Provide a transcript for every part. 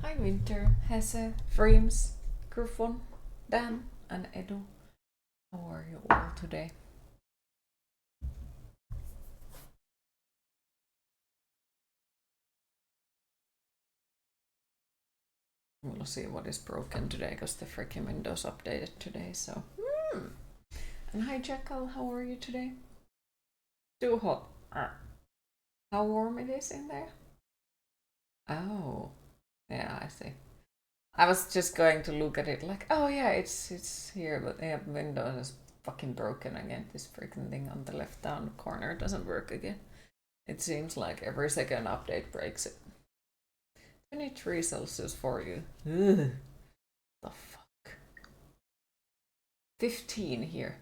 Hi Winter, Hesse, Freems, Kurfon, Dan, and Edu. How are you all today? We'll see what is broken today because the freaking Windows updated today. So, and hi Jackal, how are you today? Too hot. How warm it is in there? Oh, yeah, I see. I was just going to look at it like, oh yeah, it's here, but yeah, Windows is fucking broken again. This freaking thing on the left down corner doesn't work again. It seems like every second update breaks it. 23 Celsius for you. Ugh. The fuck? 15 here.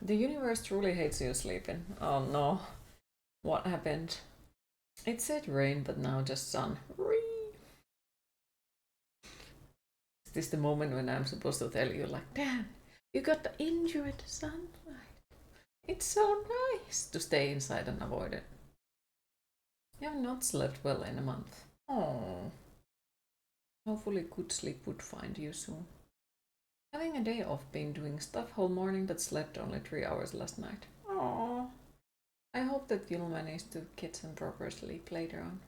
The universe truly hates you sleeping. Oh no. What happened? It said rain, but now just sun. Is this the moment when I'm supposed to tell you, like, damn, you got the injured sunlight? It's so nice to stay inside and avoid it. You have not slept well in a month. Oh. Hopefully good sleep would find you soon. Having a day off, been doing stuff whole morning but slept only 3 hours last night. Oh. I hope that you'll manage to get some proper sleep later on.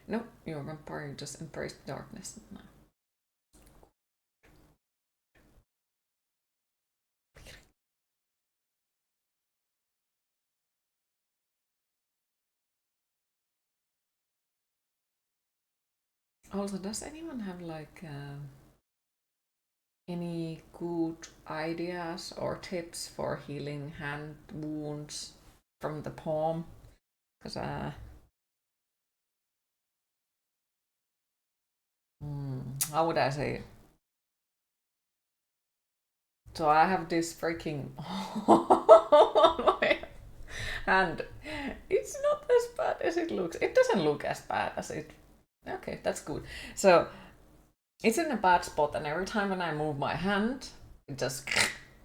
No, your vampire just embraced darkness now. Also, does anyone have like any good ideas or tips for healing hand wounds from the palm? Because how would I say it? So I have this freaking on my hand. It's not as bad as it looks. It doesn't look as bad as it. Okay, that's good. So it's in a bad spot, and every time when I move my hand, it just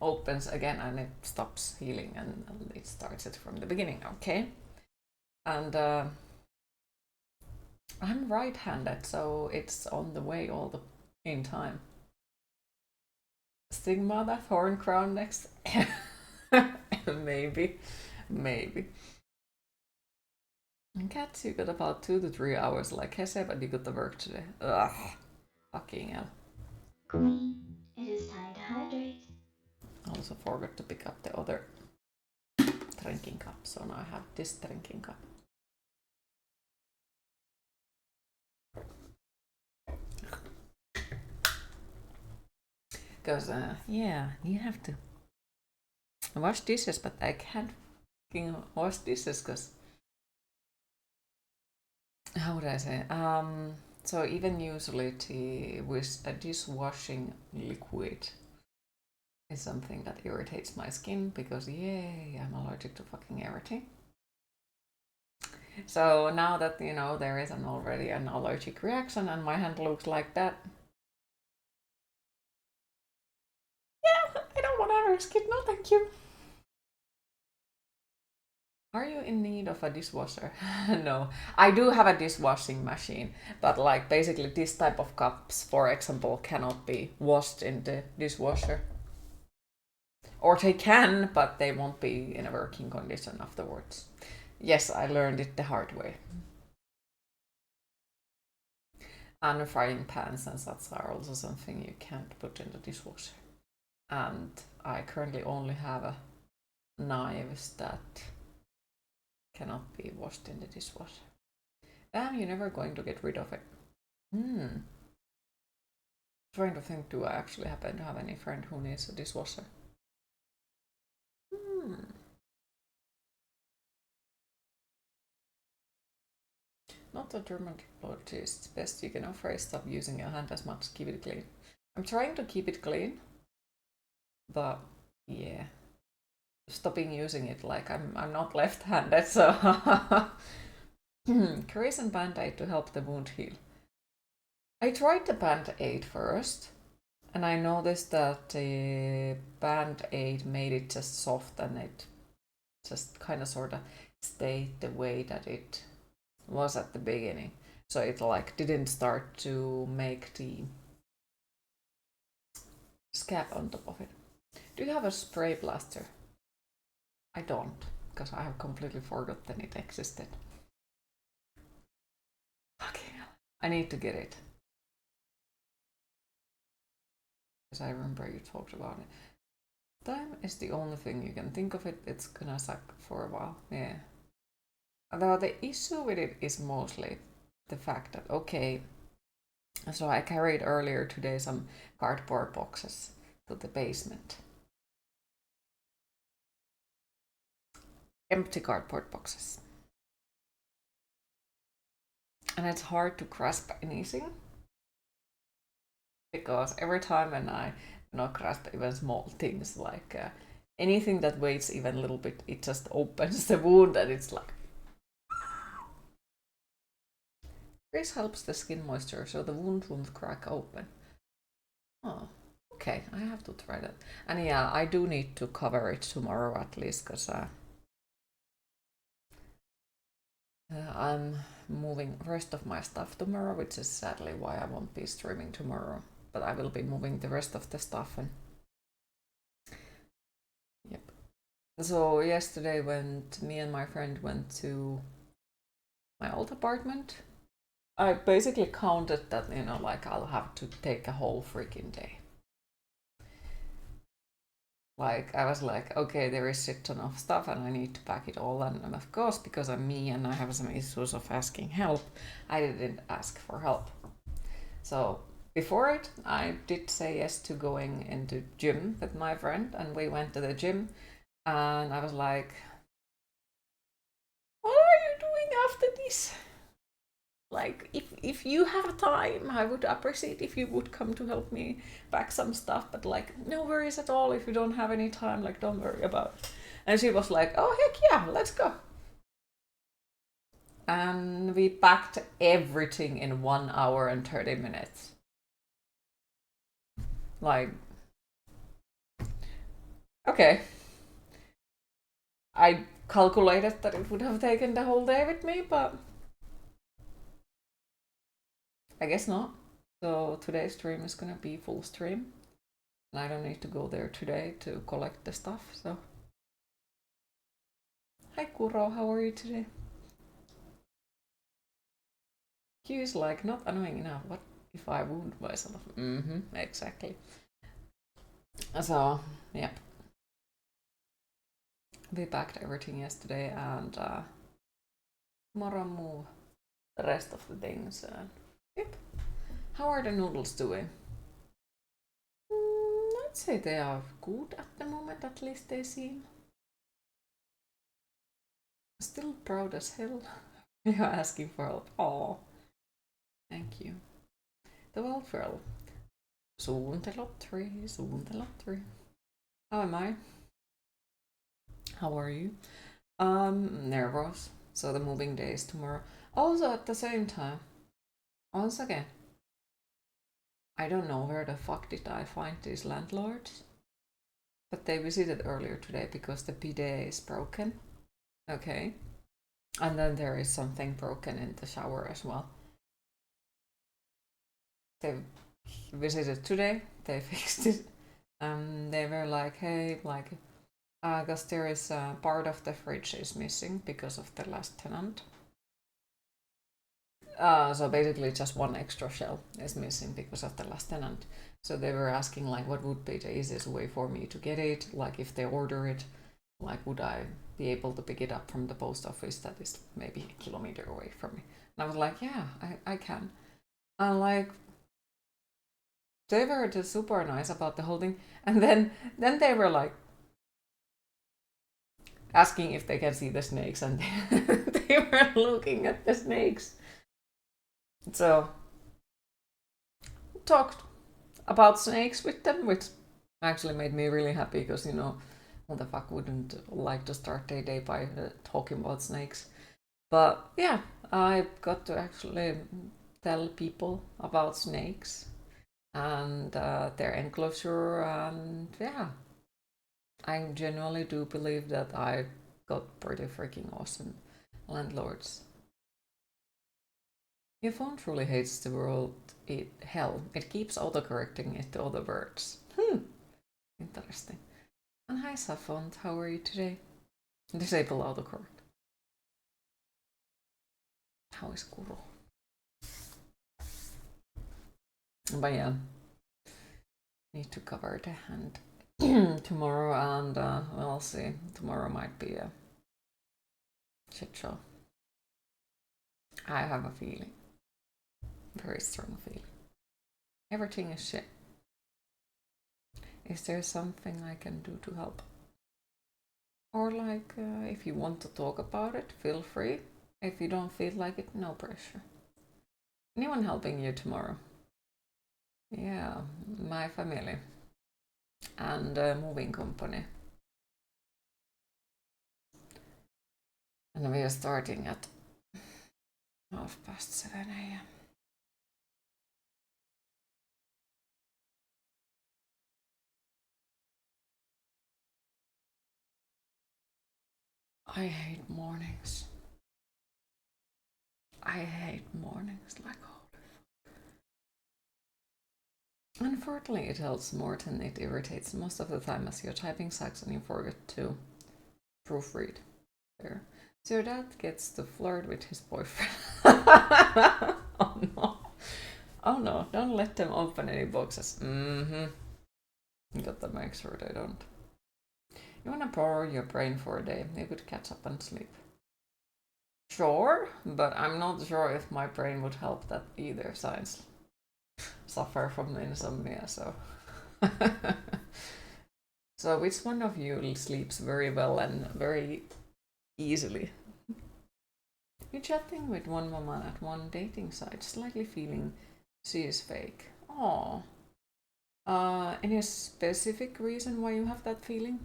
opens again and it stops healing and it starts it from the beginning. Okay, and I'm right-handed, so it's on the way all the in time. Stigma, that horn crown next. maybe. And cats, you got about 2 to 3 hours like Hesse, but you got to work today. Ugh. Fucking hell. Queen, it is time to hydrate. I also forgot to pick up the other drinking cup, so now I have this drinking cup. Because, yeah, you have to wash dishes, but I can't fucking wash dishes because, how would I say? So even usually with a dishwashing liquid is something that irritates my skin because, yay, I'm allergic to fucking everything. So now that, you know, there is already an allergic reaction and my hand looks like that, yeah, I don't want to risk it, no thank you. Are you in need of a dishwasher? No, I do have a dishwashing machine, but like basically this type of cups, for example, cannot be washed in the dishwasher. Or they can, but they won't be in a working condition afterwards. Yes, I learned it the hard way. And frying pans and such are also something you can't put in the dishwasher. And I currently only have knives that cannot be washed in the dishwasher. Damn, you're never going to get rid of it. Trying to think, do I actually happen to have any friend who needs a dishwasher? Not a dermatologist. It's best you can offer is stop using your hand as much, keep it clean. I'm trying to keep it clean, but yeah, stopping using it like I'm not left-handed, so Caress and Band-Aid to help the wound heal. I tried the Band-Aid first, and I noticed that the Band-Aid made it just soft and it just kind of sort of stayed the way that it was at the beginning, so it like didn't start to make the scab on top of it. Do you have a spray blaster? I don't, because I have completely forgotten it existed. Okay, I need to get it. Because I remember you talked about it. Time is the only thing you can think of it. It's gonna suck for a while. Yeah. Although the issue with it is mostly the fact that, okay, so I carried earlier today some cardboard boxes to the basement. Empty cardboard boxes. And it's hard to grasp anything. Because every time when I grasp even small things like anything that weighs even a little bit, it just opens the wound and it's like. This helps the skin moisture so the wound won't crack open. Oh, okay, I have to try that. And yeah, I do need to cover it tomorrow at least because I'm moving rest of my stuff tomorrow, which is sadly why I won't be streaming tomorrow. But I will be moving the rest of the stuff and yep. So yesterday me and my friend went to my old apartment. I basically counted that, like I'll have to take a whole freaking day. Like I was like, okay, there is a ton of stuff and I need to pack it all. And of course, because I'm me and I have some issues of asking help, I didn't ask for help. So before it, I did say yes to going into gym with my friend, and we went to the gym. And I was like, what are you doing after this? Like, if you have time, I would appreciate if you would come to help me pack some stuff. But like, no worries at all. If you don't have any time, like, don't worry about it. And she was like, oh, heck yeah, let's go. And we packed everything in 1 hour and 30 minutes. Like, okay. I calculated that it would have taken the whole day with me, but I guess not. So today's stream is gonna be full stream. And I don't need to go there today to collect the stuff, so. Hi Kuro, how are you today? Q is like, not annoying enough. What if I wound myself? Exactly. So, yep. We packed everything yesterday and tomorrow move the rest of the things. Yep. How are the noodles doing? I'd say they are good at the moment, at least they seem. Still proud as hell. You're asking for help. Oh, thank you. The welfare. Suunnittelutteri. How am I? How are you? Nervous. So the moving day is tomorrow. Also at the same time, once again, I don't know where the fuck did I find these landlords. But they visited earlier today because the bidet is broken. Okay. And then there is something broken in the shower as well. They visited today, they fixed it. They were like, hey, like, because there is part of the fridge is missing because of the last tenant. So basically just one extra shell is missing because of the last tenant. So they were asking like what would be the easiest way for me to get it, like if they order it, like would I be able to pick it up from the post office that is maybe a kilometer away from me. And I was like, yeah, I can. And like they were just super nice about the whole thing. And then they were like asking if they can see the snakes, and they were looking at the snakes. So talked about snakes with them, which actually made me really happy because who the fuck wouldn't like to start their day by talking about snakes. But yeah, I got to actually tell people about snakes and their enclosure, and yeah, I genuinely do believe that I got pretty freaking awesome landlords. Your phone truly hates the world. Hell, it keeps autocorrecting it to other words. Interesting. And hi, Safont, how are you today? Disable autocorrect. How is Kuro? But yeah, need to cover the hand tomorrow, and we'll see. Tomorrow might be a shit show. I have a feeling. Very strong feeling. Everything is shit. Is there something I can do to help? Or like, if you want to talk about it, feel free. If you don't feel like it, no pressure. Anyone helping you tomorrow? Yeah, my family. And a moving company. And we are starting at 7:30 a.m. I hate mornings. I hate mornings like holy. Unfortunately, it helps more than it irritates most of the time as your typing sucks and you forget to proofread. There. So your dad gets to flirt with his boyfriend. Oh no. Oh no, don't let them open any boxes. You gotta make sure they don't. You wanna borrow your brain for a day? You could catch up and sleep. Sure, but I'm not sure if my brain would help that either. Science suffer from insomnia, so. So which one of you sleeps very well and very easily? You're chatting with one woman at one dating site, slightly feeling she is fake. Oh. Any specific reason why you have that feeling?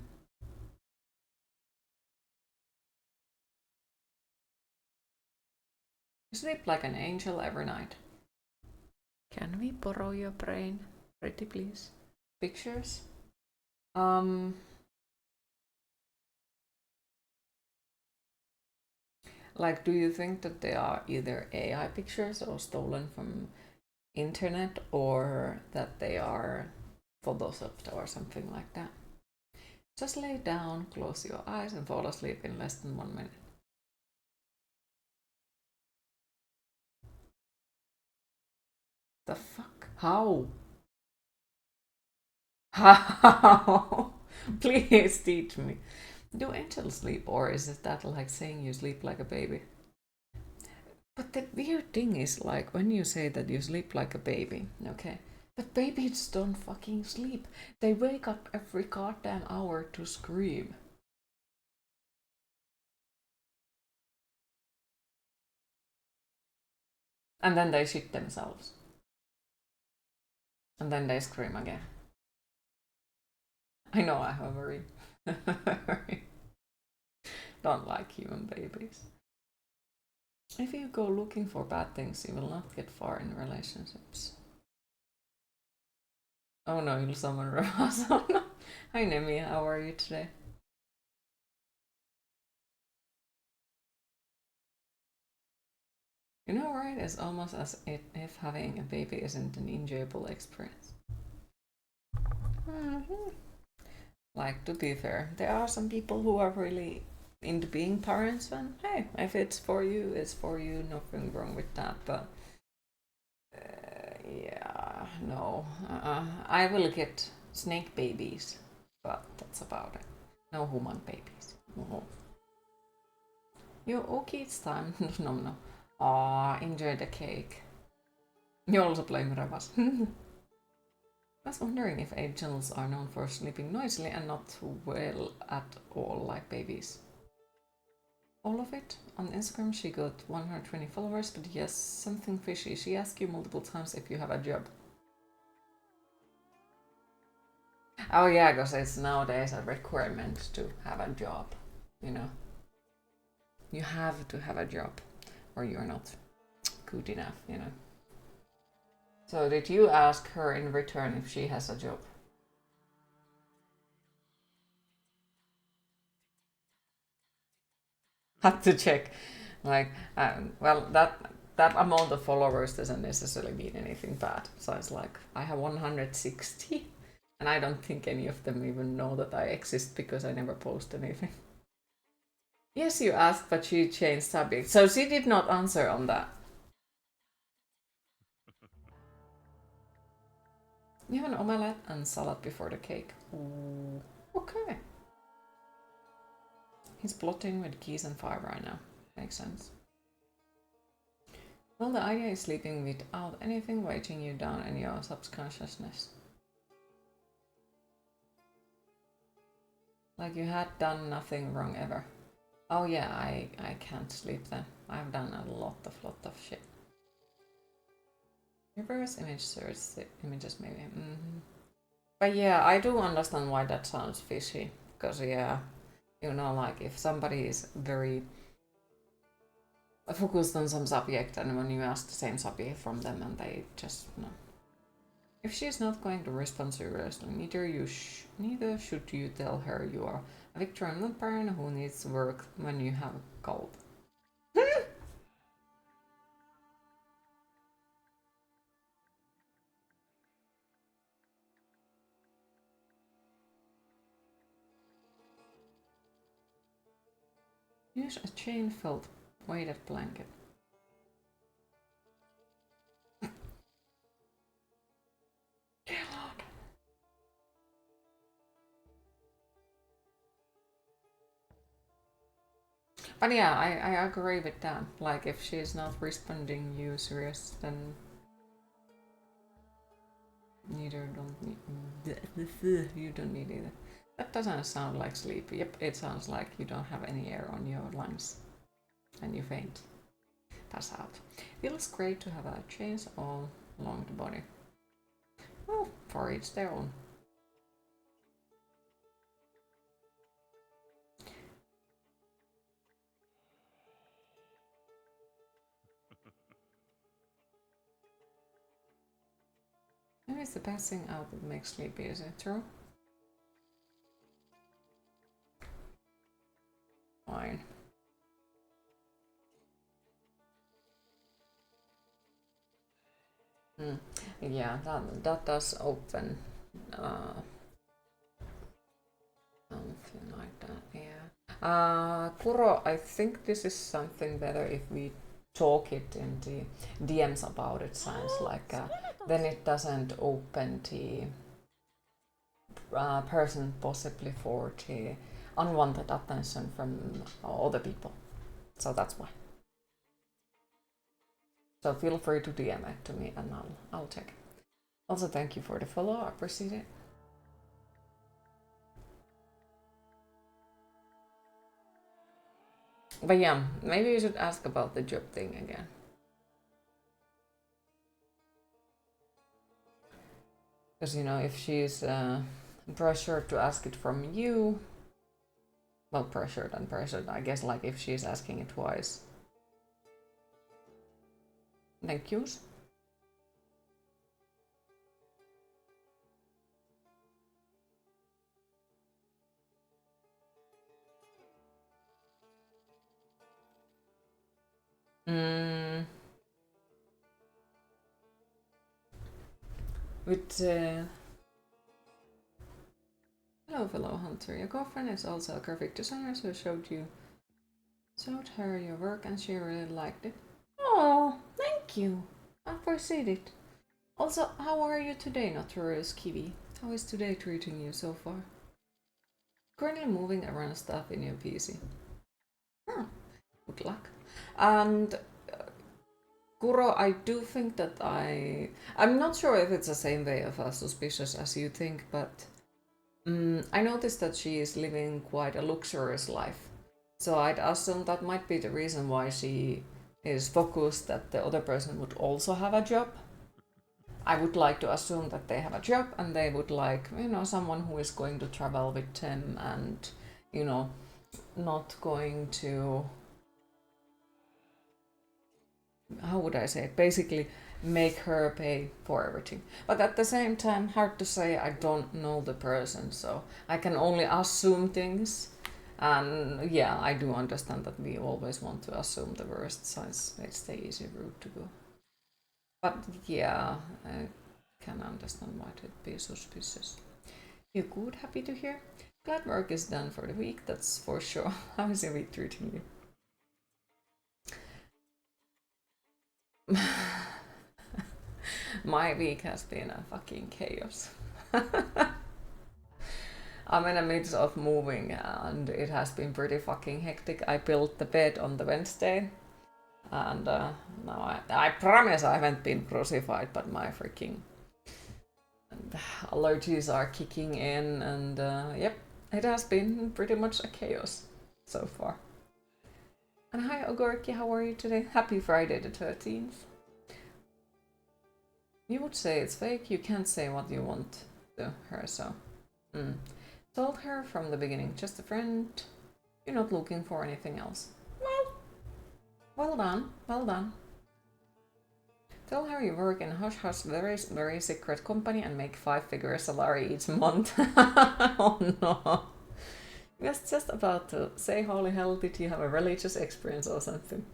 You sleep like an angel every night. Can we borrow your brain? Pretty please. Pictures? Like, do you think that they are either AI pictures or stolen from internet, or that they are photoshopped or something like that? Just lay down, close your eyes, and fall asleep in less than 1 minute. The fuck? How? How? Please teach me. Do angels sleep, or is it that like saying you sleep like a baby? But the weird thing is, like, when you say that you sleep like a baby, okay? But babies don't fucking sleep. They wake up every goddamn hour to scream. And then they shit themselves. And then they scream again. I know I have a very don't like human babies. If you go looking for bad things, you will not get far in relationships. Oh no, you'll summon Ravas. Oh no. Hi Nemi, how are you today? You know, right? It's almost as if having a baby isn't an enjoyable experience. Like, to be fair, there are some people who are really into being parents, and hey, if it's for you, it's for you. Nothing wrong with that, but yeah, no. I will get snake babies, but that's about it. No human babies. No. You okay? It's time. No, no. Aw, enjoy the cake. You also play Ravas. I was wondering if angels are known for sleeping noisily and not well at all like babies. All of it? On Instagram she got 120 followers, but yes, something fishy. She asked you multiple times if you have a job. Oh yeah, because it's nowadays a requirement to have a job, you know. You have to have a job, or you're not good enough, you know. So did you ask her in return if she has a job? Had to check. Like, well, that that amount of followers doesn't necessarily mean anything bad. So it's like, I have 160, and I don't think any of them even know that I exist because I never post anything. Yes, you asked, but she changed subject. So she did not answer on that. You have an omelette and salad before the cake. Ooh, okay. He's plotting with keys and fire right now. Makes sense. Well, the idea is sleeping without anything weighting you down in your subconsciousness. Like you had done nothing wrong ever. Oh yeah, I can't sleep then. I've done a lot of shit. Reverse image search the images maybe. But yeah, I do understand why that sounds fishy. Because yeah, you know, like if somebody is very focused on some subject and when you ask the same subject from them and they just no. If she's not going to respond seriously, neither should you tell her you are a Victorian parent who needs work when you have a cold. Use a chain felt weighted blanket. God. But yeah, I agree with that. Like if she's not responding you serious, then neither don't need you don't need either. That doesn't sound like sleep. Yep, it sounds like you don't have any air on your lungs and you faint. Pass out. Feels great to have a chains all along the body. Well, for each their own. Maybe it's the passing out that makes sleep easy, true? Fine. Yeah, that does open something like that, yeah. Kuro, I think this is something better if we talk it in the DMs about it, sounds like then it doesn't open the person possibly for the unwanted attention from other people. So that's why. So feel free to DM it to me and I'll check. Also, thank you for the follow. I appreciate it. But yeah, maybe you should ask about the job thing again. Because, you know, if she's pressured to ask it from you, well, pressured, I guess, like if she's asking it twice. Thank yous. With hello, fellow hunter. Your girlfriend is also a graphic designer, so showed her your work, and she really liked it. Oh, thank you. I appreciate it. Also, how are you today, Notorious Kiwi? How is today treating you so far? Currently moving around stuff in your PC. Good luck. And Kuro, I do think that I'm not sure if it's the same way of suspicious as you think, but I noticed that she is living quite a luxurious life. So I'd assume that might be the reason why she is focused that the other person would also have a job. I would like to assume that they have a job and they would like, you know, someone who is going to travel with them and, you know, not going to, how would I say it, basically make her pay for everything. But at the same time, hard to say, I don't know the person, so I can only assume things. And yeah, I do understand that we always want to assume the worst since it's the easy route to go. But yeah, I can understand why it'd be suspicious. You good? Happy to hear? Glad work is done for the week, that's for sure. How is your week treating you? My week has been a fucking chaos. I'm in the midst of moving and it has been pretty fucking hectic. I built the bed on the Wednesday and now I promise I haven't been crucified, but my freaking allergies are kicking in and yep, it has been pretty much a chaos so far. And hi Ogorki, how are you today? Happy Friday the 13th. You would say it's fake, you can't say what you want to her, so... Told her from the beginning, just a friend, you're not looking for anything else. Well done, well done. Tell her you work in hush hush, very, very secret company and make 5-figure salary each month. Oh no. I was just about to say, holy hell, did you have a religious experience or something?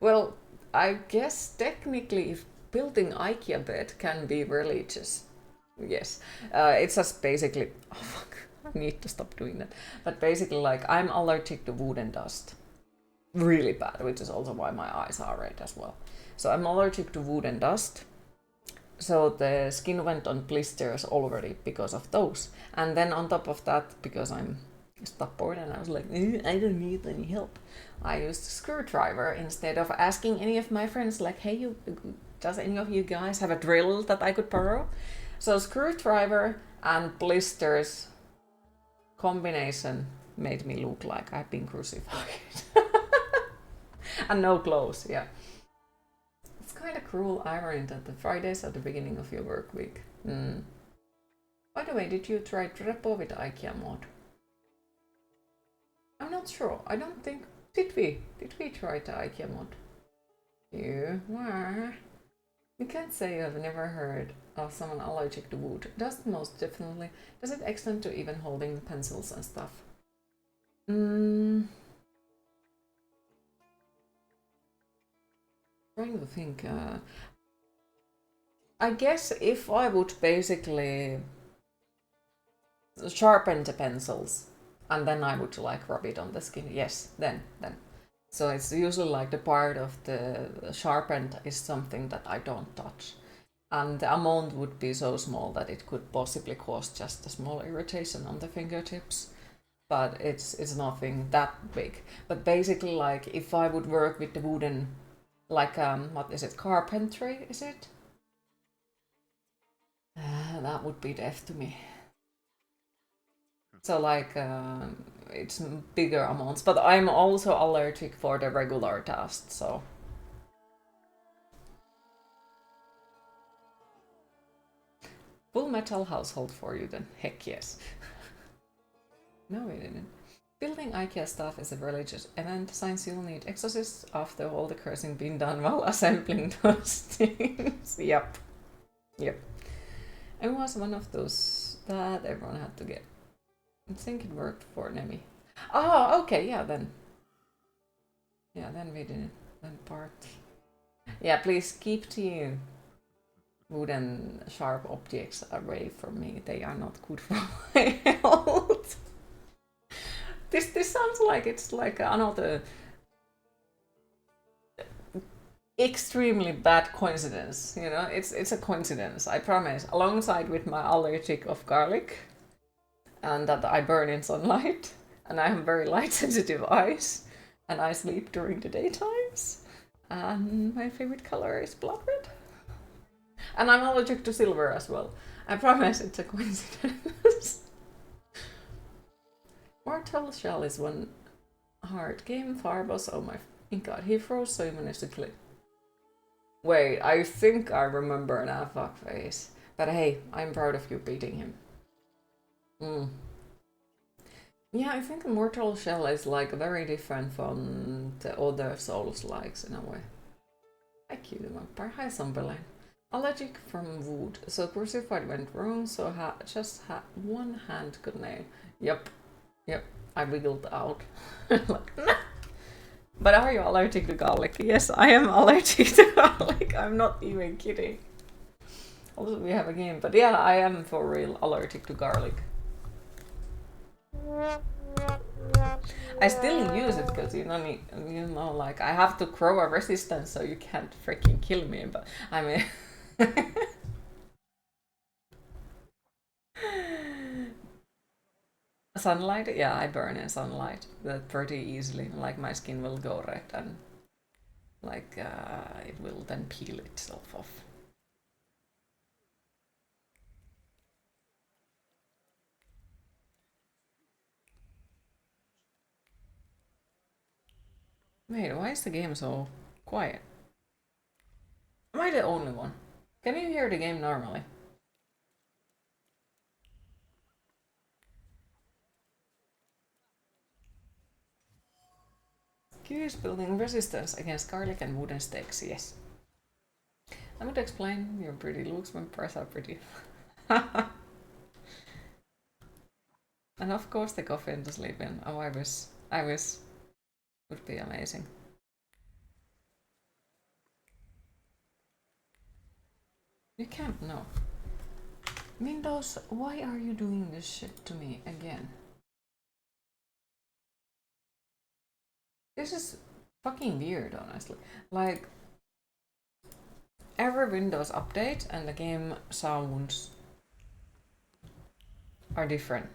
Well, I guess technically if building IKEA bed can be religious. Yes. It's just basically... Oh fuck, I need to stop doing that. But basically like I'm allergic to wood and dust. Really bad, which is also why my eyes are red as well. So I'm allergic to wood and dust. So the skin went on blisters already because of those. And then on top of that, because I'm stubborn and I was like, I don't need any help, I used a screwdriver instead of asking any of my friends like, hey, does any of you guys have a drill that I could borrow? So screwdriver and blisters combination made me look like I've been crucified. And no clothes, yeah. It's kind of cruel irony that the Fridays are the beginning of your work week. By the way, did you try Repo with IKEA mod? I'm not sure. I don't think... Did we? Did we try the IKEA mod? You can't say I've never heard of someone allergic to wood. Does most definitely. Does it extend to even holding pencils and stuff? Trying to think. I guess if I would basically sharpen the pencils and then I would like rub it on the skin, yes, then. So it's usually like the part of the sharpened is something that I don't touch. And the amount would be so small that it could possibly cause just a small irritation on the fingertips. But it's nothing that big. But basically like if I would work with the wooden, like what is it, carpentry, is it? That would be death to me. So like it's bigger amounts, but I'm also allergic for the regular dust, so. Full metal household for you then, heck yes. No, we didn't. Building IKEA stuff is a religious event since you'll need exorcists after all the cursing being done while assembling those things. Yep. It was one of those that everyone had to get. I think it worked for Nemi. Oh, okay, yeah, then. Yeah, then we didn't. Then part. Yeah, please keep the wooden sharp objects away from me. They are not good for my health. This sounds like it's like another extremely bad coincidence, you know? It's a coincidence, I promise. Alongside with my allergic of garlic and that I burn in sunlight and I have very light sensitive eyes and I sleep during the daytimes and my favorite color is blood red. And I'm allergic to silver as well. I promise it's a coincidence. Mortal Shell is one hard game. Fireboss, oh my god, he froze so you managed to kill it. Wait, I think I remember that fuckface. But hey, I'm proud of you beating him. Yeah, I think Mortal Shell is like very different from the other Souls-likes in a way. Hi cute vampire, hi Zombieland. Allergic from wood, so Crucified went wrong, so just one hand could nail. Yep. Yep, I wiggled out. Like, nah. But are you allergic to garlic? Yes, I am allergic to garlic. I'm not even kidding. Also, we have a game, but yeah, I am for real allergic to garlic. I still use it because like I have to grow a resistance so you can't freaking kill me. But I mean, sunlight, yeah, I burn in sunlight that pretty easily. Like my skin will go red and like it will then peel itself off. Wait, why is the game so quiet? Am I the only one? Can you hear the game normally? Curious building resistance against garlic and wooden stakes, yes. I'm gonna explain your pretty looks, vampires are pretty. And of course the coffin to sleep in. Oh, I wish. Would be amazing. You can't know. Windows, why are you doing this shit to me again? This is fucking weird, honestly. Like, every Windows update and the game sounds are different.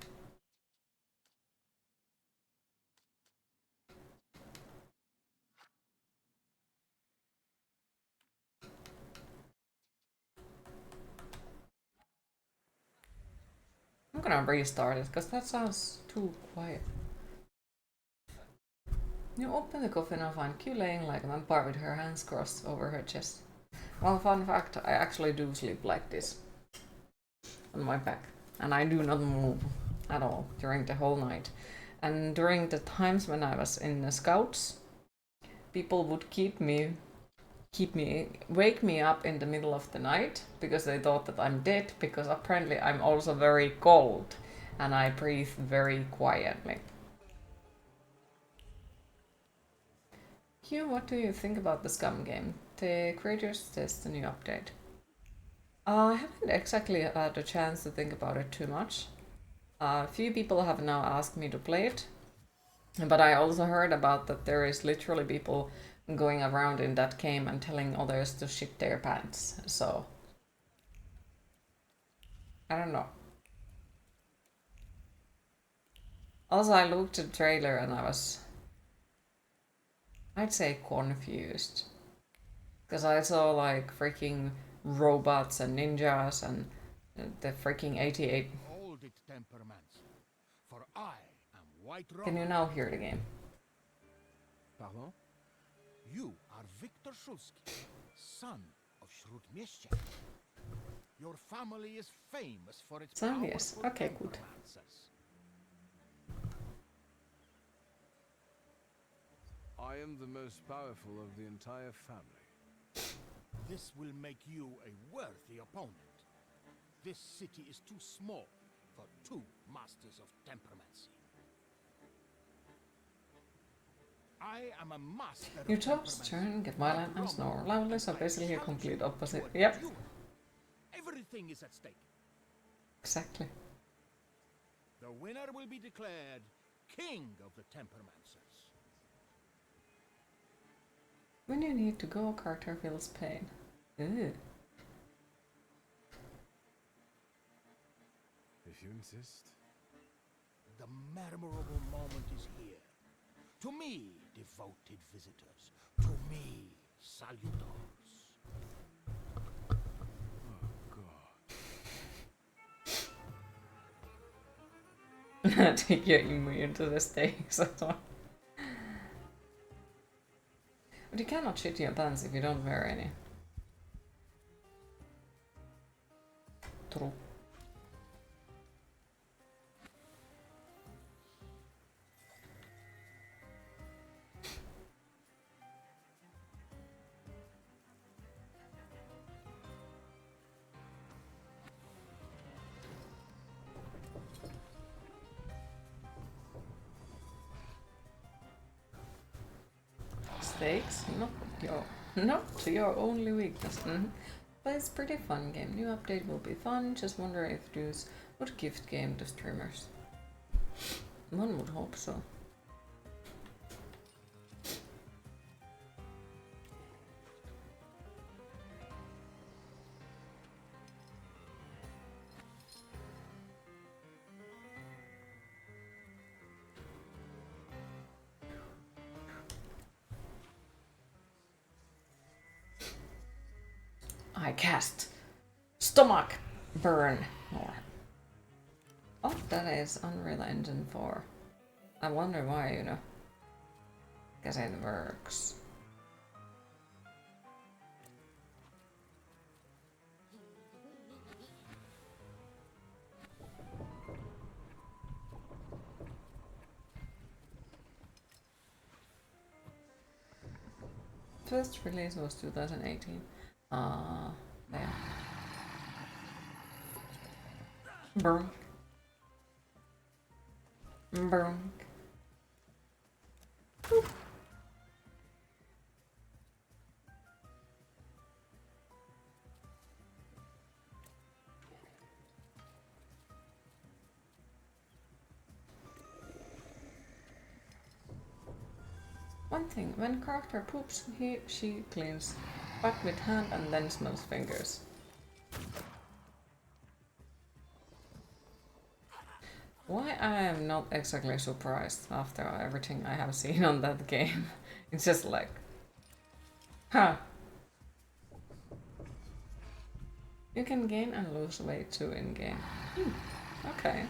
I'm gonna restart it because that sounds too quiet. You open the coffin and find Q laying like a vampire with her hands crossed over her chest. Well, fun fact, I actually do sleep like this on my back, and I do not move at all during the whole night. And during the times when I was in the scouts, people would wake me up in the middle of the night because they thought that I'm dead, because apparently I'm also very cold and I breathe very quietly. Hugh, what do you think about the Scum game? The creators test the new update. I haven't exactly had a chance to think about it too much. A few people have now asked me to play it, but I also heard about that there is literally people going around in that game and telling others to shit their pants. So I don't know. Also, I looked at the trailer and I'd say confused. Because I saw like freaking robots and ninjas and the freaking 88. Hold it, temperaments, for I am White Rock. Can you now hear the game? Pardon? You are Victor Shulsky, son of Shrutmieszcza. Your family is famous for its Son, yes. powerful Okay, good. temperamancers. I am the most powerful of the entire family. This will make you a worthy opponent. This city is too small for two masters of temperamency. I am a master Your of toes temperamency. turn, get violent and snore loudly, so basically a complete opposite. Yep, Everything is at stake. exactly. The winner will be declared king of the temperamancers. When you need to go, Carter feels pain. Ew. If you insist. The memorable moment is here. To me, devoted visitors. To me, salutors. Oh, God. Take your immune to the stakes as well. But you cannot shit your pants if you don't wear any. True. mistakes, not your only weakness. But it's pretty fun game. New update will be fun. Just wonder if Deuce would gift game to streamers. One would hope so. I cast Stomach Burn. Oh, that is Unreal Engine 4. I wonder why, you know. Guess it works. First release was 2018. Yeah. Brunk. Brunk. One thing, when character poops, she cleans back with hand and then smells fingers. Why I am not exactly surprised after everything I have seen on that game. It's just like, huh. You can gain and lose weight too in game. Okay.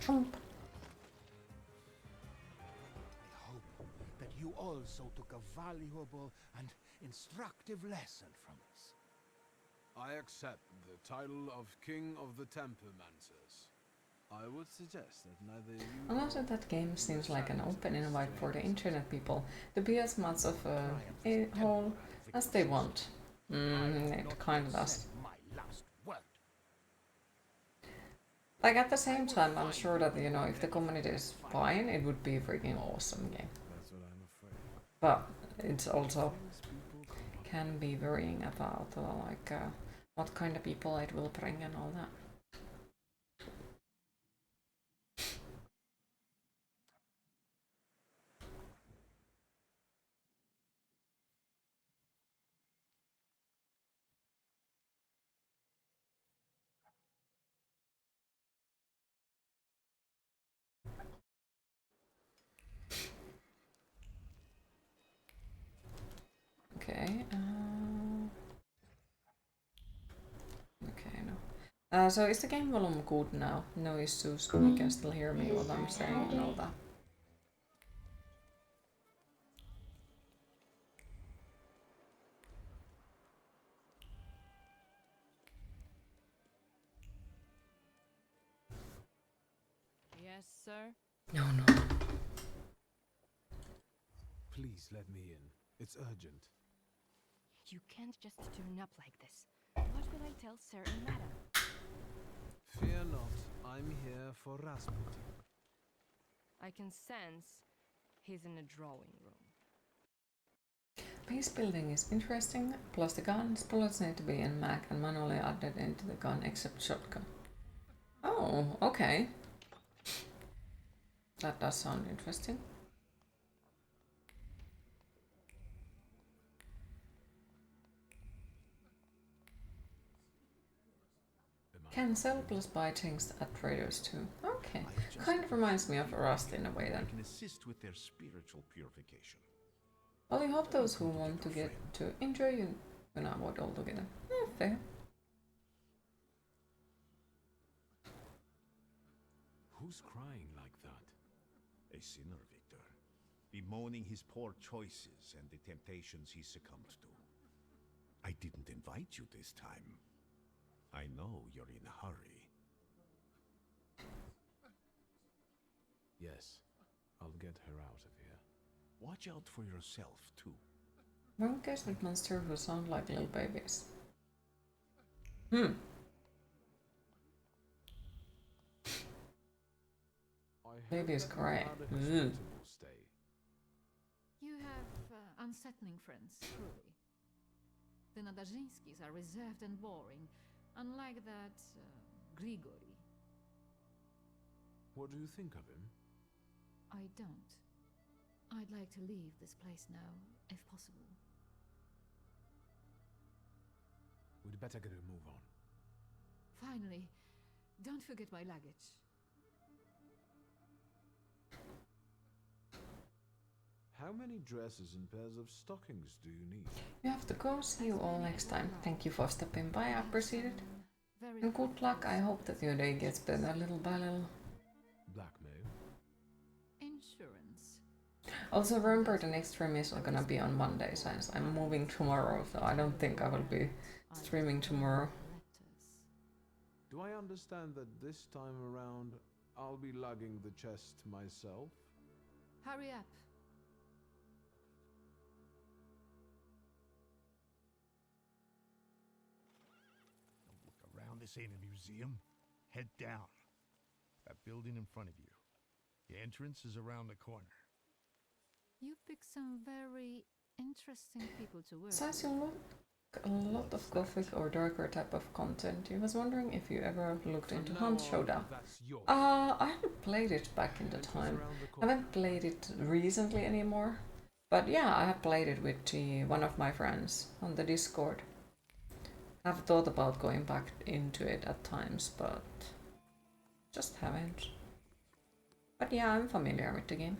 Trump. I hope that you also took a valuable and instructive lesson from this. I accept the title of King of the Tempermancers. I would suggest that neither you And also that game seems like an open invite for the internet people to be as much of a whole as they want. It kind of does. My last word. Like at the same time, I'm sure that, you know, if the community is fine, it would be a freaking awesome game. That's what I'm afraid. But it's also Things people call can be worrying about what kind of people it will bring and all that. Okay. Okay, no. So is the game volume good now? No issues. You can still hear me what I'm saying and all that. Yes, sir. No, no. Please let me in. It's urgent. You can't just turn up like this. What will I tell sir and madam? Fear not, I'm here for Rasputin. I can sense he's in a drawing room. Base building is interesting, plus the guns, bullets need to be in mag and manually added into the gun except shotgun. Oh, okay. That does sound interesting. Can sell plus buy things at traders too. Okay. I've just Kind of reminds me of Rust in a way I then. can assist with their spiritual purification. Well, I hope those who want to get to enjoy you can avoid altogether. Yeah, fair. Who's crying like that? A sinner, Victor, bemoaning his poor choices and the temptations he succumbed to. I didn't invite you this time. I know you're in a hurry. Yes, I'll get her out of here. Watch out for yourself, too. Wrong case with monsters who sound like little babies. Babies cry. Stay. You have unsettling friends, truly. The Nadajinskis are reserved and boring, unlike that Grigory. What do you think of him? I don't. I'd like to leave this place now, if possible. We'd better get a move on. Finally, don't forget my luggage. How many dresses and pairs of stockings do you need? You have to go. See you all next time. Thank you for stopping by. I appreciate it. Very And good luck. I hope that your day gets better little by little. Blackmail? insurance. Also remember the next stream is gonna be on Monday since I'm moving tomorrow, so I don't think I will be streaming tomorrow. Do I understand that this time around I'll be lugging the chest myself? Hurry up. Don't look around. This ain't a museum. Head down. That building in front of you. The entrance is around the corner. You pick some very interesting people to work Since with. you look a lot of gothic or darker type of content, I was wondering if you ever looked into Hunt Showdown. That's your I haven't played it back in the time. I haven't played it recently anymore. But yeah, I have played it with one of my friends on the Discord. I've thought about going back into it at times, but just haven't. But yeah, I'm familiar with the game.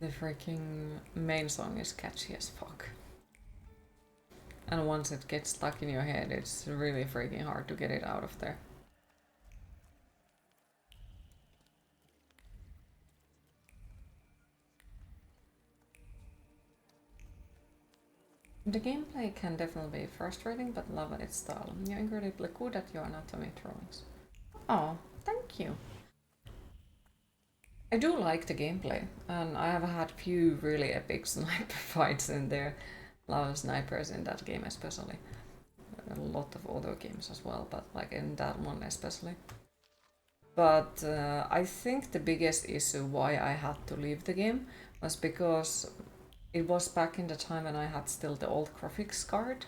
The freaking main song is catchy as fuck. And once it gets stuck in your head, it's really freaking hard to get it out of there. The gameplay can definitely be frustrating, but love its style. You're incredibly good at your anatomy drawings. Oh, thank you. I do like the gameplay, and I have had few really epic sniper fights in there. Love snipers in that game especially. A lot of other games as well, but like in that one especially. But I think the biggest issue why I had to leave the game was because it was back in the time when I had still the old graphics card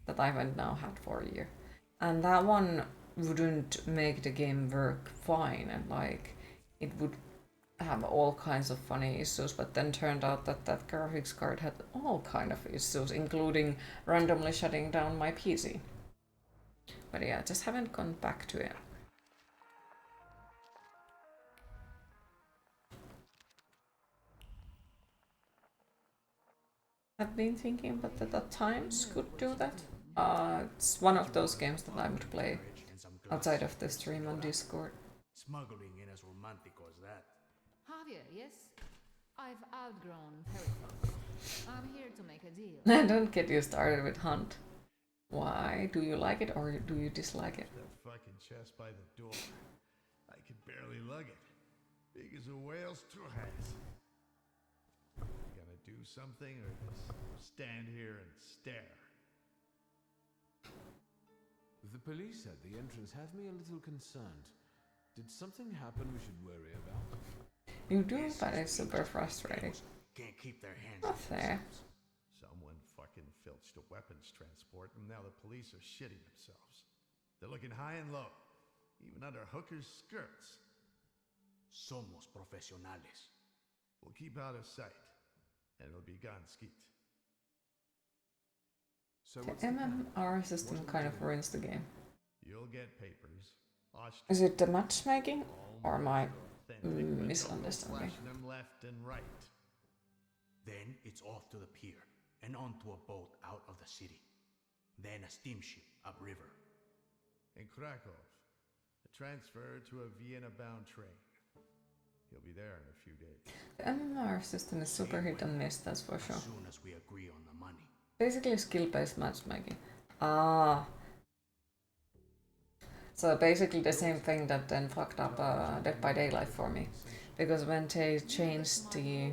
that I haven't now had for a year. And that one wouldn't make the game work fine, and like it would have all kinds of funny issues, but then turned out that that graphics card had all kind of issues, including randomly shutting down my PC. But yeah, I just haven't gone back to it. I've been thinking but that at times could do that. It's one of those games that I would play outside of the stream on Discord. Smuggling ain't as romantico as that. Javier, yes? I've outgrown Pericles. I'm here to make a deal. Don't get you started with Hunt. Why? Do you like it or do you dislike it? That fucking chest by the door. I could barely lug it. Big as a whale's two hands. You gonna do something or just stand here and stare? The police at the entrance have me a little concerned. Did something happen we should worry about? You do, but it's super frustrating. Can't keep their hands Not on fair. themselves. Someone fucking filched a weapons transport and now the police are shitting themselves. They're looking high and low, even under hookers' skirts. Somos profesionales. We'll keep out of sight, and it'll be gone skeet. So The what's the plan? MMR system kind of ruins the game. You'll get papers. Is it the matchmaking? Or am I misunderstanding? misunderstanding? Them left and right. Then it's off to the pier and onto a boat out of the city. Then a steamship upriver. In Krakow, a transfer to a Vienna-bound train. He'll be there in a few days. The MMR system is super hit and miss, that's for sure. As soon as we agree on the money. Basically skill-based matchmaking. Ah. So basically the same thing that then fucked up Dead by Daylight for me. Because when they changed the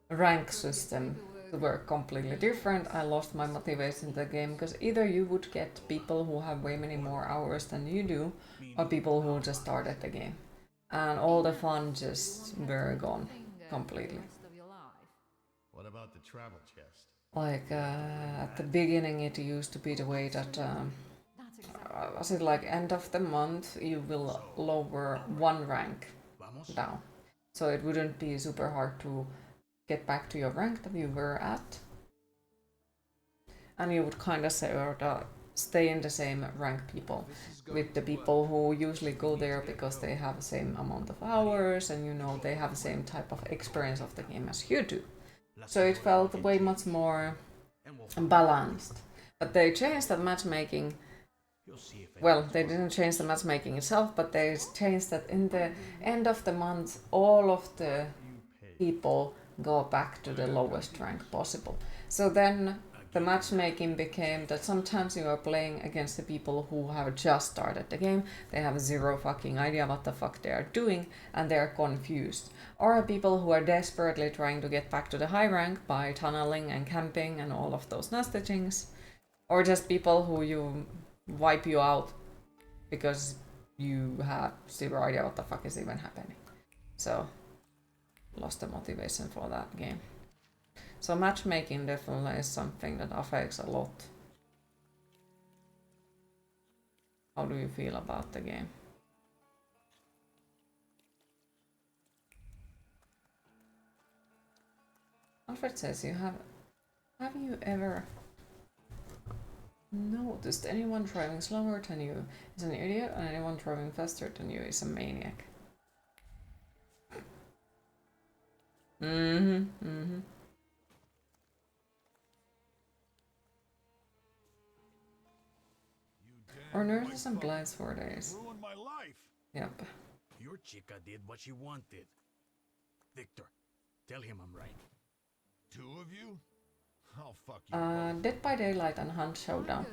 rank system to work completely different, I lost my motivation in the game, because either you would get people who have way many more hours than you do, or people who just started the game. And all the fun just were gone completely. What about the travel chest? Like at the beginning it used to be the way that was it like end of the month you will lower one rank down, so it wouldn't be super hard to get back to your rank that you were at, and you would kind of stay in the same rank people with the people who usually go there because they have the same amount of hours and you know they have the same type of experience of the game as you do. So it felt way much more balanced. But they changed the matchmaking. Well, they didn't change the matchmaking itself, but they changed that in the end of the month, all of the people go back to the lowest rank possible. So then the matchmaking became that sometimes you are playing against the people who have just started the game, they have zero fucking idea what the fuck they are doing, and they are confused. Or people who are desperately trying to get back to the high rank by tunneling and camping and all of those nasty things. Or just people who you wipe you out because you have zero idea what the fuck is even happening. So, lost the motivation for that game. So matchmaking definitely is something that affects a lot. How do you feel about the game? Alfred says, have you ever noticed anyone driving slower than you is an idiot and anyone driving faster than you is a maniac? Or nurses and blights 4 days. Ruined my life. Yep. Your chica did what she wanted. Victor, tell him I'm right. Two of you? I'll fuck you. Dead by Daylight and Hunt Showdown.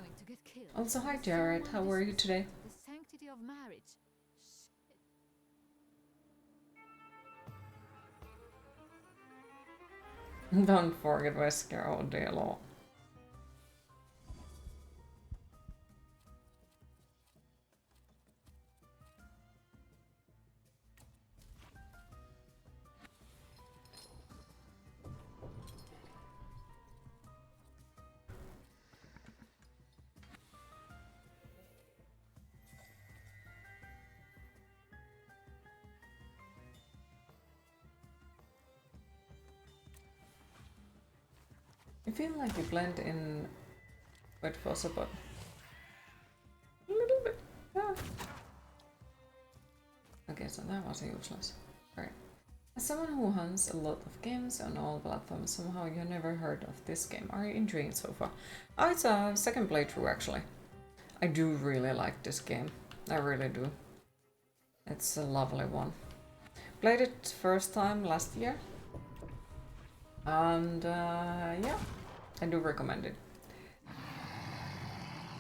Also, hi Jared, how are you today? The sanctity of marriage. Don't forget Wesker all day long. I feel like you blend in with possible. A little bit. Yeah. Okay, so that was useless. Right. As someone who hunts a lot of games on all platforms, somehow you never heard of this game. Are you enjoying it so far? Oh, it's a second playthrough actually. I do really like this game. I really do. It's a lovely one. Played it first time last year. And yeah, I do recommend it.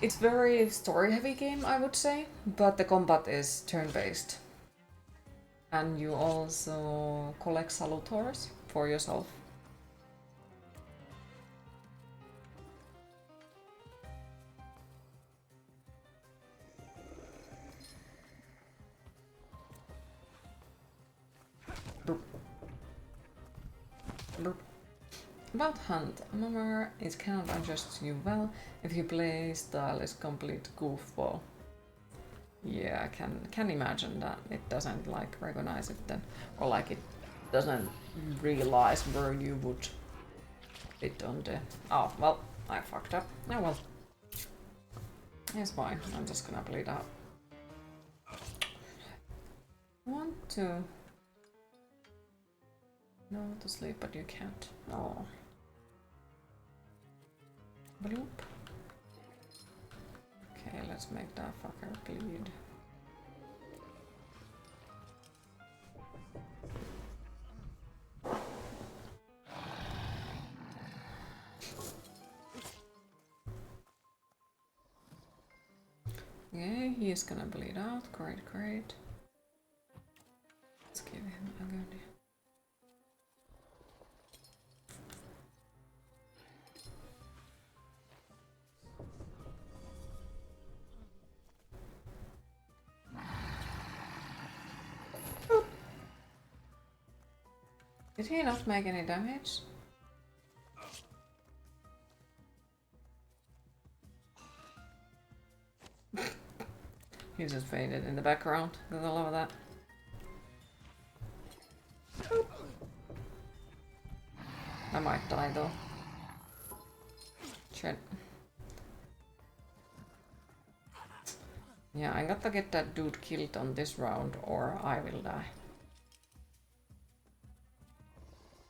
It's very story heavy game, I would say, but the combat is turn-based. And you also collect salutors for yourself. But about Hunt. Mummer, it cannot adjust you well if your play style is complete goofball. Yeah, I can imagine that it doesn't like recognize it then, or like it doesn't realize where you would fit on the. Oh well, I fucked up. Oh well, it's fine. I'm just gonna bleed out. Want to no to sleep, but you can't. Oh, bloop. Okay, let's make that fucker bleed. Okay, he is gonna bleed out. Great, great. Let's give him a good. Boop. Did he not make any damage? He just faded in the background because I love that. Boop. I might die though. Shit. Yeah, I gotta get that dude killed on this round or I will die.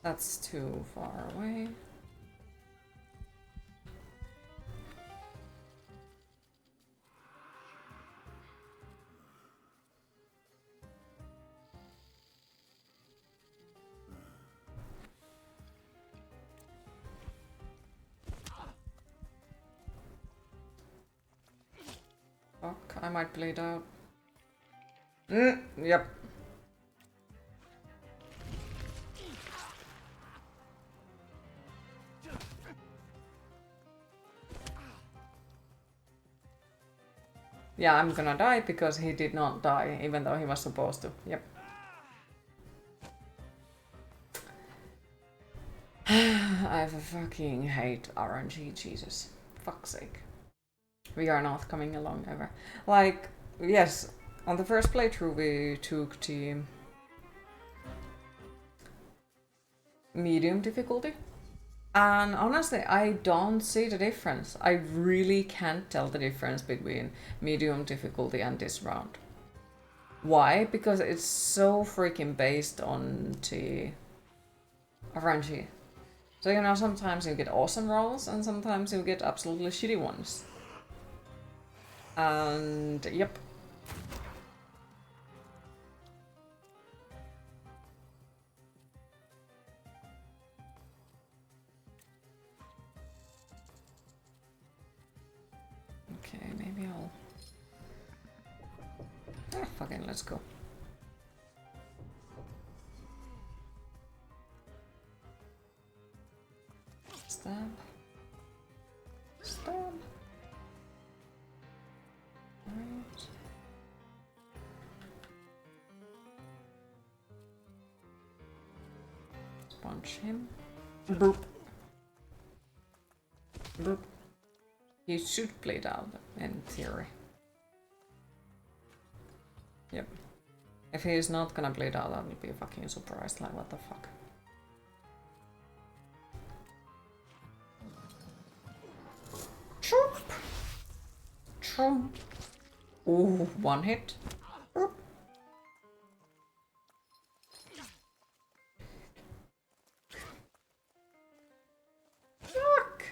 That's too far away. Fuck, I might bleed out. Yep. Yeah, I'm gonna die because he did not die, even though he was supposed to. Yep. I fucking hate RNG, Jesus. Fuck's sake. We are not coming along ever. Like, yes, on the first playthrough we took the medium difficulty. And honestly, I don't see the difference. I really can't tell the difference between medium difficulty and this round. Why? Because it's so freaking based on the RNG. So, you know, sometimes you get awesome rolls and sometimes you get absolutely shitty ones. And, yep. Okay, maybe I'll... Ah, fucking let's go. Stab. Stab. Right. Punch him. Boop. Boop. He should bleed out, in theory. Yep. If he is not gonna bleed out, I will be fucking surprised. Like, what the fuck? Chomp! Chomp! Ooh, one hit. Boop. Fuck!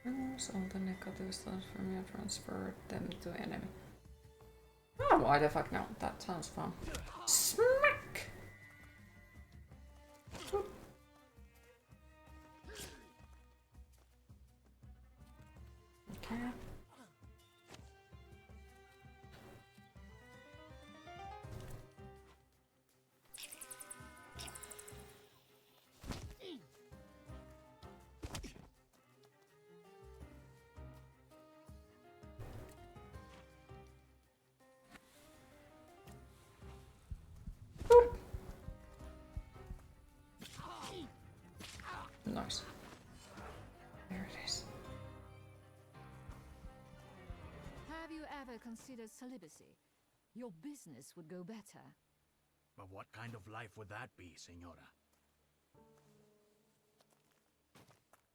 Removes all the negative stuff from you, transfer them to enemy. Oh, why the fuck no? That sounds fun. Smack! Boop. ever considered celibacy? Your business would go better. But what kind of life would that be, Senora?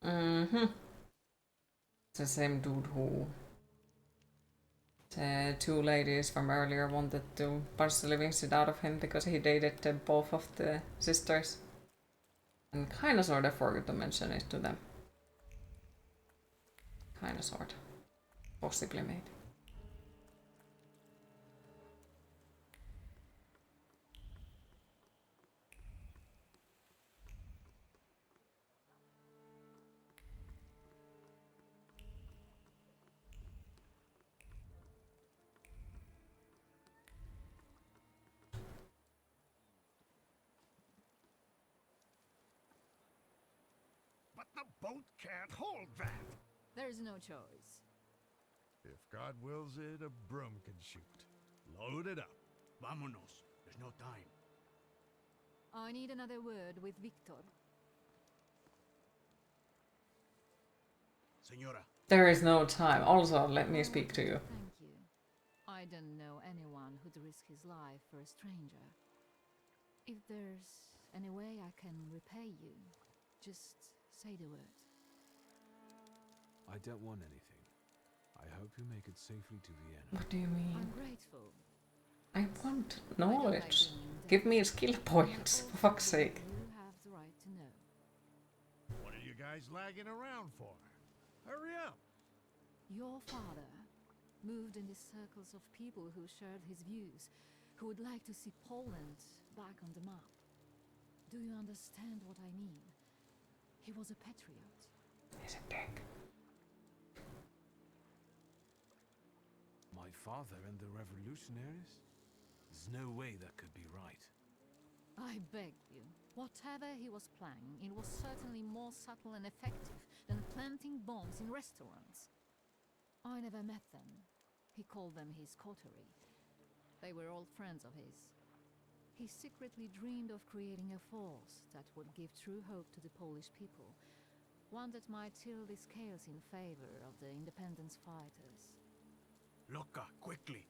Mm-hmm. The same dude who the two ladies from earlier wanted to punch the living shit out of him because he dated both of the sisters. And kinda sorta forgot to mention it to them. Kinda sorta. Possibly maybe. But the boat can't hold that. There's no choice. If God wills it, a broom can shoot. Load it up. Vámonos. There's no time. I need another word with Victor. Senora, There is no time. Also, let me speak to you. Thank you. I don't know anyone who'd risk his life for a stranger. If there's any way I can repay you, just say the word. I don't want anything. I hope you make it safely to Vienna. What do you mean? I'm grateful. I want I don't like knowledge. being in Give debt. me skill points, for fuck's sake. You have the right to know. What are you guys lagging around for? Hurry up! Your father moved in the circles of people who shared his views, who would like to see Poland back on the map. Do you understand what I mean? He was a patriot. He's a dick. My father and the revolutionaries? There's no way that could be right. I beg you. Whatever he was planning, it was certainly more subtle and effective than planting bombs in restaurants. I never met them. He called them his coterie. They were old friends of his. He secretly dreamed of creating a force that would give true hope to the Polish people, one that might tilt the scales in favor of the independence fighters. Loca, quickly.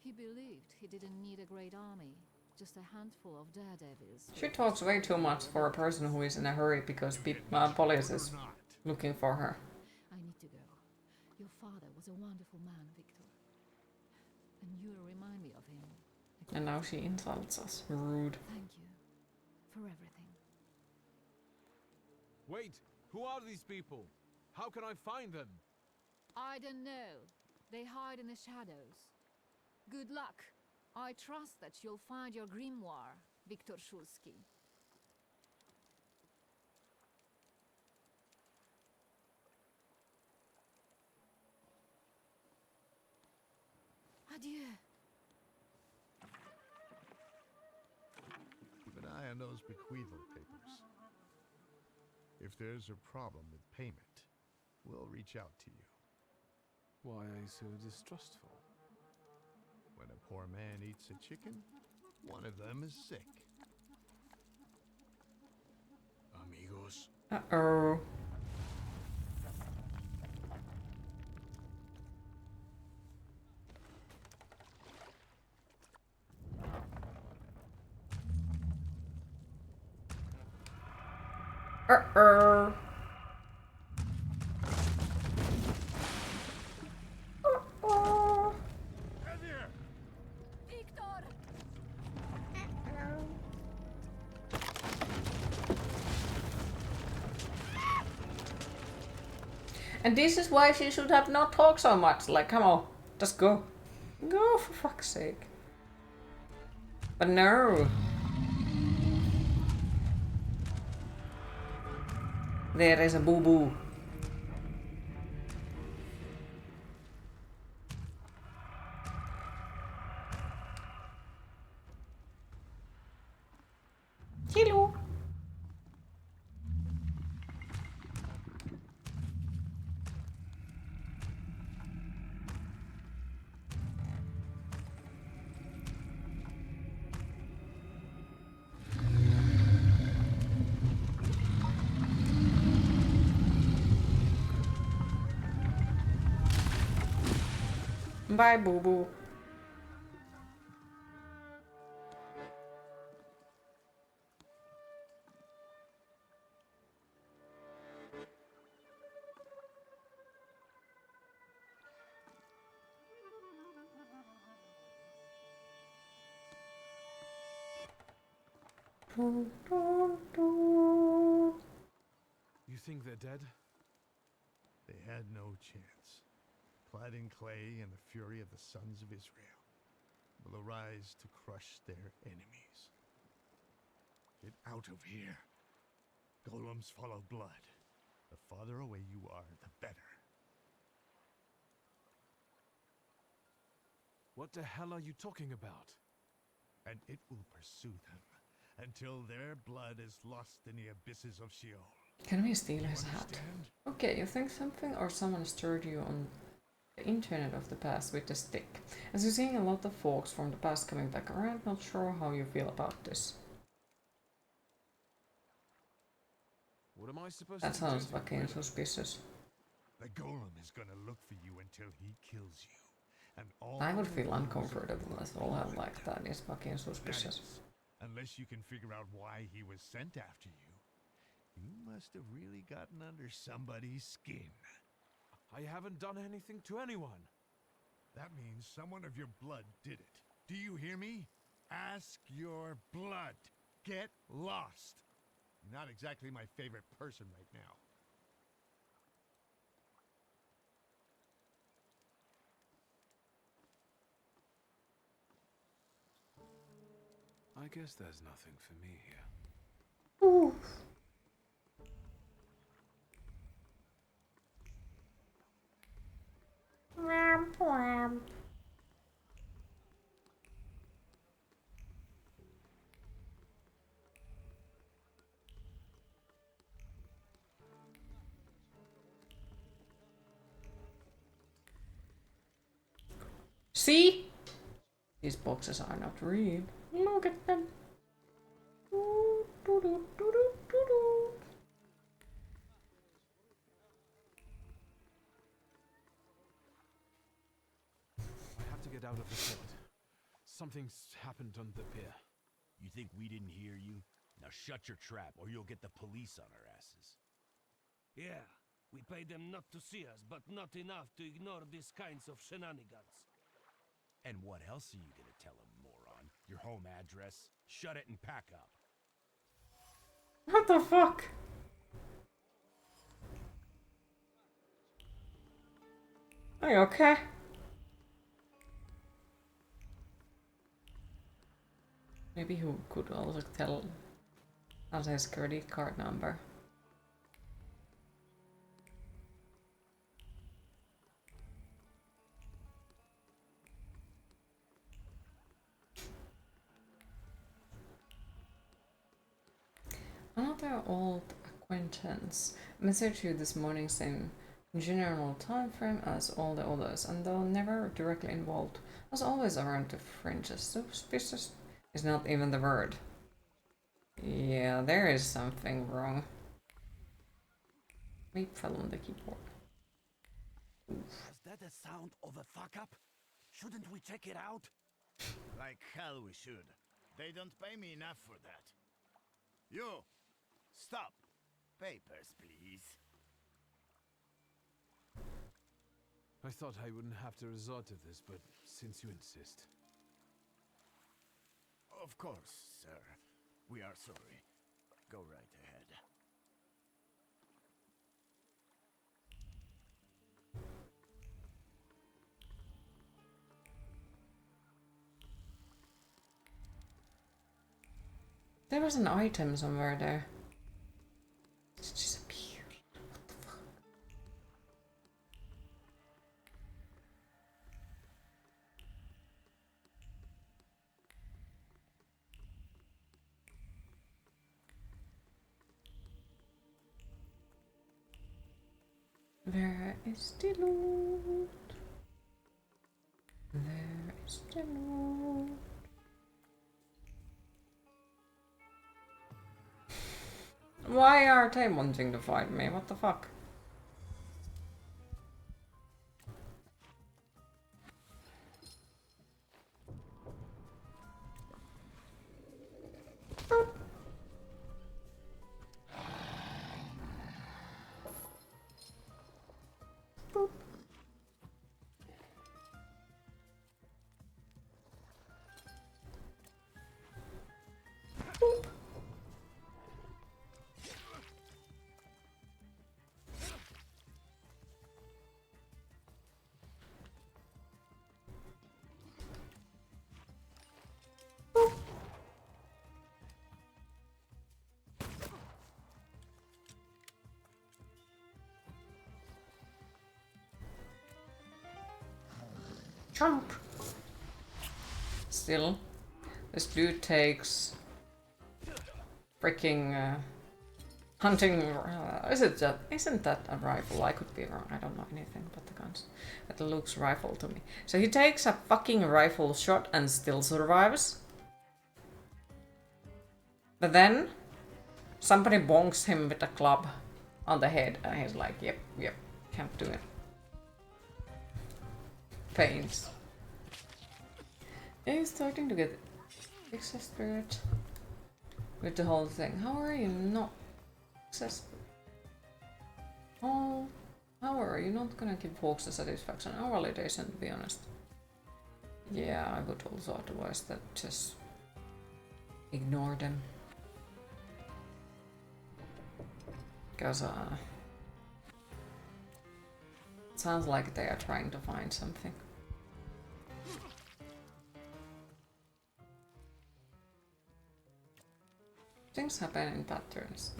He believed he didn't need a great army, just a handful of daredevils. She talks way too much for a person who is in a hurry because police is looking for her. I need to go. Your father was a wonderful man, Victor. And you remind me of him. And now she insults us. Rude. Thank you for everything. Wait! Who are these people? How can I find them? I don't know. They hide in the shadows. Good luck. I trust that you'll find your grimoire, Viktor Szulski. Adieu. Keep an eye on those bequeathal papers. If there's a problem with payment, we'll reach out to you. Why are you so distrustful? When a poor man eats a chicken, one of them is sick. Amigos. Uh-oh. Uh-oh. Uh-oh. Victor! And this is why she should have not talked so much. Like, come on, just go. Go, for fuck's sake. But no. There is a boo-boo. Hello. Bye, boo boo. You think they're dead? They had no chance. Clad in clay and the fury of the sons of Israel will arise to crush their enemies. Get out of here. Golems follow blood. The farther away you are, the better. What the hell are you talking about? And it will pursue them until their blood is lost in the abysses of Sheol. Can we steal his hat? Understand? Okay, you think something or someone stirred you on the internet of the past with a stick. As you're seeing a lot of folks from the past coming back around, not sure how you feel about this. What am I supposed That to sounds do? fucking suspicious. The golem is gonna look for you until he kills you. And all I would of feel those uncomfortable as all have like that. It's fucking That suspicious. is, unless you can figure out why he was sent after you. You must have really gotten under somebody's skin. I haven't done anything to anyone. That means someone of your blood did it. Do you hear me? Ask your blood. Get lost. You're not exactly my favorite person right now. I guess there's nothing for me here. Ooh. Ram, ram. See? These boxes are not real. Look at them. Doo, doo, doo, doo, doo, doo, doo. I have to get out of the port. Something's happened on the pier. You think we didn't hear you? Now shut your trap, or you'll get the police on our asses. Yeah, we pay them not to see us, but not enough to ignore these kinds of shenanigans. And what else are you gonna tell them, moron? Your home address? Shut it and pack up. What the fuck? Are you okay? Maybe you could also tell us his credit card number. Another old acquaintance messaged you this morning same general time frame as all the others, and though never directly involved, was always around the fringes. Suspicious is not even the word. Yeah, there is something wrong. We fell on the keyboard. Oof. Was that the sound of a fuck up? Shouldn't we check it out? Like hell we should. They don't pay me enough for that. You! Stop! Papers, please. I thought I wouldn't have to resort to this, but since you insist. Of course, sir. We are sorry. Go right ahead. There was an item somewhere there. It disappeared. What the fuck? Where is the loot? Where is the loot? Why are they wanting to fight me? What the fuck? Jump! Still, this dude takes freaking hunting. Isn't that a rifle? I could be wrong. I don't know anything about the guns. But it looks rifle to me. So he takes a fucking rifle shot and still survives. But then somebody bonks him with a club on the head, and he's like, "Yep, can't do it." Pains. He's starting to get exasperated with the whole thing. How are you not exasperated? Oh, how are you not gonna give folks the satisfaction or validation, to be honest? Yeah, I would also advise that just ignore them. Because it sounds like they are trying to find something. Things happen in patterns.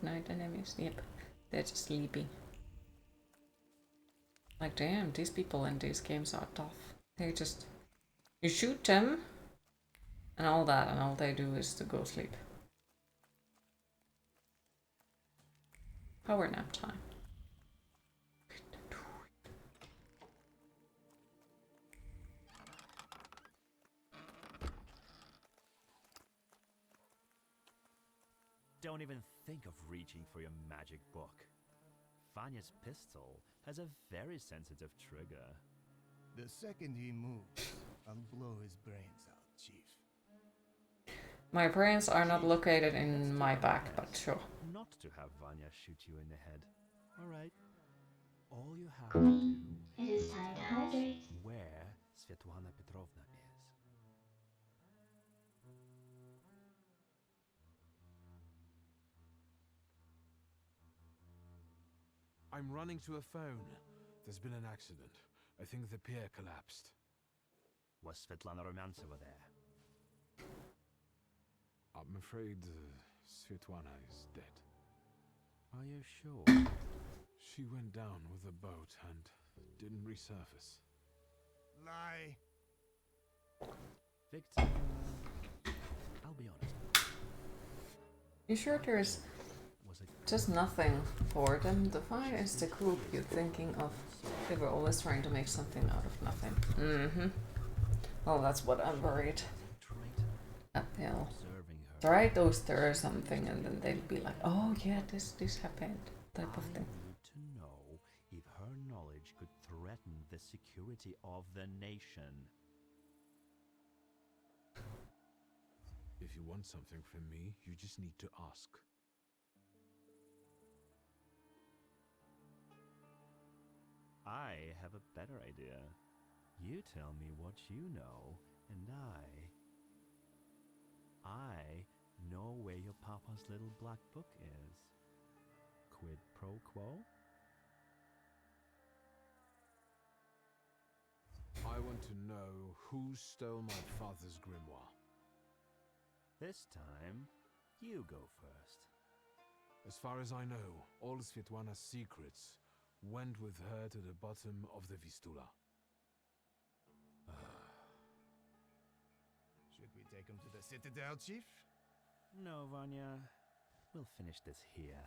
Night enemies, yep. They're just sleepy. Like, damn, these people in these games are tough. They just... You shoot them, and all that, and all they do is to go sleep. Power nap time. Don't even think of reaching for your magic book. Vanya's pistol has a very sensitive trigger. The second he moves, I'll blow his brains out, Chief. My brains are not located in my back, but sure. Not to have Vanya shoot you in the head. Alright. All you have to do It is time to hydrate. where Svetlana Petrovna is. I'm running to a phone. There's been an accident. I think the pier collapsed. Was Svetlana Romantsova there? I'm afraid Svetlana is dead. Are you sure? She went down with the boat and didn't resurface. Lie. Victor, I'll be honest. You sure there's just nothing for them to find? Is the group you're thinking of? They were always trying to make something out of nothing. Well, that's what I'm worried. They'll try to stir something and then they'll be like, oh yeah, this happened, type of thing. I need to know if her knowledge could threaten the security of the nation. If you want something from me, you just need to ask. I have a better idea. You tell me what you know, and I know where your papa's little black book is. Quid pro quo? I want to know who stole my father's grimoire. This time, you go first. As far as I know, all Svetlana's secrets went with her to the bottom of the Vistula. Should we take him to the Citadel, Chief? No, Vanya. We'll finish this here.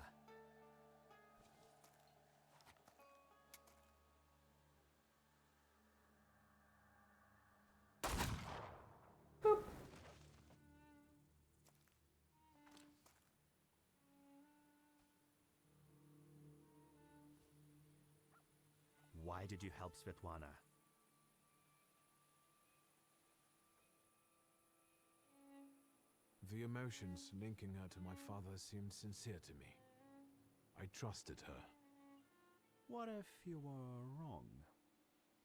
Why did you help Svetlana? The emotions linking her to my father seemed sincere to me. I trusted her. What if you were wrong?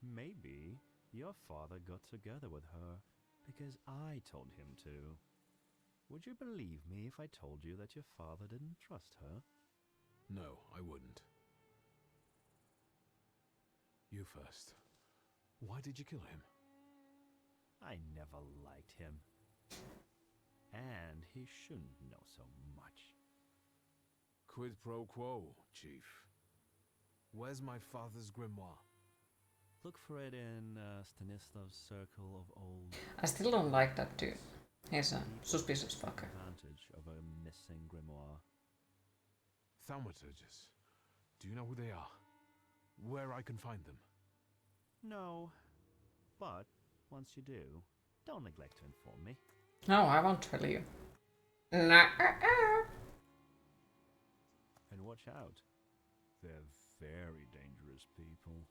Maybe your father got together with her because I told him to. Would you believe me if I told you that your father didn't trust her? No, I wouldn't. You first. Why did you kill him? I never liked him. And he shouldn't know so much. Quid pro quo, Chief. Where's my father's grimoire? Look for it in Stanislav's circle of old... I still don't like that dude. He's a suspicious fucker. Advantage of a missing grimoire. Thaumaturges. Do you know who they are? Where I can find them? No. But, once you do, don't neglect to inform me. No, I won't tell you. Nah. And watch out. They're very dangerous people.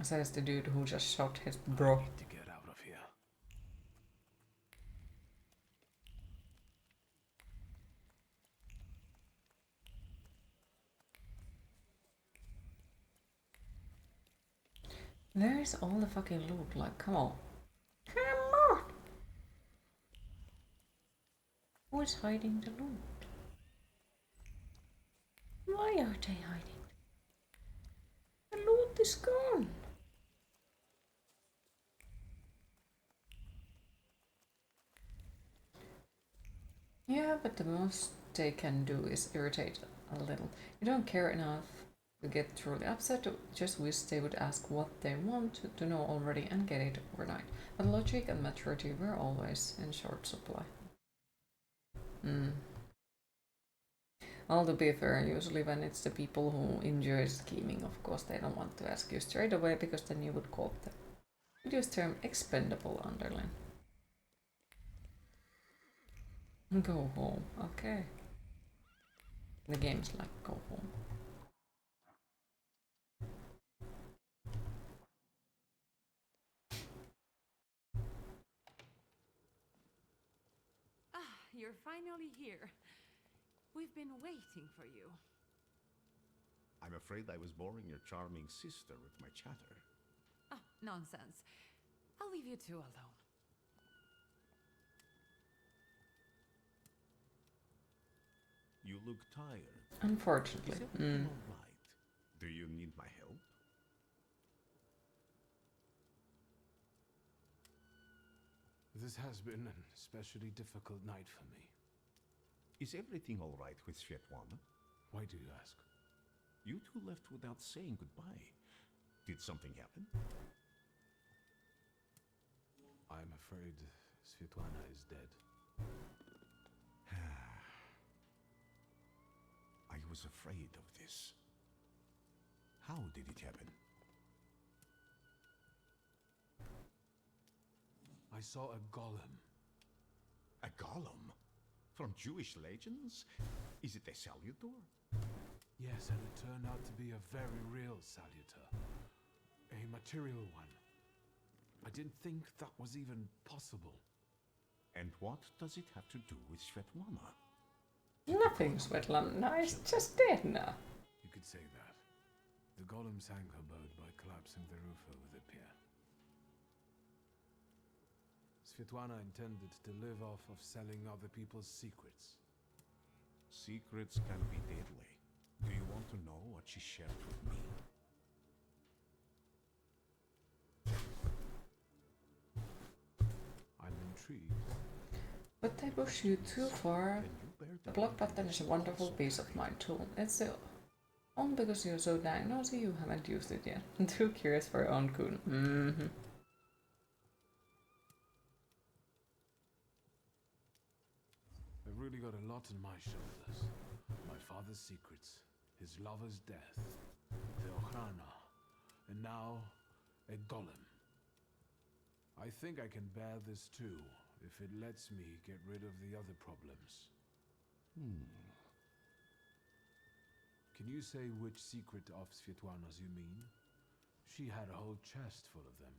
Says the dude who just shot his bro. I need to get out of here. Where is all the fucking loot? Like, come on. Come on! Who is hiding the loot? Why are they hiding? The loot is gone! Yeah, but the most they can do is irritate a little. You don't care enough to get truly upset, just wish they would ask what they want to know already and get it overnight. But logic and maturity were always in short supply. Well, to be fair, usually when it's the people who enjoy scheming, of course, they don't want to ask you straight away because then you would quote them. Use term expendable underline. Go home, okay. The game's like go home. You're finally here. We've been waiting for you. I'm afraid I was boring your charming sister with my chatter. Oh, nonsense. I'll leave you two alone. You look tired. Unfortunately. Is everything all right? Do you need my help? This has been an especially difficult night for me. Is everything all right with Svetlana? Why do you ask? You two left without saying goodbye. Did something happen? I'm afraid Svetlana is dead. I was afraid of this. How did it happen? I saw a golem. A golem? From Jewish legends? Is it a salutor? Yes, and it turned out to be a very real salutor. A material one. I didn't think that was even possible. And what does it have to do with Svetlana? Nothing, Svetlana is just dead now. You could say that. The golem sank her boat by collapsing the roof over the pier. Svetlana intended to live off of selling other people's secrets. Secrets can be deadly. Do you want to know what she shared with me? I'm intrigued. But they push you too far. The block button is a wonderful piece of mind tool. It's the only because you're so dang nosy you haven't used it yet. Too curious for your own coon. I've really got a lot on my shoulders. My father's secrets, his lover's death, the Ochrana, and now a golem. I think I can bear this too, if it lets me get rid of the other problems. Can Can you say which secret of Svetlana's you mean? She had a whole chest full of them.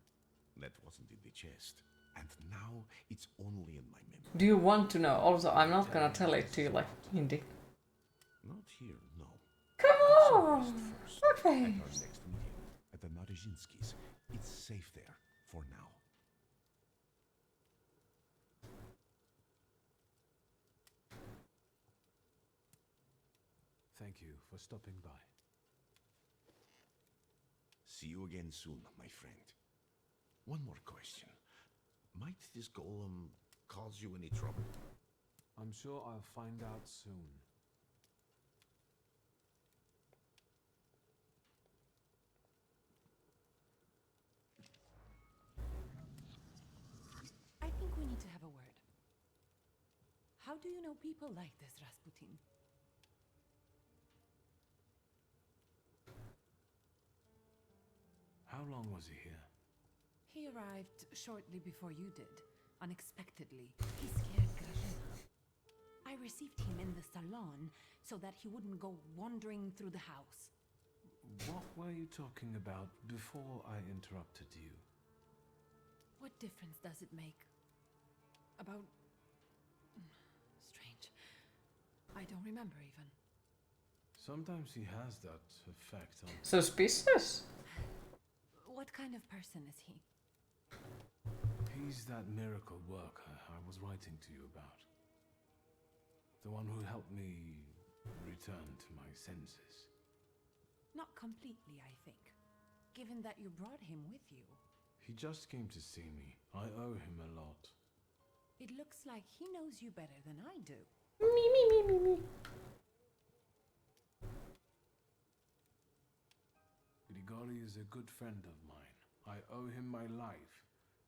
That wasn't in the chest. And now it's only in my memory. Do you want to know? Also, I'm not gonna tell it to you like Hindi. Not here, no. Come on! At our next meeting, at the Narizhinskis. It's safe there, for now. Thank you for stopping by. See you again soon, my friend. One more question. Might this golem cause you any trouble? I'm sure I'll find out soon. I think we need to have a word. How do you know people like this, Rasputin? How long was he here? He arrived shortly before you did, unexpectedly. He scared Grażyna. I received him in the salon so that he wouldn't go wandering through the house. What were you talking about before I interrupted you? What difference does it make? About... Strange. I don't remember even. Sometimes he has that effect on... Suspicious? What kind of person is he? He's that miracle worker I was writing to you about. The one who helped me return to my senses. Not completely, I think. Given that you brought him with you. He just came to see me. I owe him a lot. It looks like he knows you better than I do. Me. Grigori is a good friend of mine. I owe him my life.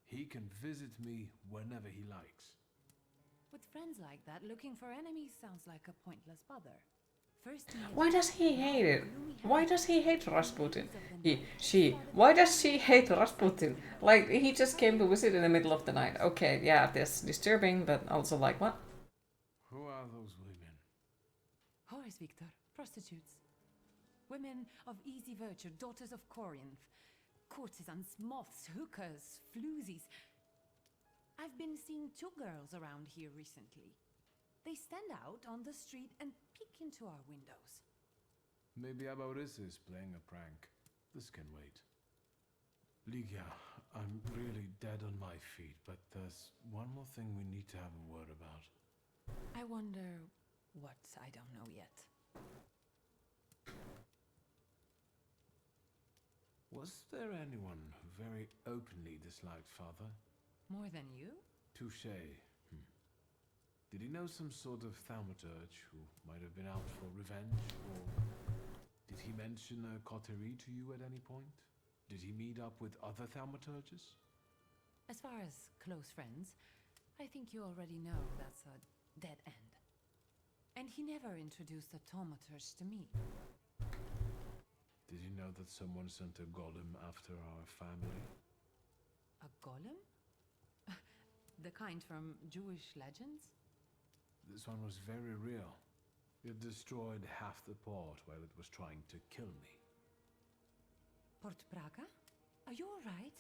He can visit me whenever he likes. With friends like that, looking for enemies sounds like a pointless bother. First, Why does he hate it? Why does he hate Rasputin? Why does she hate Rasputin? Like, he just came to visit in the middle of the night. Okay, yeah, that's disturbing, but also like, what? Who are those women? Whores, Victor. Prostitutes. Women of easy virtue, daughters of Corinth. Courtesans, moths, hookers, floozies. I've been seeing 2 girls around here recently. They stand out on the street and peek into our windows. Maybe Aboris is playing a prank. This can wait. Ligia, I'm really dead on my feet, but there's one more thing we need to have a word about. I wonder what I don't know yet. Was there anyone who very openly disliked Father? More than you? Touché. Did he know some sort of Thaumaturge who might have been out for revenge? Or did he mention a coterie to you at any point? Did he meet up with other Thaumaturges? As far as close friends, I think you already know that's a dead end. And he never introduced a Thaumaturge to me. Did you know that someone sent a golem after our family? A golem? The kind from Jewish legends? This one was very real. It destroyed half the port while it was trying to kill me. Port Praga? Are you alright?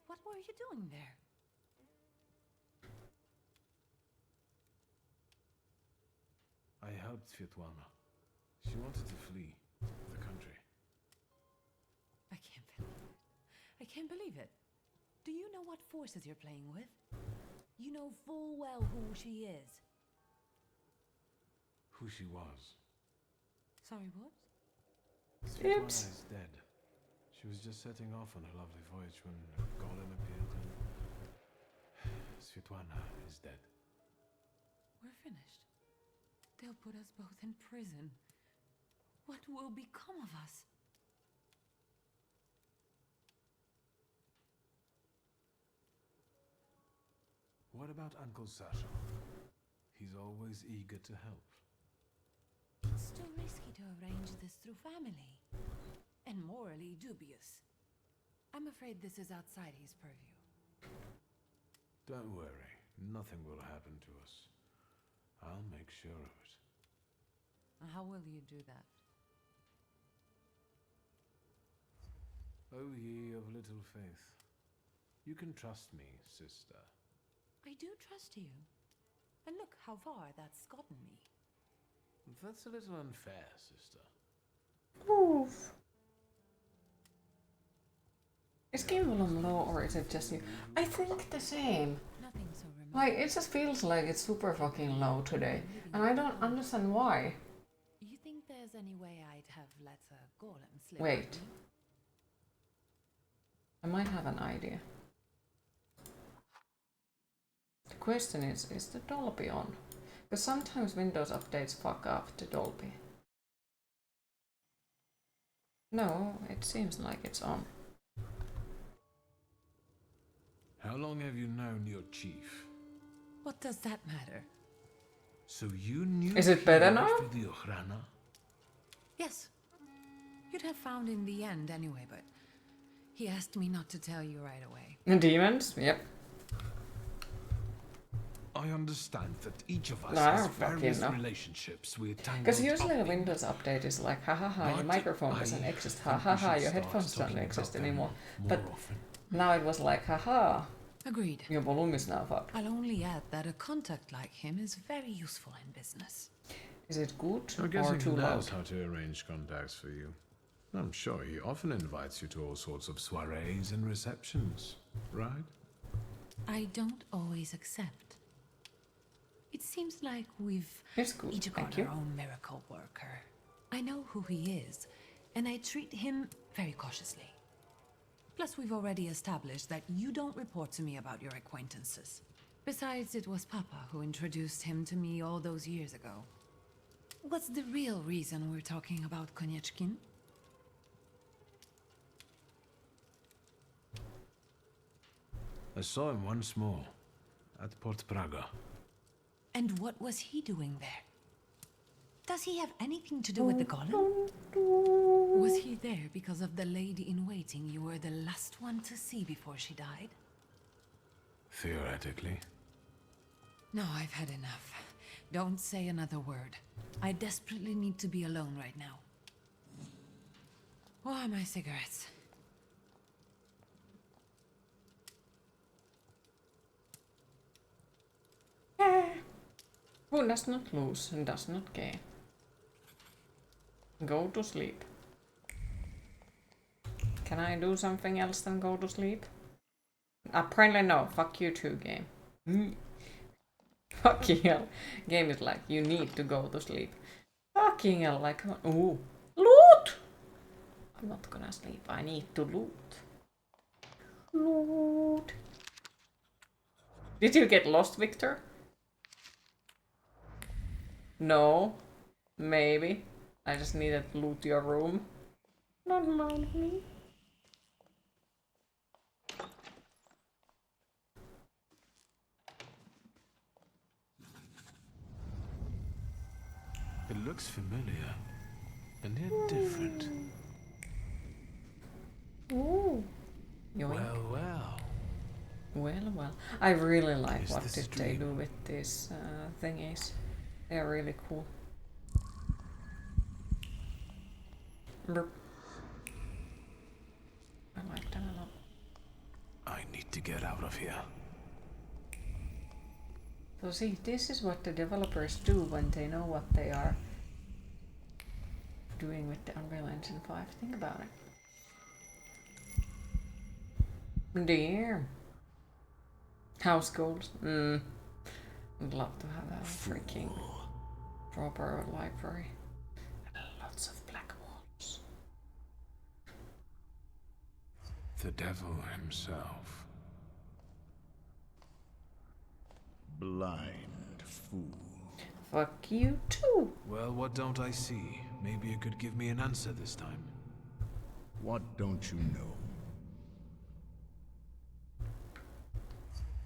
What were you doing there? I helped Svetlana. She wanted to flee the country. I can't believe it. I can't believe it. Do you know what forces you're playing with? You know full well who she is. Who she was. Sorry, what? Svetlana is dead. She was just setting off on her lovely voyage when a golem appeared and... Svetlana is dead. We're finished. They'll put us both in prison. What will become of us? What about Uncle Sasha? He's always eager to help. It's too risky to arrange this through family. And morally dubious. I'm afraid this is outside his purview. Don't worry. Nothing will happen to us. I'll make sure of it. How will you do that? O ye of little faith. You can trust me, sister. I do trust you. And look how far that's gotten me. That's a little unfair, sister. Oof. Is game volume low or is it just you? I think the same. Nothing so remote. Like, it just feels like it's super fucking low today. And I don't understand why. You think there's any way I'd have let a golem slip? Wait. through? I might have an idea. The question is the Dolby on? Because sometimes Windows updates fuck up the Dolby. No, it seems like it's on. How long have you known your chief? What does that matter? So you knew Is it he better worked now? for the Ochrana? Yes. You'd have found in the end anyway, but he asked me not to tell you right away. The demons? Yep. I understand that each of us No, I has don't fucking various know. relationships we're tangled Because usually up the in. Windows update is like, ha ha ha, your But microphone I doesn't exist, think ha ha we ha, should your start headphones don't talking exist about them anymore. more But often. now it was like, ha ha, Agreed. your volume is now fucked. I'll only add that a contact like him is very useful in business. Is it good I'm or guessing too he loud? knows how to arrange contacts for you. I'm sure he often invites you to all sorts of soirees and receptions, right? I don't always accept. It seems like we've It's good, each thank got you. our own miracle worker. I know who he is, and I treat him very cautiously. Plus, we've already established that you don't report to me about your acquaintances. Besides, it was Papa who introduced him to me all those years ago. What's the real reason we're talking about Konieczkin? I saw him once more, at Port Praga. And what was he doing there? Does he have anything to do with the golem? Was he there because of the lady-in-waiting you were the last one to see before she died? Theoretically. No, I've had enough. Don't say another word. I desperately need to be alone right now. Where are my cigarettes? Who does not lose and does not gain? Go to sleep. Can I do something else than go to sleep? Apparently no. Fuck you too, game. Fucking hell. Game is like, you need to go to sleep. Fucking hell, like, ooh. Loot! I'm not gonna sleep. I need to loot. Loot. Did you get lost, Victor? No. Maybe. I just needed to loot your room. Don't mind me. It looks familiar, and yet different. Ooh. Yoink. Well, well. Well, well. I really like Is what this did a they dream? do with these thingies. They're really cool. Burp. I like them a lot. I need to get out of here. So see, this is what the developers do when they know what they are doing with the Unreal Engine 5. Think about it. Damn. House goals. I'd love to have a freaking proper library. And lots of black walls. The devil himself. Blind fool. Fuck you too. Well, what don't I see? Maybe you could give me an answer this time. What don't you know?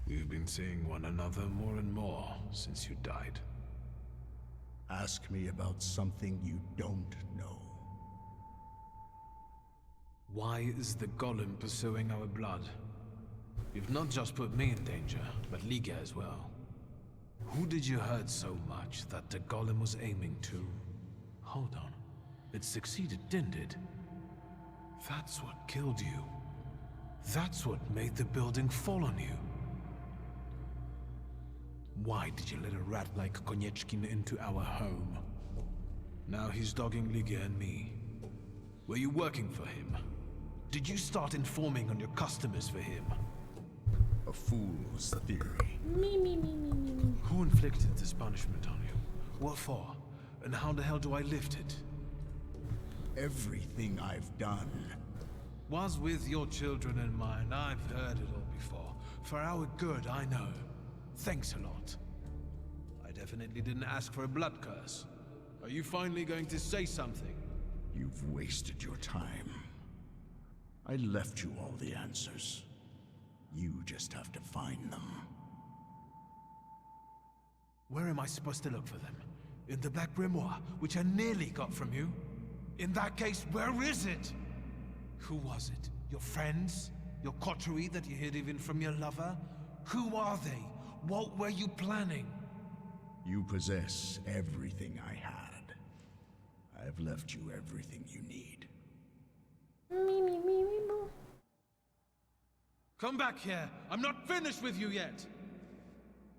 We've been seeing one another more and more since you died. Ask me about something you don't know. Why is the golem pursuing our blood? You've not just put me in danger, but Liga as well. Who did you hurt so much that the golem was aiming to? Hold on. It succeeded, didn't it? That's what killed you. That's what made the building fall on you. Why did you let a rat like Konieczkin into our home? Now he's dogging Ligia and me. Were you working for him? Did you start informing on your customers for him? A fool's theory. Who inflicted this punishment on you? What for? And how the hell do I lift it? Everything I've done. Was with your children in mind. I've heard it all before. For our good, I know. Thanks a lot. I definitely didn't ask for a blood curse. Are you finally going to say something? You've wasted your time. I left you all the answers. You just have to find them. Where am I supposed to look for them? In the Black Grimoire, which I nearly got from you? In that case, where is it? Who was it? Your friends? Your coterie that you hid even from your lover? Who are they? What were you planning? You possess everything I had. I've left you everything you need. Come back here! I'm not finished with you yet!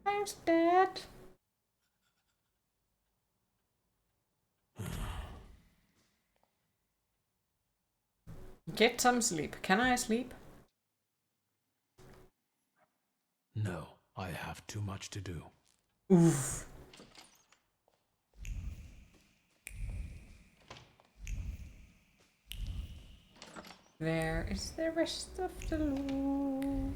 Thanks, Dad. Get some sleep. Can I sleep? No, I have too much to do. Oof. Where is the rest of the loot?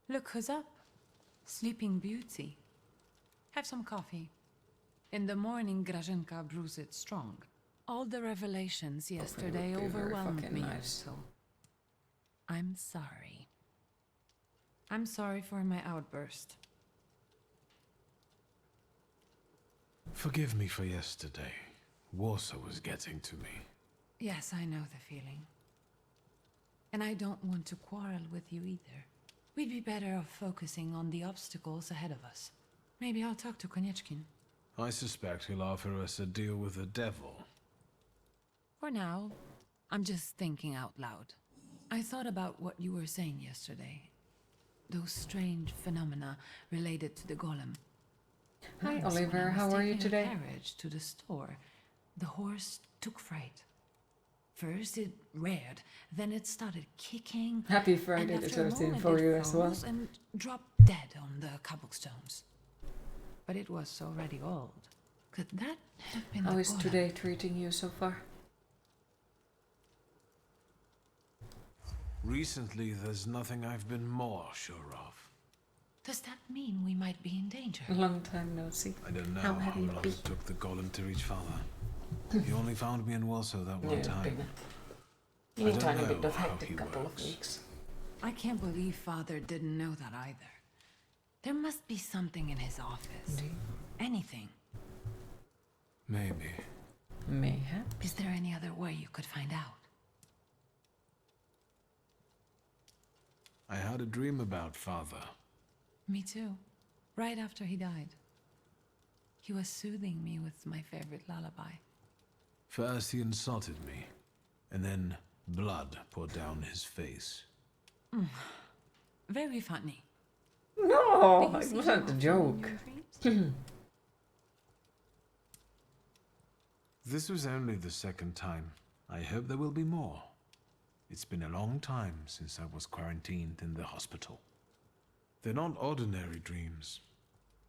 Look who's up. Sleeping Beauty. Have some coffee. In the morning, Grażynka brews it strong. All the revelations yesterday would be very overwhelmed fucking me, nice. so I'm sorry. I'm sorry for my outburst. Forgive me for yesterday. Warsaw was getting to me. Yes, I know the feeling. And I don't want to quarrel with you either. We'd be better off focusing on the obstacles ahead of us. Maybe I'll talk to Konieczkin. I suspect he'll offer us a deal with the devil. For now, I'm just thinking out loud. I thought about what you were saying yesterday. Those strange phenomena related to the golem. Hi, Once when Oliver. I was How are you taking today? a carriage to the store, the horse took fright. First it reared, then it started kicking. Happy Friday and the after a 13th moment for it you as well. froze and dropped dead on the cobblestones. But it was already old. Could that have been How the is golem? today treating you so far? Recently, there's nothing I've been more sure of. Does that mean we might be in danger? Long time no see. I don't know How how have you long been? it took the golem to reach father. He only found me in Warsaw that one Yeah, time. been I a don't tiny know bit of how hectic he couple works. of weeks. I can't believe father didn't know that either. There must be something in his office. Anything. Maybe. Mayhap. Is there any other way you could find out? I had a dream about father. Me too. Right after he died. He was soothing me with my favorite lullaby. First he insulted me, and then blood poured down his face. Very funny. No, Do you it see wasn't a him often in joke. your dreams? This was only the second time. I hope there will be more. It's been a long time since I was quarantined in the hospital. They're not ordinary dreams.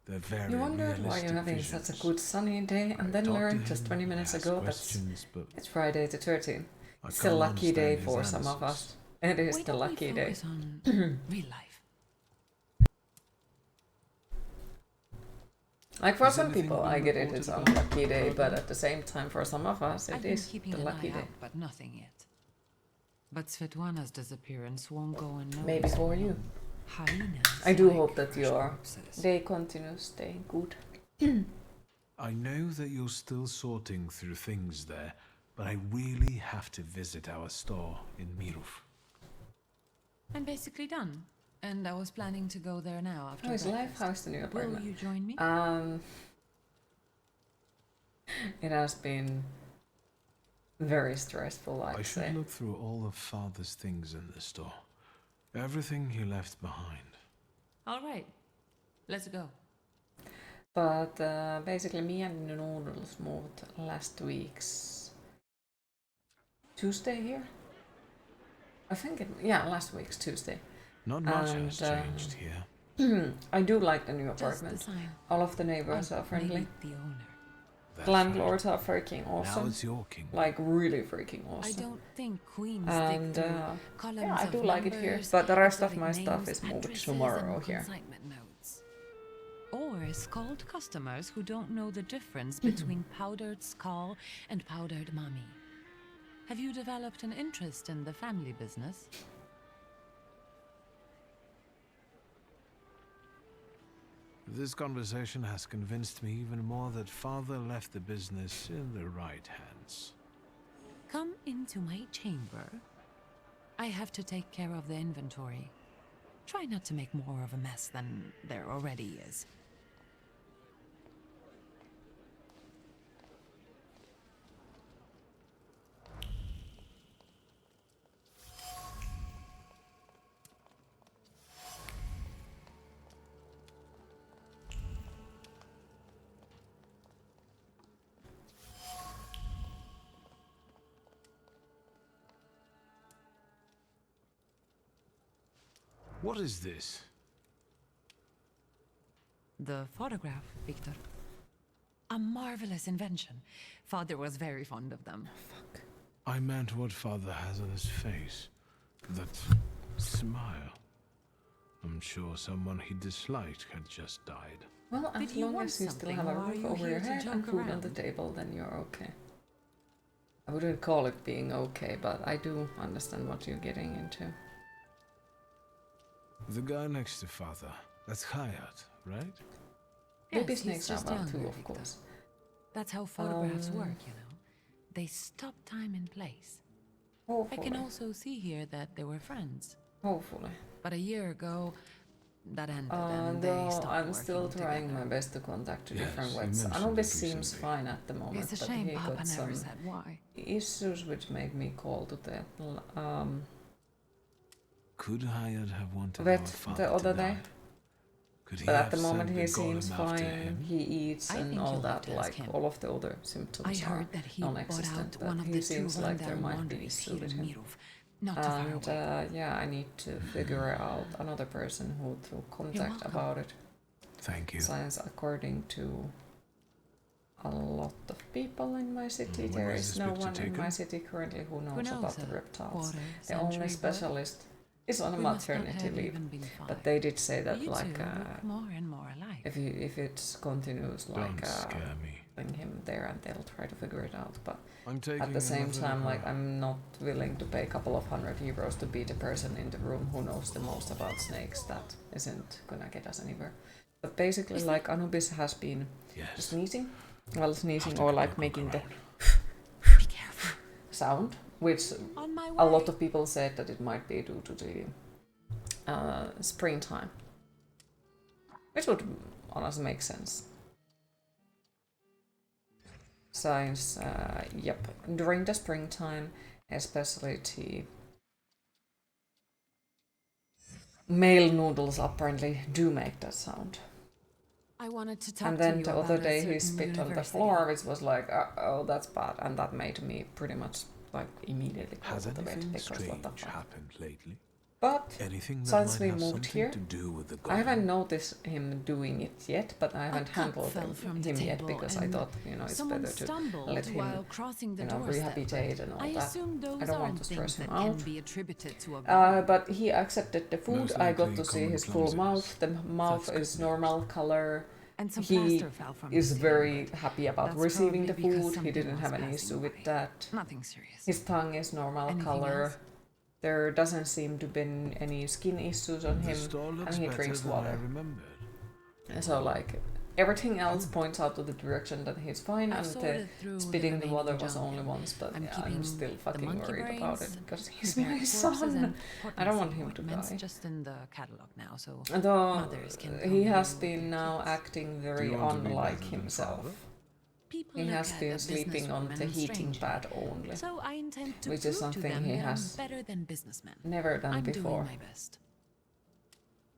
They're very You wondered why realistic you're having visions. such a good sunny day and I then talked to learned just him, 20 minutes asked ago that questions, but it's Friday the 13th. I It's a can't lucky day understand his for some of answers. us. It is Why the don't lucky we day. focus on real life? Like for Is some anything people, being I get it, reported it's a about lucky day, Father? but at the same time, for some of us, I've it been is keeping the an lucky eye day. out, but nothing yet. But Svetlana's disappearance won't go unnoticed. Maybe for you. Hyenas I do like hope that fresh your corpses. day continues staying good. I know that you're still sorting through things there, but I really have to visit our store in Mirów. I'm basically done. And I was planning to go there now after How is life? breakfast. How's the new Will apartment? you join me? It has been very stressful, I I'd should say. look through all of Father's things in the store. Everything he left behind. All right. Let's go. But basically, me and the Noodles moved last week's Tuesday here. I think last week's Tuesday. Not much And, has changed here. I do like the new Just the apartment. sign. All of the neighbors are friendly. Maybe the owner. That's The landlords are freaking right. Now awesome. it's your kingdom. Like really freaking I awesome. don't think queens And stick to columns yeah, I of do like it here. numbers, But the rest of exotic my stuff names, is moved addresses, tomorrow and here. consignment notes. Or scold customers who don't know the difference between powdered skull and powdered mummy. Have you developed an interest in the family business? This conversation has convinced me even more that Father left the business in the right hands. Come into my chamber. I have to take care of the inventory. Try not to make more of a mess than there already is. What is this? The photograph, Victor. A marvelous invention. Father was very fond of them. Fuck. I meant what Father has on his face. That smile. I'm sure someone he disliked had just died. Well, as Did you long want as you still something, have a or are roof you over here your to head joke and food on the around? table, then you're okay. I wouldn't call it being okay, but I do understand what you're getting into. The guy next to Father. That's Hayat, right? Baby Yes, he's snakes are just about too, younger, of Victor. course. That's how photographs work, you know. They stop time and place. I Hopefully. can also see here that they were friends. Hopefully. But a year ago, that ended and they No, stopped I'm working still trying together. my best to contact two Yes, different you vets. mentioned Anubis it seems recently. fine at the moment, It's a but shame he Papa got never some said why. issues which made me call to the Could Hayat have wanted vet our Father the other to day. die? Could he But at have the moment sent he the seems golem after fine, him? he eats I and think all you'll that, have to ask like him. all of the other I symptoms are heard that he bought non-existent, out but one of he the two seems like there rundown might be laundries issue here with in him. Mirov, not too far And away. yeah, I need to figure out another person who to contact welcome. about it. Thank you. Since according to a lot of people in my city, When there was is this no picture one in my taken? city currently who knows, Who knows about the a reptiles. quarter The only century specialist is on a We must not maternity have leave, even been but five. they did say that You like two look more and more alike. if it continues like Don't scare me. bring him there and they'll try to figure it out. But I'm taking at the same another, time, like I'm not willing to pay a couple of €100 to be the person in the room who knows the most about snakes. That isn't gonna get us anywhere. But basically, like Anubis has been Yes. sneezing, well sneezing Have to or go like look making the around. Be careful. sound, which On my way. a lot of people said that it might be due to the springtime, which would honestly make sense. Since, yep, during the springtime, especially the male noodles apparently do make that sound. I wanted to talk And to then you the about other a day he certain spit on the university. floor, which was like, oh, that's bad, and that made me pretty much like immediately go Has to the vet anything because what the strange fuck. happened lately? But Anything that since might we have moved something here, to do with the I haven't golem? noticed him doing it yet, but I haven't cup handled fell from the him yet table because I and thought, it's Someone better to stumbled let him, while crossing the doorstep. rehabilitate and all I that. assume those I don't want aren't to stress things him that can out. be attributed to a golem. But he accepted the food. Most I got likely to see common his full clumsiness. mouth. The mouth That's is good normal color. And some He plaster fell from is his very table. happy about That's receiving the probably because food. He something didn't was have any passing issue with by. that. Nothing serious. His tongue is normal Anything color. else? There doesn't seem to be any skin issues on The him, store and looks he better drinks than I water. remembered. And so like everything else points out to the direction that he's fine, I've and the sorted through the spitting the water remaining was junk. only once, but I'm yeah, keeping I'm still the fucking monkey worried about brains, it, because he's prepared my corpses, son. and I don't want potency him to ointments die. just in the catalog now, so Though mothers can come he here has with been their now kids. acting very you want to be unlike better than himself. father? People He look has at been a sleeping on businesswoman the heating strangely. pad only, So I intend to which prove is to something them he that has I'm better than businessmen. never done I'm before. doing my best.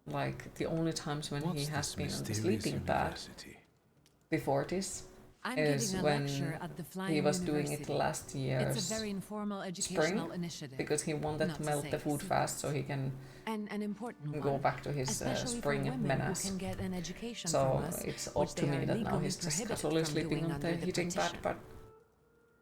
Like, the only times when What's he has this been on the mysterious sleeping pad university? before this I'm is giving a when lecture at the Flying he was doing it University. last year's It's a very informal educational spring, initiative. because he wanted not to to melt say the food secret. fast so he can And an important go one, back to his especially spring for women menace. who can get an education So from us, it's which odd to they me are that now legally he's just prohibited casually from sleeping doing on the under heating pad, petition. but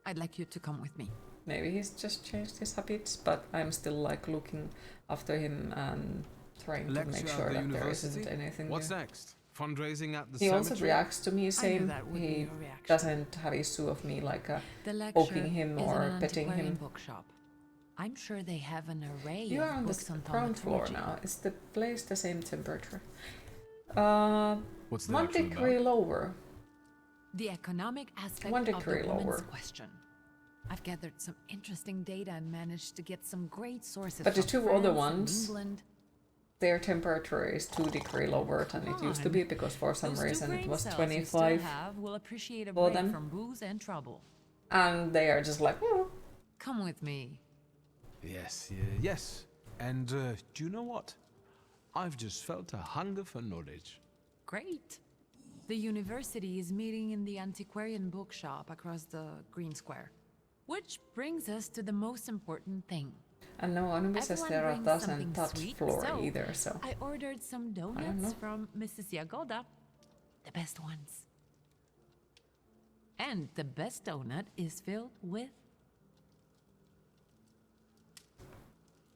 I'd like you to come with me. maybe he's just changed his habits, but I'm still like looking after him and trying to Lecture make at sure the that there isn't university? anything What's new. next? Fundraising at the He also cemetery? reacts to me I knew same. that would be He your reaction. doesn't have issue of me like The lecture poking him is or in an petting antiquarian him. bookshop. I'm sure they have an array You are of on the books on ground floor Thaumaturge. now. Is the place the same temperature? What's the 1 lecture degree about? lower. The economic aspect 1 of the degree woman's lower. question. I've gathered some interesting data and managed to get some great sources But the from two France other and ones, England. their temperature is 2 degree lower than it used to be, because for some Those two reason it brain was cells you still 25, have will appreciate a for break them. from booze and trouble. and they are just like, Come with me. Yes, yes. And do you know what? I've just felt a hunger for knowledge. Great. The university is meeting in the antiquarian bookshop across the Green Square. Which brings us to the most important thing. and no Anubis Everyone Estera brings doesn't something touch sweet, floor so either, so I ordered some know. donuts from Mrs. Yagoda. The best ones. And the best donut is filled with...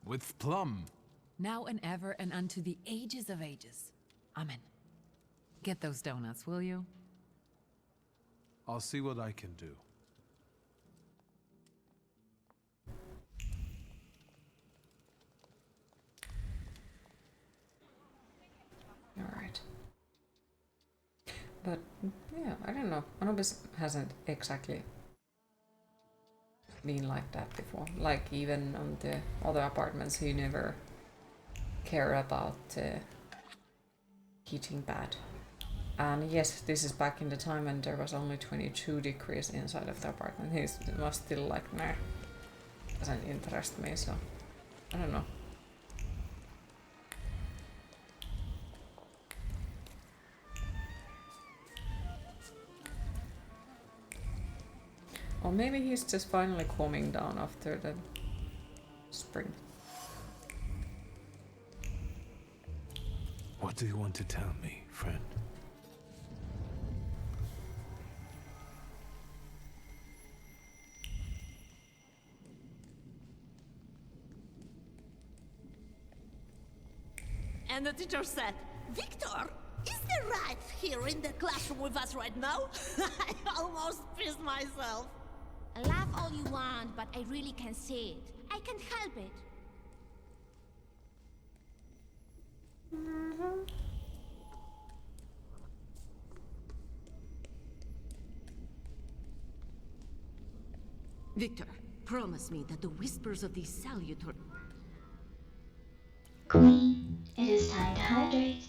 With plum. Now and ever and unto the ages of ages. Amen. Get those donuts, will you? I'll see what I can do. alright. But yeah, I don't know. Anubis hasn't exactly been like that before. Like, even on the other apartments, he never cared about heating pad. And yes, this is back in the time when there was only 22 degrees inside of the apartment. He was still like, nah, doesn't interest me, so I don't know. Or maybe he's just finally calming down after the spring. What do you want to tell me, friend? And the teacher said, Victor, is there right here in the classroom with us right now? I almost pissed myself. Laugh all you want, but I really can't see it. I can't help it. Victor, promise me that the whispers of these salutator... Queen, it is time to hydrate.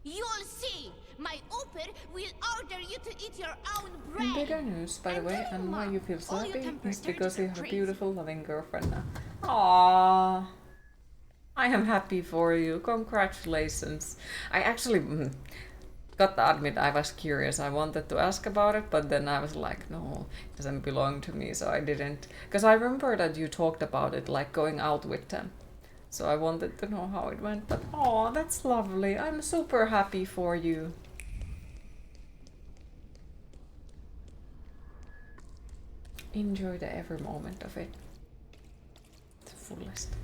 You'll see! My Uber will order you to eat your own In bread! bigger news, by the I'm way, telling and why Mom, you feel so all your happy temper is because you have a crazy. beautiful, loving girlfriend now. Aww. I am happy for you. Congratulations. I actually got to admit, I was curious. I wanted to ask about it, but then I was like, no, it doesn't belong to me, so I didn't. Because I remember that you talked about it, like going out with them. So I wanted to know how it went, but oh, that's lovely. I'm super happy for you. Enjoy the every moment of it. The fullest.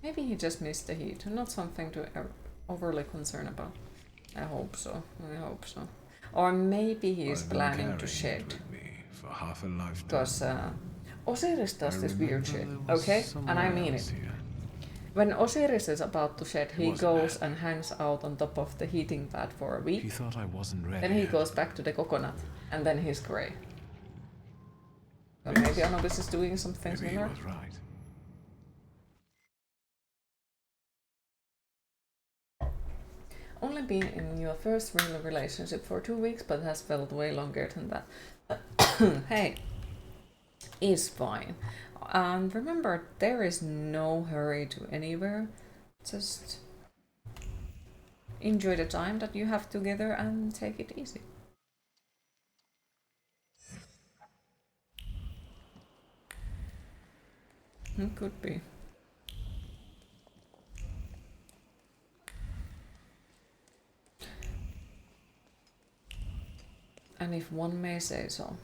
Maybe he just missed the heat. Not something to overly concern about. I hope so. I hope so. Or maybe he's I've been planning to carrying it shed. with me for half a lifetime. Because Osiris does this weird shit, okay? And I mean it. When Osiris is about to shed, he goes and hangs out on top of the heating pad for a week. He thought I wasn't ready. Then he goes back to the coconut, and then he's grey. So maybe Anubis is doing something similar. He was right. Only been in your first real relationship for 2 weeks, but has felt way longer than that. Hey, it's fine. Remember, there is no hurry to anywhere. Just enjoy the time that you have together and take it easy. It could be. And if one may say so,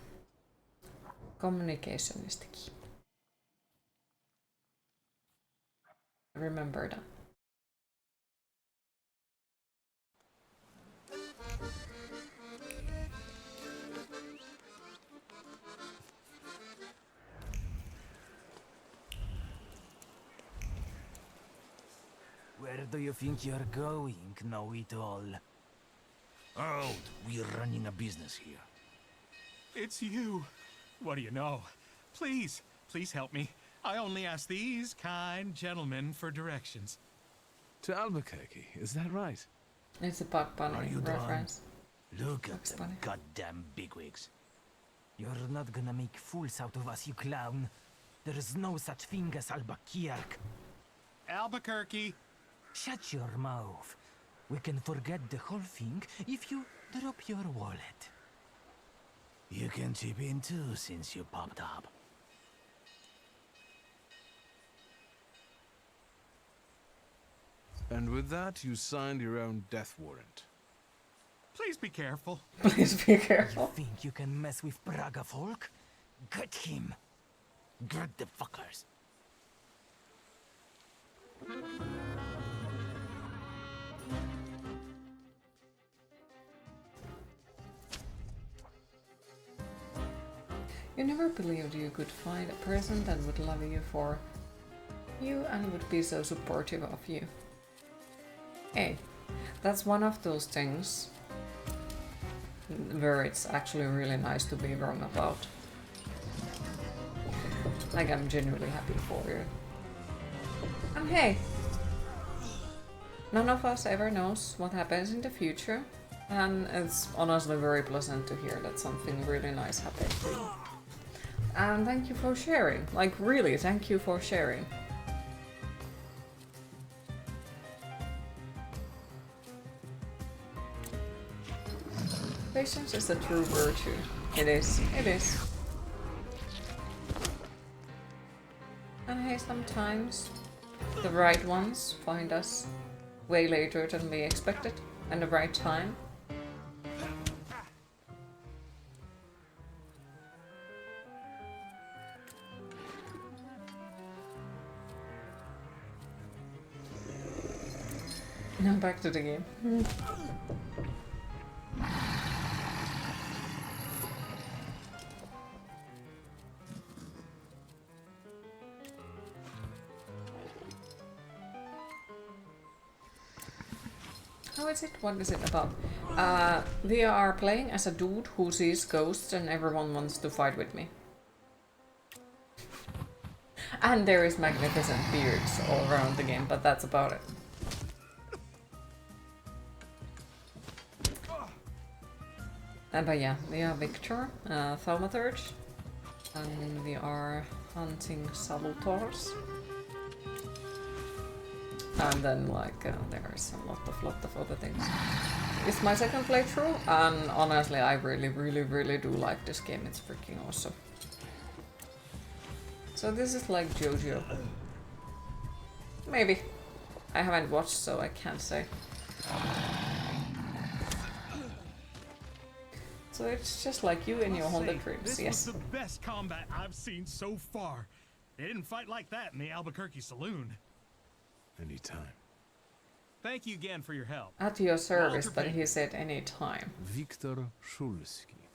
communication is the key. Remember that. Where do you think you're going, know-it-all? Oh, we're running a business here. It's you. What do you know? Please, please help me. I only ask these kind gentlemen for directions. To Albuquerque, is that right? It's a Bug Bunny reference. Look at them goddamn bigwigs. You're not gonna make fools out of us, you clown. There is no such thing as Albuquerque. Albuquerque! Shut your mouth. We can forget the whole thing if you drop your wallet. You can chip in too since you popped up. And with that, you signed your own death warrant. Please be careful. Please be careful. You think you can mess with Braga folk? Get him. Get the fuckers. You never believed you could find a person that would love you for you and would be so supportive of you. Hey, that's one of those things where it's actually really nice to be wrong about. Like, I'm genuinely happy for you. And hey, none of us ever knows what happens in the future, and it's honestly very pleasant to hear that something really nice happened to you. And thank you for sharing. Like, really, thank you for sharing. Patience is a true virtue. It is. It is. And hey, sometimes the right ones find us way later than we expected, and the right time. Now back to the game. How is it? What is it about? We are playing as a dude who sees ghosts and everyone wants to fight with me. And there is magnificent beards all around the game, but that's about it. But yeah, we are Victor, Thaumaturge, and we are hunting Salutors. And then there is a lot of other things. It's my second playthrough, and honestly I really do like this game. It's freaking awesome. So this is like JoJo. Maybe. I haven't watched, so I can't say. So it's just like you in your haunted dreams, this yes. was the best combat I've seen so far. They didn't fight like that in the Albuquerque saloon. Anytime. Thank you again for your help. At your service, but he said any time. Victor Szulski.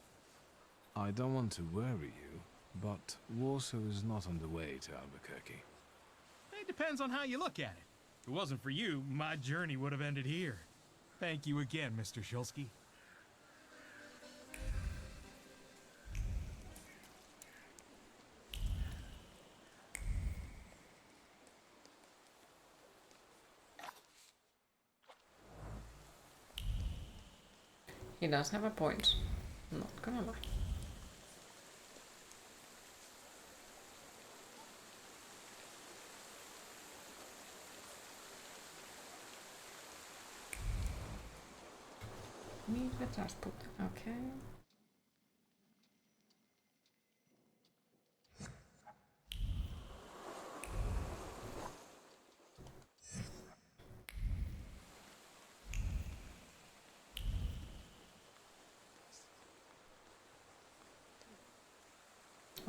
I don't want to worry you, But Warsaw is not on the way to Albuquerque. It depends on how you look at it. If it wasn't for you, my journey would have ended here. Thank you again, Mr. Shulsky. He does have a point. I'm not gonna lie. Meet the transport. Okay.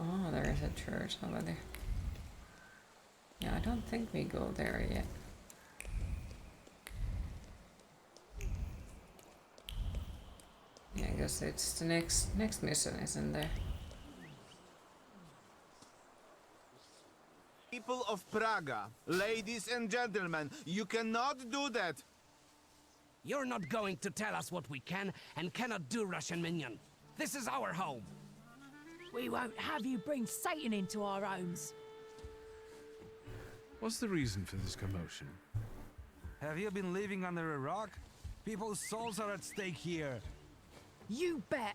Oh, there is a church over there. Yeah, I don't think we go there yet. Yeah, I guess it's the next mission, isn't there? People of Praga, ladies and gentlemen, you cannot do that! You're not going to tell us what we can and cannot do, Russian minion. This is our home. We won't have you bring Satan into our homes. What's the reason for this commotion? Have you been living under a rock? People's souls are at stake here. You bet.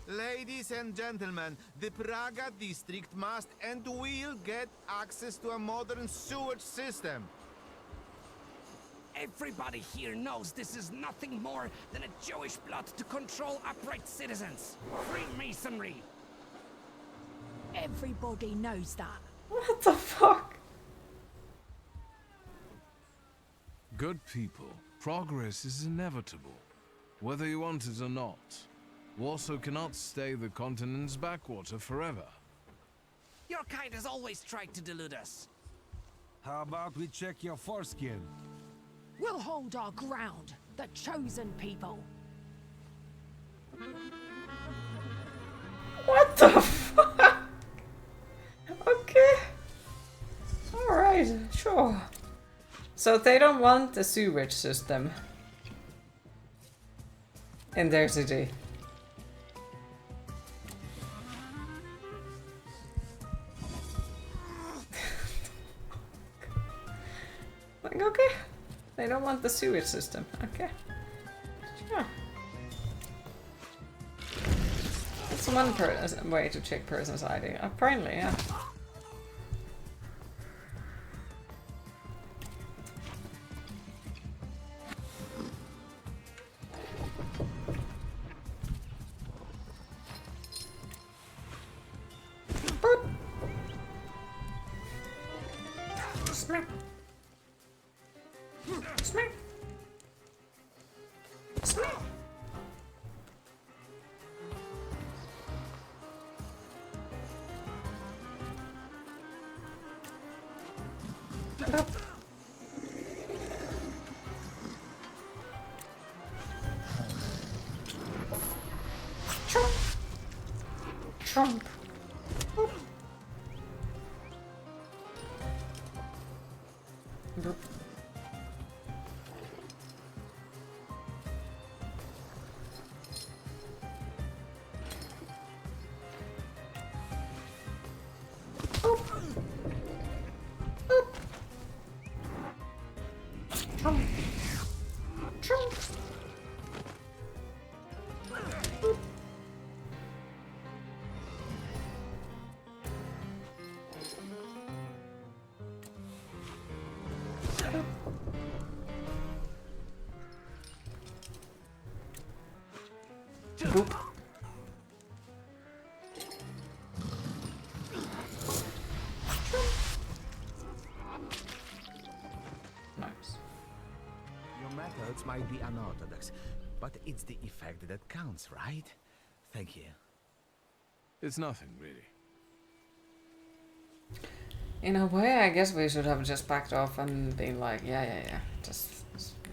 Ladies and gentlemen, the Praga district must and will get access to a modern sewage system. Everybody here knows this is nothing more than a Jewish plot to control upright citizens. Freemasonry. Everybody knows that. What the fuck? Good people, progress is inevitable, whether you want it or not. Warsaw cannot stay the continent's backwater forever. Your kind has always tried to delude us. How about we check your foreskin? We'll hold our ground, the chosen people. What the fuck? Okay. Alright, sure. So they don't want the sewage system in their city. Like, okay. They don't want the sewage system. Okay. Sure. That's one way to check person's ID. Apparently, yeah. Smack. Smack. Smack. Up. Chomp. Chomp. Oop. Boop. Chomp. Chomp. Boop. Boop. Nice. Your methods might be unorthodox, but it's the effect that counts, right? Thank you. It's nothing, really. In a way, I guess we should have just backed off and been like, yeah, just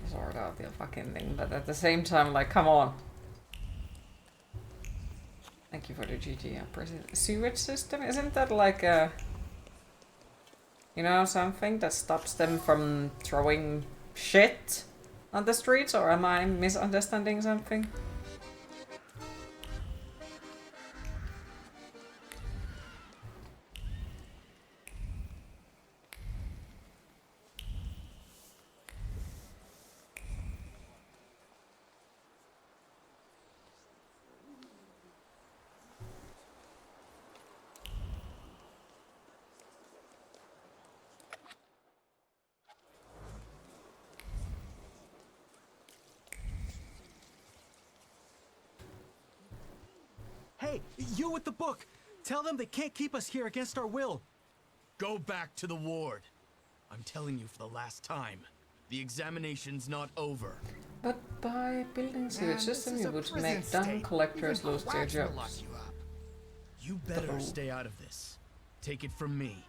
sort out the fucking thing. But at the same time, like, come on. Thank you for the GG. Sewage system? Isn't that like a... You know, something that stops them from throwing shit on the streets? Or am I misunderstanding something? Hey, you with the book! Tell them they can't keep us here against our will. Go back to the ward. I'm telling you for the last time. The examination's not over. But by building sewage system, you would make dumb collectors lose their jobs. You better stay out of this. Take it from me.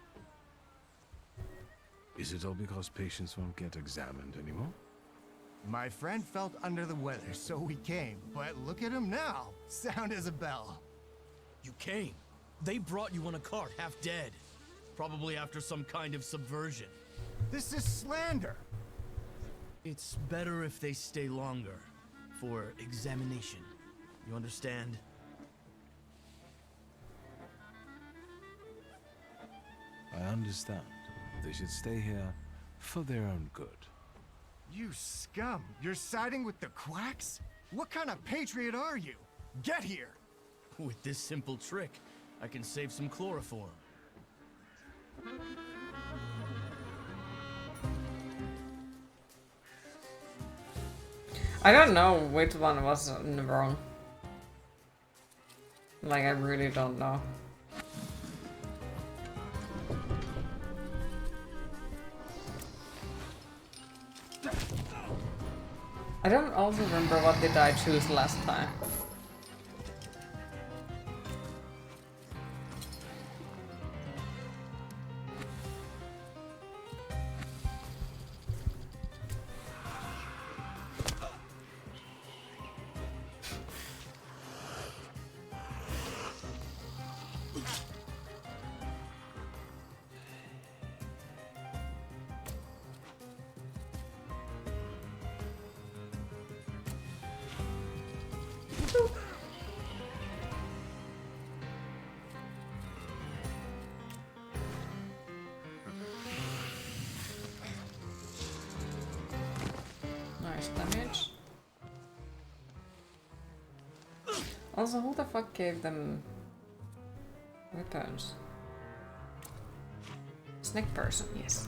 Is it all because patients won't get examined anymore? My friend felt under the weather, so we came. But look at him now. Sound as a bell. You came. They brought you on a cart, half dead. Probably after some kind of subversion. This is slander. It's better if they stay longer. For examination. You understand? I understand. They should stay here for their own good. You scum! You're siding with the quacks? What kind of patriot are you? Get here! With this simple trick, I can save some chloroform. I don't know which one was wrong. Like, I really don't know. I don't also remember what did I choose last time. Nice damage. Also, who the fuck gave them weapons? Snake person, yes.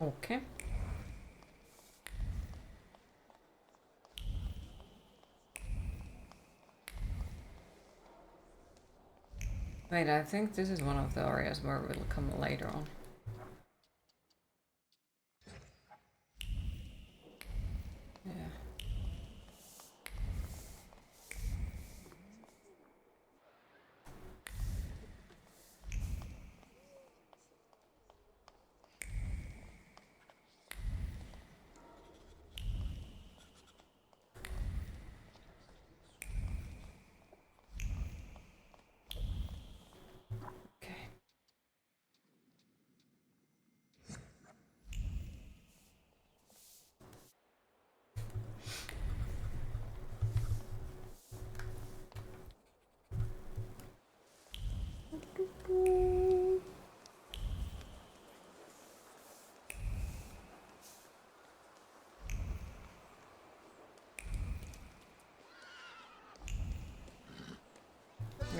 Okay. Wait, I think this is one of the areas where we'll come later on. Yeah.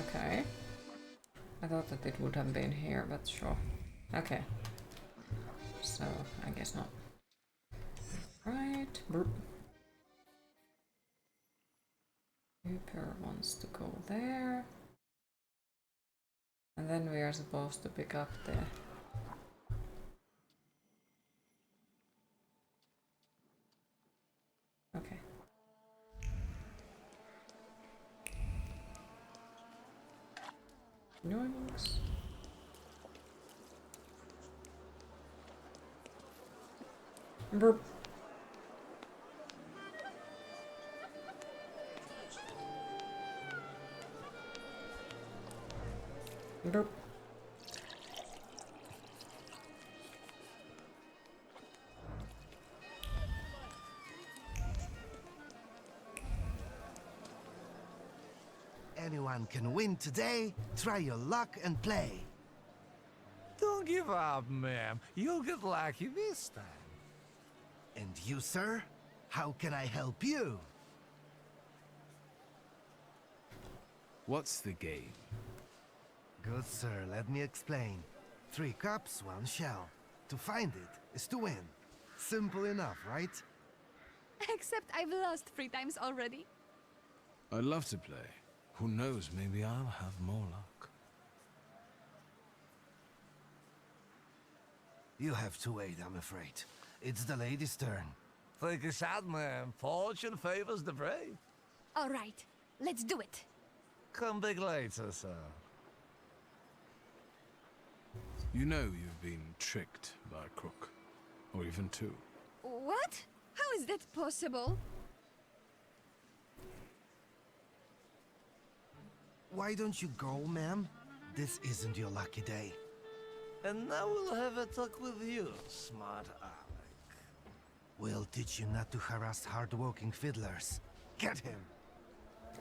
Okay. I thought that it would have been here, but sure. Okay. So, I guess not. Right. Burp. Hooper wants to go there. And then we are supposed to pick up the... Okay. Yoinks. Burp. Burp. Anyone can win today. Try your luck and play. Don't give up, ma'am. You'll get lucky this time. And you, sir? How can I help you? What's the game? Good sir, let me explain. 3 cups, 1 shell. To find it is to win. Simple enough, right? Except I've lost 3 times already. I'd love to play. Who knows, maybe I'll have more luck. You have to wait, I'm afraid. It's the lady's turn. Take a shot, ma'am. Fortune favors the brave. All right, let's do it. Come back later, sir. You know you've been tricked by a crook. Or even 2. What? How is that possible? Why don't you go, ma'am? This isn't your lucky day. And now we'll have a talk with you, smart Alec. We'll teach you not to harass hard-working fiddlers. Get him!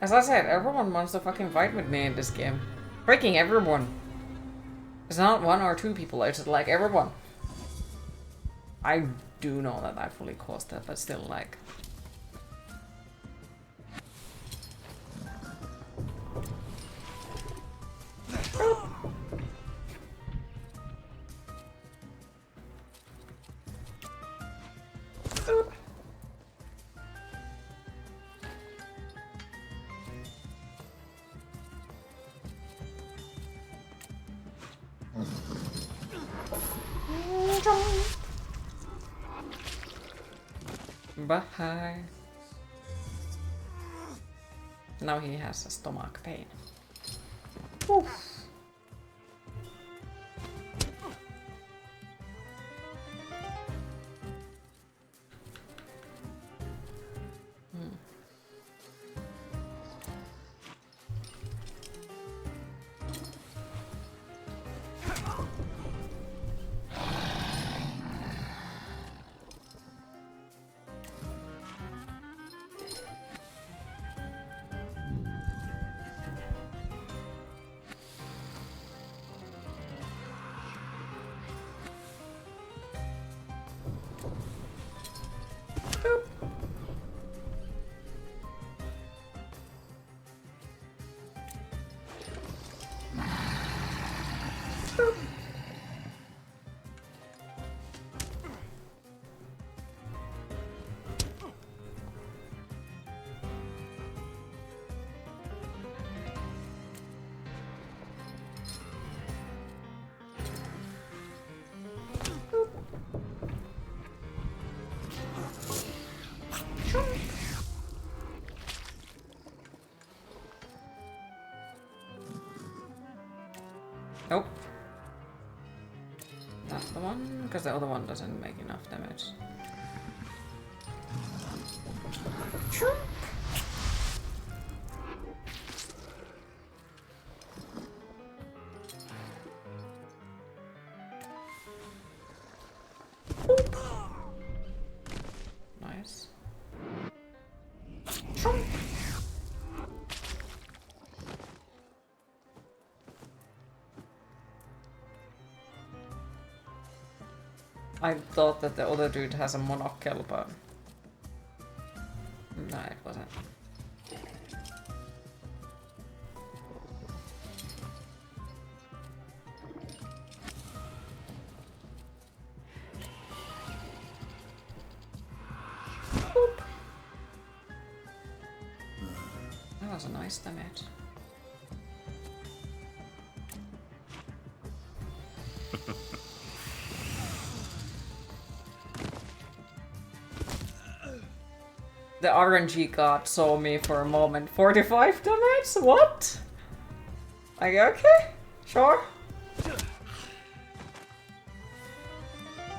As I said, everyone wants to fucking fight with me in this game. Freaking everyone. It's not 1 or 2 people, it's like everyone. I do know that I fully caused that, but still, like... Bye. Now he has a stomach pain. Oof. Nope. That's the one, because the other one doesn't make enough damage. Nice. I thought that the other dude has a monocle, but no, it wasn't. That was was a nice damage. The RNG god saw me for a moment. 45 damage? What? Like, okay, sure.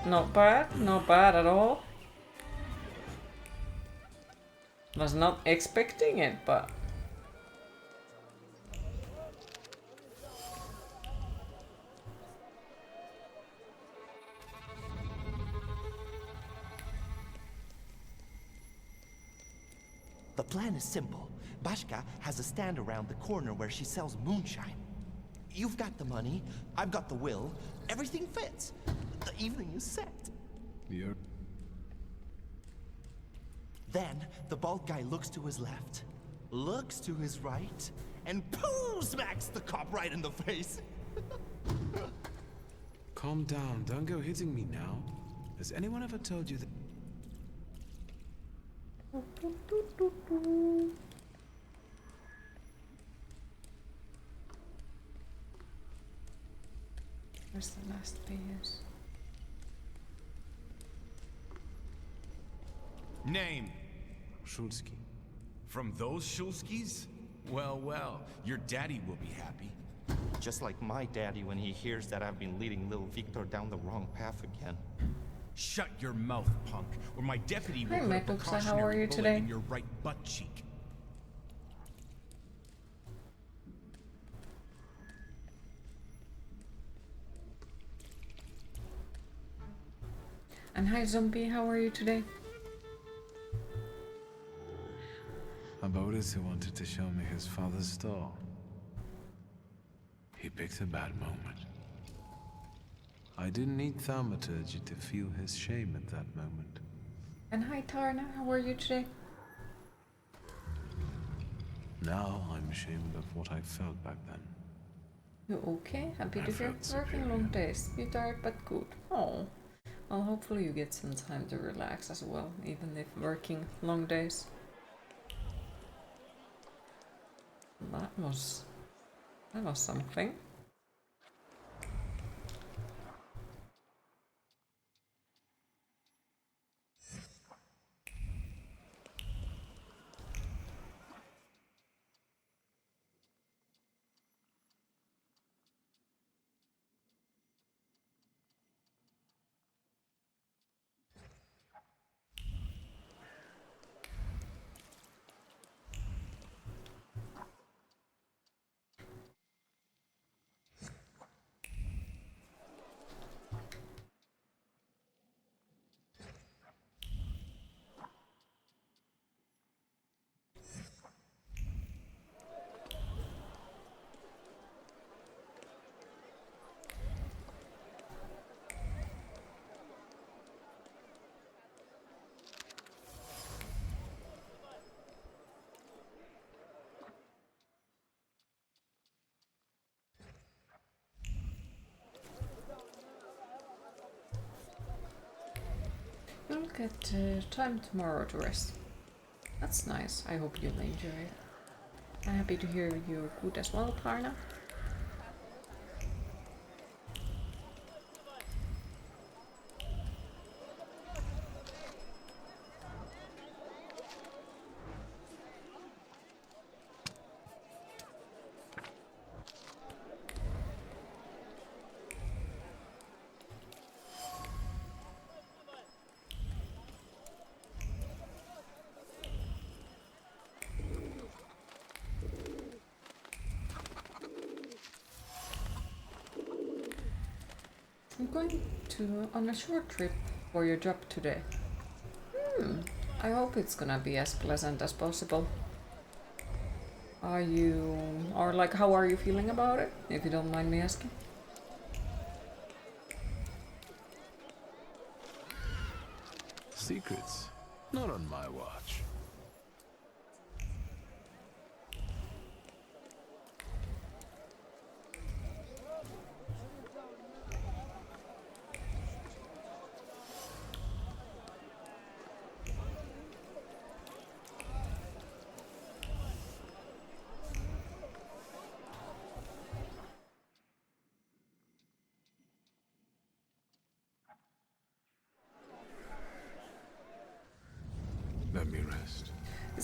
Not bad at all. Was not expecting it, but... The plan is simple. Bashka has a stand around the corner where she sells moonshine. You've got the money, I've got the will, everything fits. The evening is set. You're... Then, the bald guy looks to his left, looks to his right, and pooh! Smacks the cop right in the face. Calm down, don't go hitting me now. Has anyone ever told you that... Where's the last PS? Name? Shulsky. From those Shulskis? Well, well, your daddy will be happy. Just like my daddy when he hears that I've been leading little Victor down the wrong path again. Shut your mouth, punk, or my deputy will Hi, put a Medusa, how are precautionary you bullet today? in your right butt cheek. And hi, Zombie, how are you today? Abodas who wanted to show me his father's store. He picked a bad moment. I didn't need Thaumaturge to feel his shame at that moment. And hi, Tarna, how are you today? Now I'm ashamed of what I felt back then. You okay? Happy I to hear. felt Working long days. You tired but good. Oh. Well, hopefully you get some time to relax as well, even if working long days. That was something. You'll get time tomorrow to rest. That's nice. I hope you'll enjoy it. I'm happy to hear you're good as well, Parna. I'm going on a short trip for your job today. I hope it's gonna be as pleasant as possible. How are you feeling about it, if you don't mind me asking? Secrets? Not on my watch.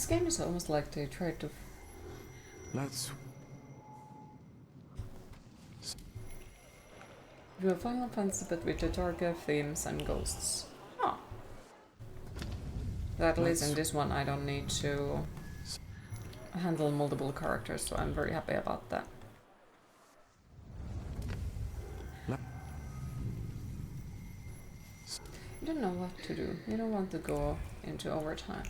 game is almost like they tried to Let's do a Final Fantasy but with the darker themes and ghosts. Huh. At least in this one I don't need to handle multiple characters, so I'm very happy about that. You don't know what to do. You don't want to go into overtime.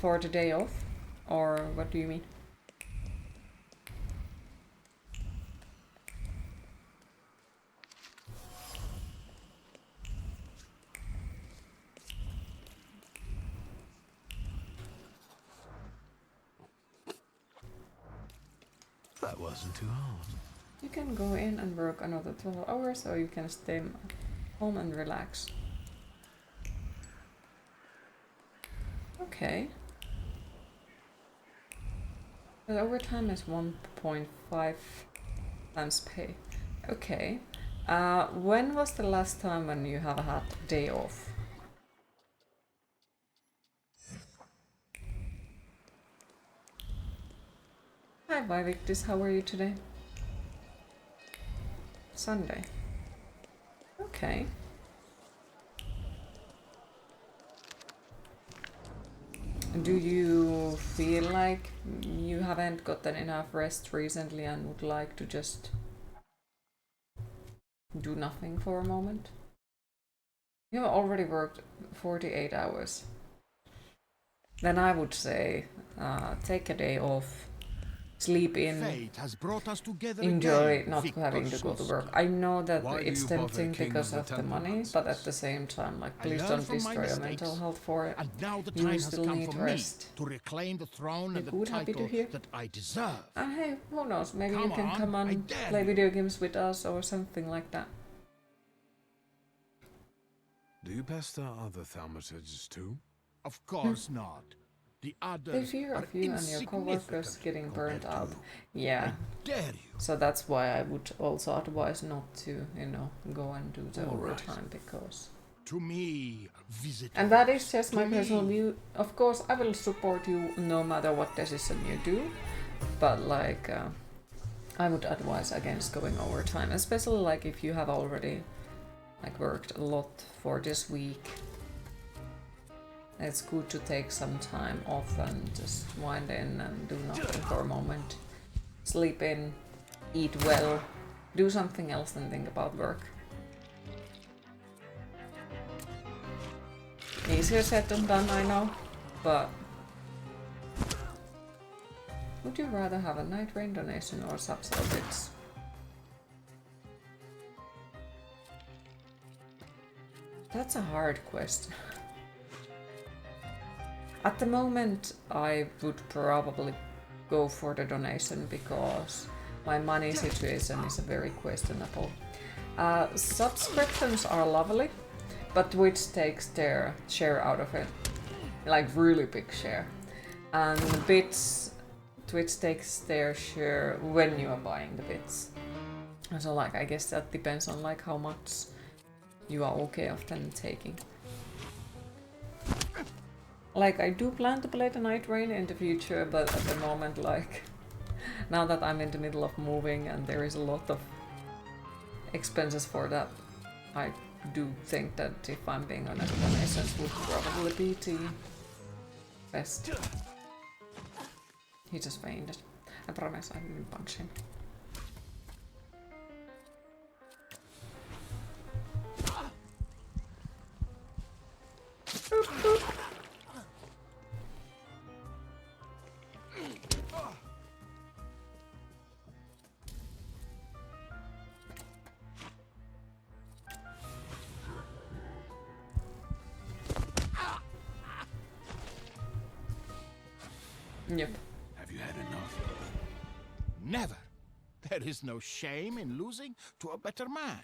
For the day off? Or what do you mean? That wasn't too hard. You can go in and work another 12 hours, or you can stay home and relax. Okay. The overtime is 1.5 times pay. Okay. When was the last time when you have had day off? Hi Victis, how are you today? Sunday. Okay. Do you feel like you haven't gotten enough rest recently and would like to just do nothing for a moment? You have already worked 48 hours. Then I would say take a day off, sleep in, enjoy not having to go to work. I know that it's tempting because of the money, but at the same time, like, please don't destroy your mental health for it. You still need rest. to reclaim the throne and the Good, happy to title hear. that I deserve. And hey, who knows, maybe you Come can on, come I and dare play you. video games with us or something like that. Do you pester other Thaumaturges too? Of course not. The others They fear are of you and your coworkers insignificant getting burnt compared to out. you. Yeah. Dare you? So that's why I would also advise not to, you know, go and do the All right. overtime because. To me, visit. And that is just my To personal me. view. Of course, I will support you no matter what decision you do, but like, I would advise against going overtime, especially like if you have already like worked a lot for this week. It's good to take some time off and just wind in and do nothing for a moment. Sleep in, eat well, do something else than think about work. Easier said than done, I know, but would you rather have a night rain donation or subsidy bits? That's a hard question. At the moment, I would probably go for the donation because my money situation is very questionable. Subscriptions are lovely, but Twitch takes their share out of it, like really big share. And the bits, Twitch takes their share when you are buying the bits. So like, I guess that depends on like how much you are okay of them taking. Like, I do plan to play the Night Rain in the future, but at the moment, like, now that I'm in the middle of moving and there is a lot of expenses for that, I do think that if I'm being honest, donations would probably be the best. He just fainted. I promise I didn't punch him. Yep. Have you had enough? Never. There is no shame in losing to a better man.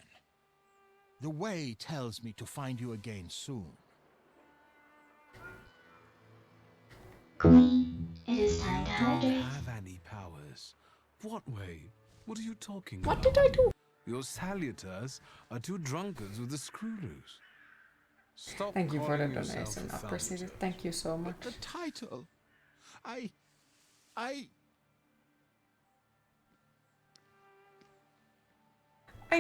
The way tells me to find you again soon. Queen, it is time to Don't hydrate. have any powers. What way? What are you talking What about? did I do? Your salutors are two drunkards with the screw loose. Stop Thank you for the calling yourself donation. a Appreciate it. Thaumaturge. Thank you so much. The title. I. I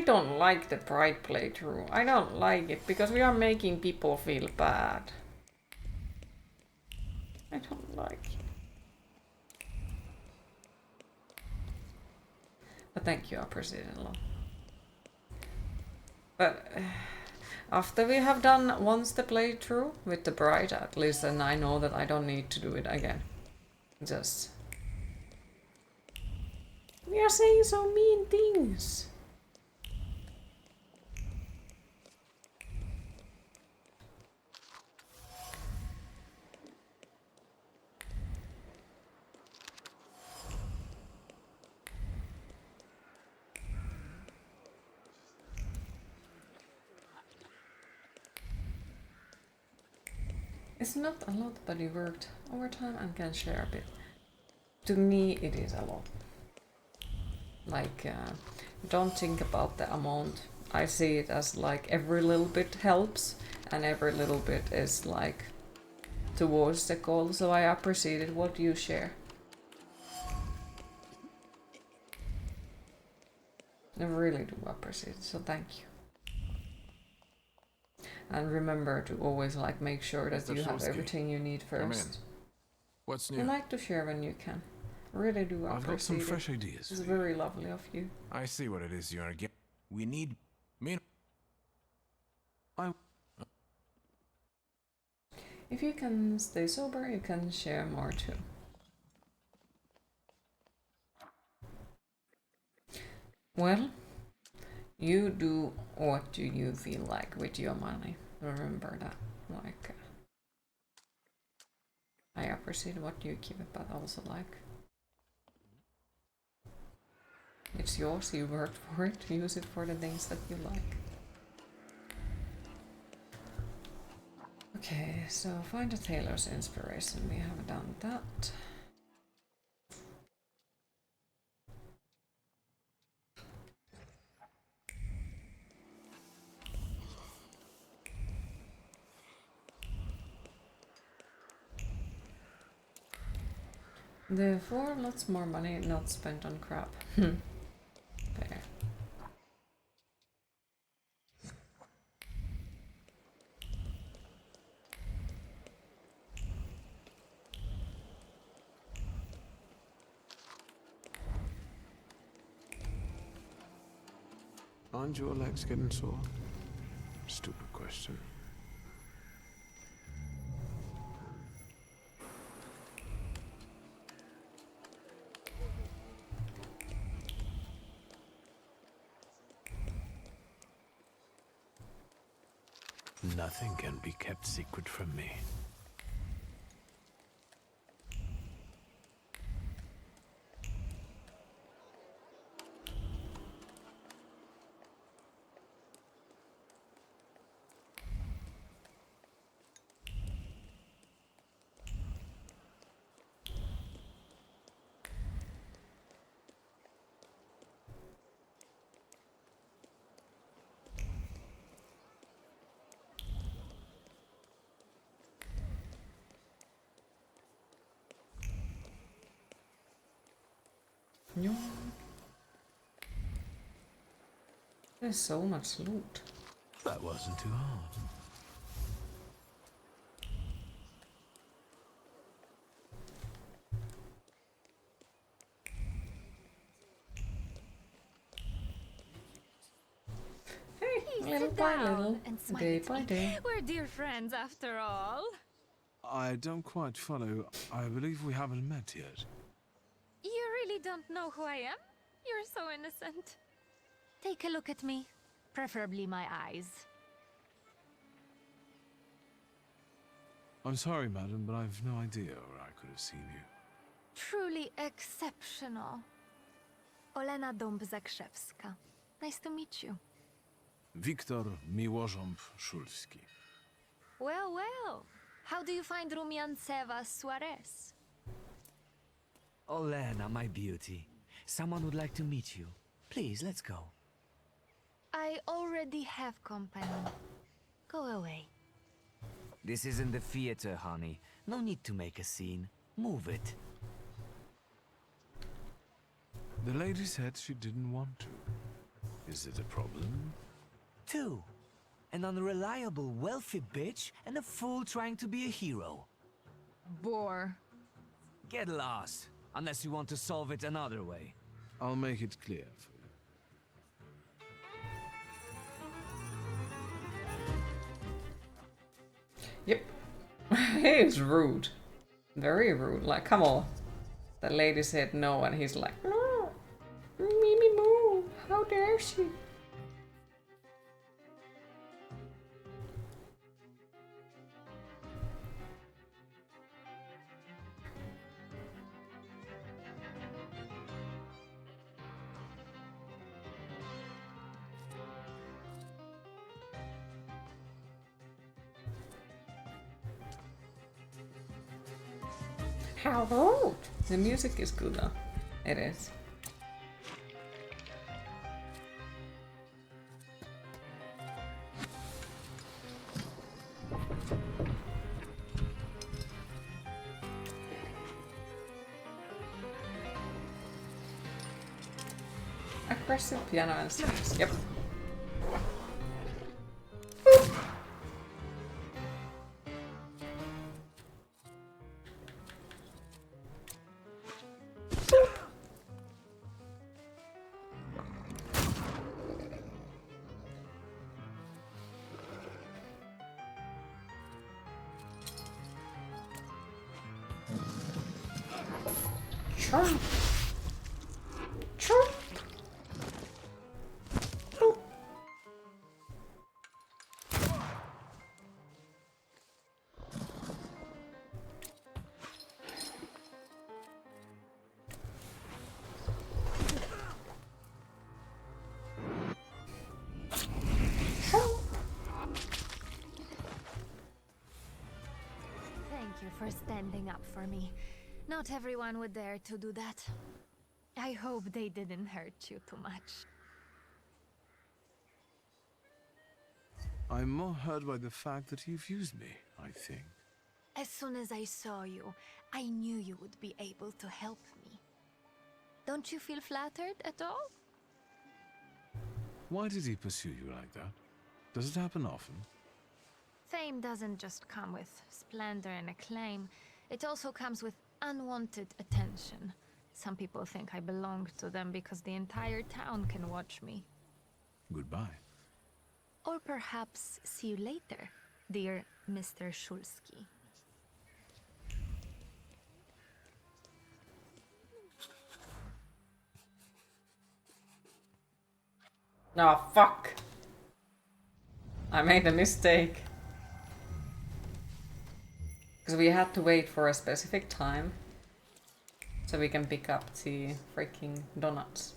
don't like the Pride playthrough. I don't like it because we are making people feel bad. I don't like it. But thank you, I appreciate it a lot. But after we have done once the playthrough with the Bride, at least then I know that I don't need to do it again. Just... We are saying so mean things. It's not a lot, but you worked overtime and can share a bit. To me, it is a lot. Like, don't think about the amount. I see it as like every little bit helps, and every little bit is like towards the goal. So I appreciated what you share. I really do appreciate it. So thank you. And remember to always like make sure that you have everything you need first. What's I new? like to share when you can. Really do appreciate I've got some it. fresh ideas. It's very lovely of you. I see what it is you're getting. We need me. If you can stay sober, you can share more too. Well, you do what do you feel like with your money. Remember that. Like, I appreciate what you give it, but also like, it's yours, you worked for it, use it for the things that you like. Okay, so find a tailor's inspiration, we have done that. Therefore, lots more money not spent on crap. Fair. Aren't your legs getting sore? Stupid question. Nothing can be kept secret from me. No. There's so much loot. That wasn't too hard. Little by little, day by day. We're dear friends after all. I don't quite follow. I believe we haven't met yet. You really don't know who I am? You're so innocent. Take a look at me. Preferably my eyes. I'm sorry, madam, but I've no idea where I could have seen you. Truly exceptional. Olena Dąb-Zakrzewska. Nice to meet you. Wiktor Miłożąb-Szulski. Well, well. How do you find Rumianceva Suarez? Olena, my beauty. Someone would like to meet you. Please, let's go. I already have company. Go away. This isn't the theater, honey. No need to make a scene. Move it. The lady said she didn't want to. Is it a problem? 2. An unreliable, wealthy bitch and a fool trying to be a hero. Bore. Get lost, unless you want to solve it another way. I'll make it clear for you. Yep. He's rude. Very rude. Like, come on. The lady said no, and he's like, no. Mimi moo. How dare she? How rude! The music is good though. It is. Aggressive piano and strings. Yep. Chomp. Chomp. Boop. Thank you for standing up for me. Not everyone would dare to do that. I hope they didn't hurt you too much. I'm more hurt by the fact that you've used me, I think. As soon as I saw you, I knew you would be able to help me. Don't you feel flattered at all? Why did he pursue you like that? Does it happen often? Fame doesn't just come with splendor and acclaim. It also comes with unwanted attention. Some people think I belong to them because the entire town can watch me. Goodbye. Or perhaps see you later, dear Mr. Shulsky. Oh, fuck. I made a mistake. Because we had to wait for a specific time so we can pick up the freaking donuts.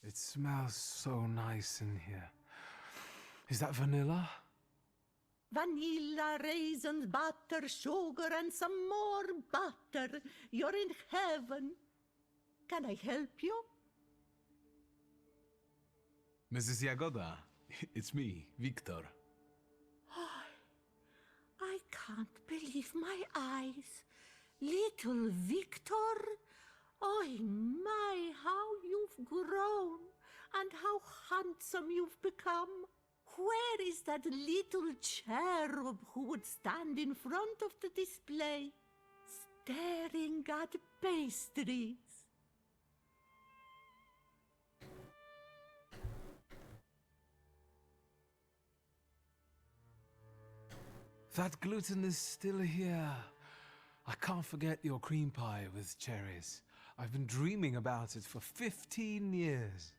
It smells so nice in here. Is that vanilla? Vanilla, raisins, butter, sugar, and some more butter. You're in heaven. Can I help you? Mrs. Jagoda, it's me, Victor. I can't believe my eyes. Little Victor? Oh my, how you've grown and how handsome you've become. Where is that little cherub who would stand in front of the display, staring at pastries? That gluten is still here. I can't forget your cream pie with cherries. I've been dreaming about it for 15 years.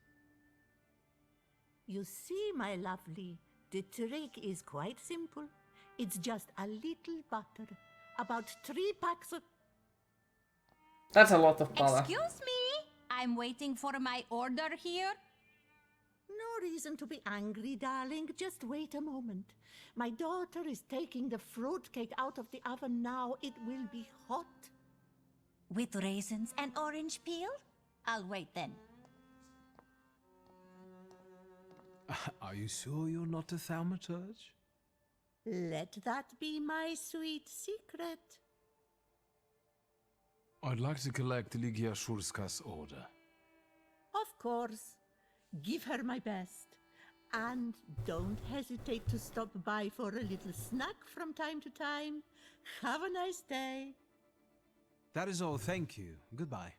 You see, my lovely, the trick is quite simple. It's just a little butter, about 3 packs of... That's a lot of butter. Excuse me? I'm waiting for my order here. No reason to be angry, darling. Just wait a moment. My daughter is taking the fruitcake out of the oven now. It will be hot. With raisins and orange peel? I'll wait then. Are you sure you're not a thaumaturge? Let that be my sweet secret. I'd like to collect Ligia Shurska's order. Of course. Give her my best. And don't hesitate to stop by for a little snack from time to time. Have a nice day. That is all, thank you. Goodbye.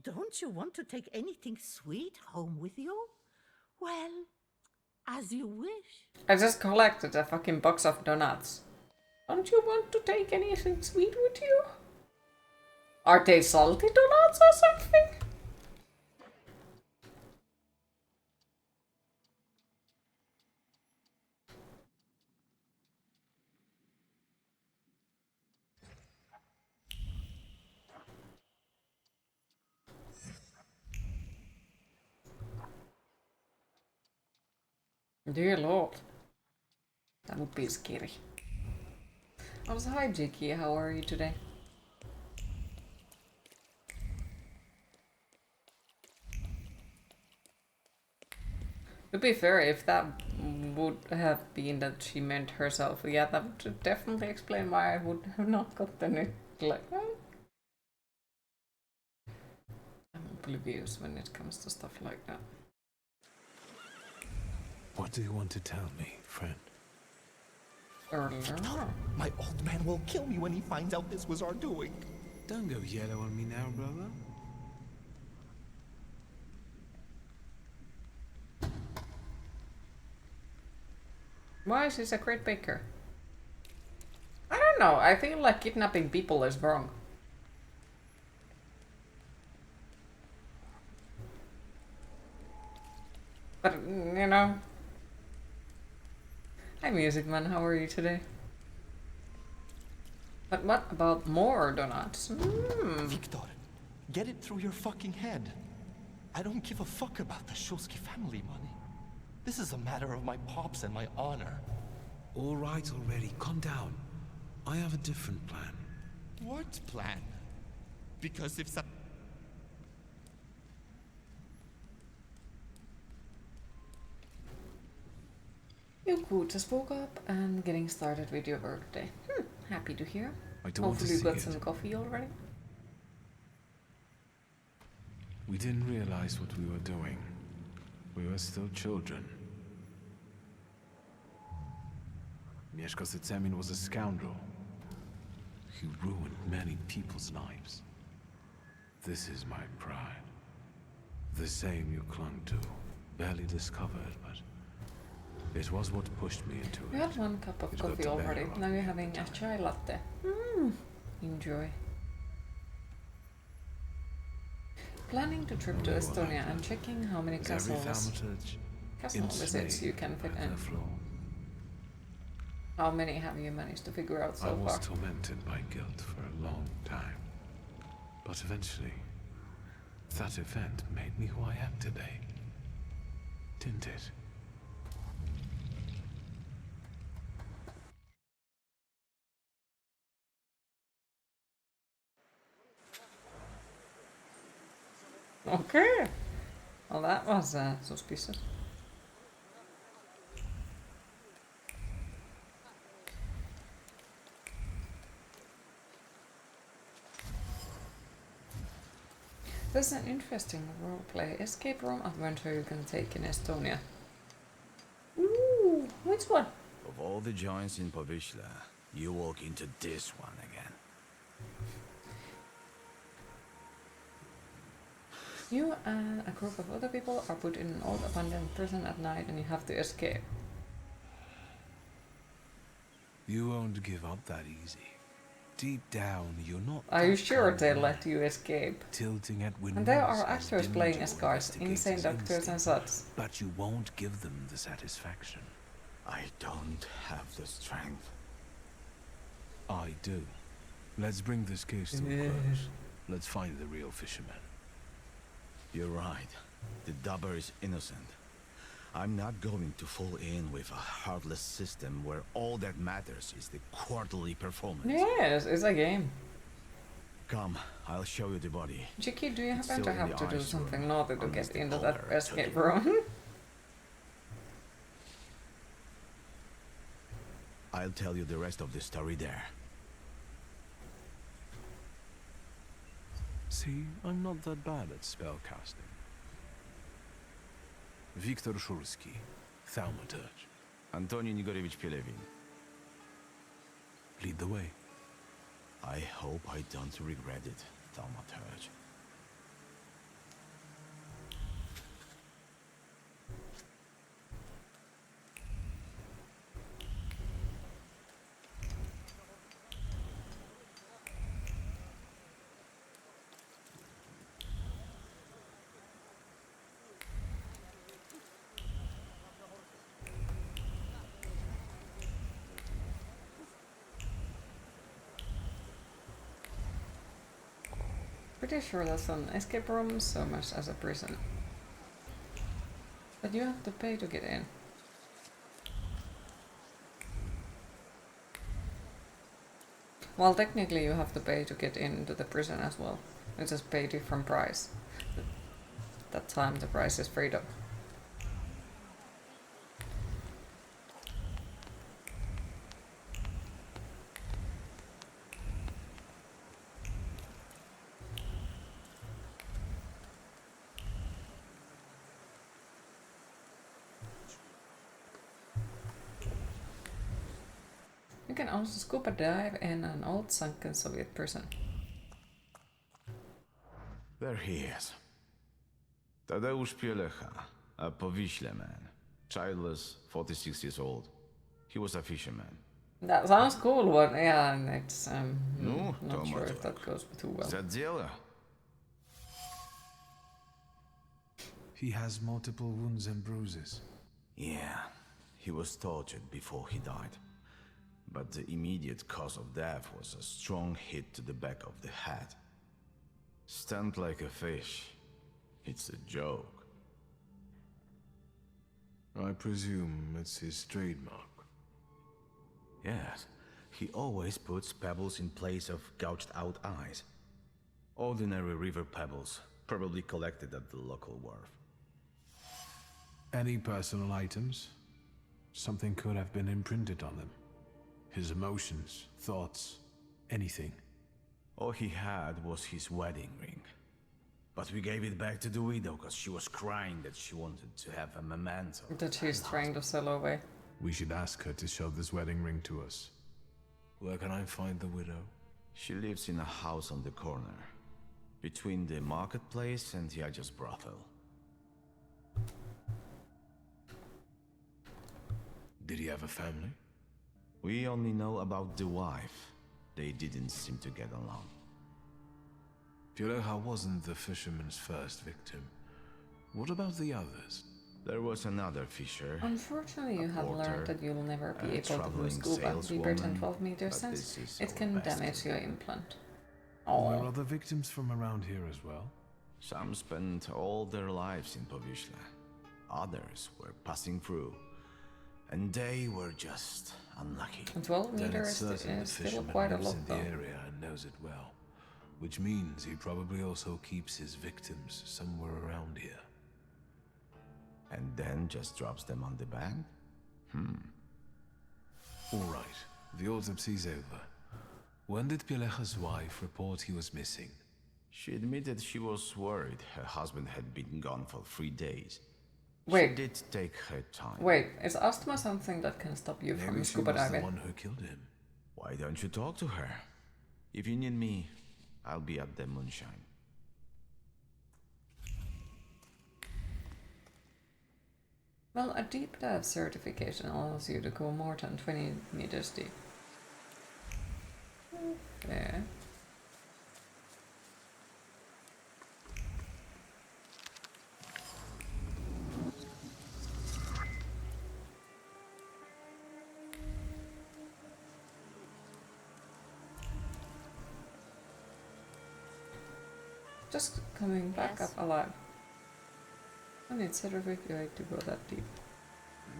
Don't you want to take anything sweet home with you? Well, as you wish. I just collected a fucking box of donuts. Don't you want to take anything sweet with you? Are they salty donuts or something? Dear Lord. That would be scary. Also, hi Jiki, how are you today? To be fair, if that would have been that she meant herself, yeah, that would definitely explain why I would have not gotten it. Like, I'm oblivious when it comes to stuff like that. What do you want to tell me, friend? My old man will kill me when he finds out this was our doing. Don't go yellow on me now, brother. Why is he a great baker? I don't know, I feel like kidnapping people is wrong. But, you know... Hi Music Man, how are you today? But what about more donuts? Victor, get it through your fucking head. I don't give a fuck about the Shulsky family money. This is a matter of my pops and my honor. All right already, calm down. I have a different plan. What plan? Because if You could just woke up and getting started with your workday. Happy to hear. I don't want to Hopefully you see got it. some coffee already. We didn't realize what we were doing. We were still children. Mieszko Setsemin was a scoundrel. He ruined many people's lives. This is my pride. The same you clung to, barely discovered, but it was what pushed me into We it. had one cup of It got coffee the already. better of Now you're having a chai latte. Enjoy. Planning to trip to Estonia and checking how many Is every castle thaumaturge visits you can fit in. How many have you managed to figure out so I was far? tormented by guilt for a long time. But eventually, that event made me who I am today. Didn't it? Okay. Well, that was suspicious. There's an interesting roleplay escape room adventure you can take in Estonia. Ooh, which one? Of all the joints in Povishla, you walk into this one again. You and a group of other people are put in an old abandoned prison at night and you have to escape. You won't give up that easy. Deep down, you're not. Are you that sure kind of they man. let you escape? Tilting at And there windmills are as actors dim playing to as cars, insane investigators' doctors and instinct. such. But you won't give them the satisfaction. I don't have the strength. I do. Let's bring this case to a close. Let's find the real fisherman. You're right. The Dubber is innocent. I'm not going to fall in with a heartless system where all that matters is the quarterly performance. Yes, it's a game. Come, I'll show you the body. Jiki, do you It's happen still to in have the to do ice something room, naughty to unless get the into collar that took escape it. room? I'll tell you the rest of the story there. See, I'm not that bad at spellcasting. Viktor Shulski, Thaumaturge. Antoni Igorevich Pelevin. Lead the way. I hope I don't regret it, Thaumaturge. Pretty sure that's an escape room so much as a prison. But you have to pay to get in. Well, technically you have to pay to get into the prison as well. You just pay a different price. That time the price is freedom. You can also scuba dive in an old sunken Soviet prison. There he is. Tadeusz Pielecha, a Powiśle man. Childless, 46 years old. He was a fisherman. That sounds cool, but yeah, it's No, not sure if that goes too well. За дело. He has multiple wounds and bruises. Yeah, he was tortured before he died. But the immediate cause of death was a strong hit to the back of the head. Stunned like a fish. It's a joke. I presume it's his trademark. Yes, he always puts pebbles in place of gouged out eyes. Ordinary river pebbles, probably collected at the local wharf. Any personal items? Something could have been imprinted on them. His emotions, thoughts, anything. All he had was his wedding ring. But we gave it back to the widow because she was crying that she wanted to have a memento. That she's trying to sell away. We should ask her to show this wedding ring to us. Where can I find the widow? She lives in a house on the corner, between the marketplace and Yaja's brothel. Did he have a family? We only know about the wife. They didn't seem to get along. Pielecha wasn't the fisherman's first victim. What about the others? There was another fisher. Unfortunately, you have porter, learned that you will never be a able to do traveling scuba deeper than saleswoman, 12 meters but since this is it our can best damage your implant. Were Oh, other victims from around here as well? Some spent all their lives in Powiśle. Others were passing through. And they were just unlucky. 12 Then meters it's certain the is still fisherman quite a lives lot in the though. area and knows it well. Which means he probably also keeps his victims somewhere around here. And then just drops them on the bank? All right, the autopsy's over. When did Pielecha's wife report he was missing? She admitted she was worried her husband had been gone for 3 days. Wait. She did take her time. Wait, is asthma something that can stop you from Maybe she scuba was the diving? one who killed him. Why don't you talk to her? If you need me, I'll be at the moonshine. Well, a deep dive certification allows you to go more than 20 meters deep. There. Just coming back up alive. I need certificate to go that deep.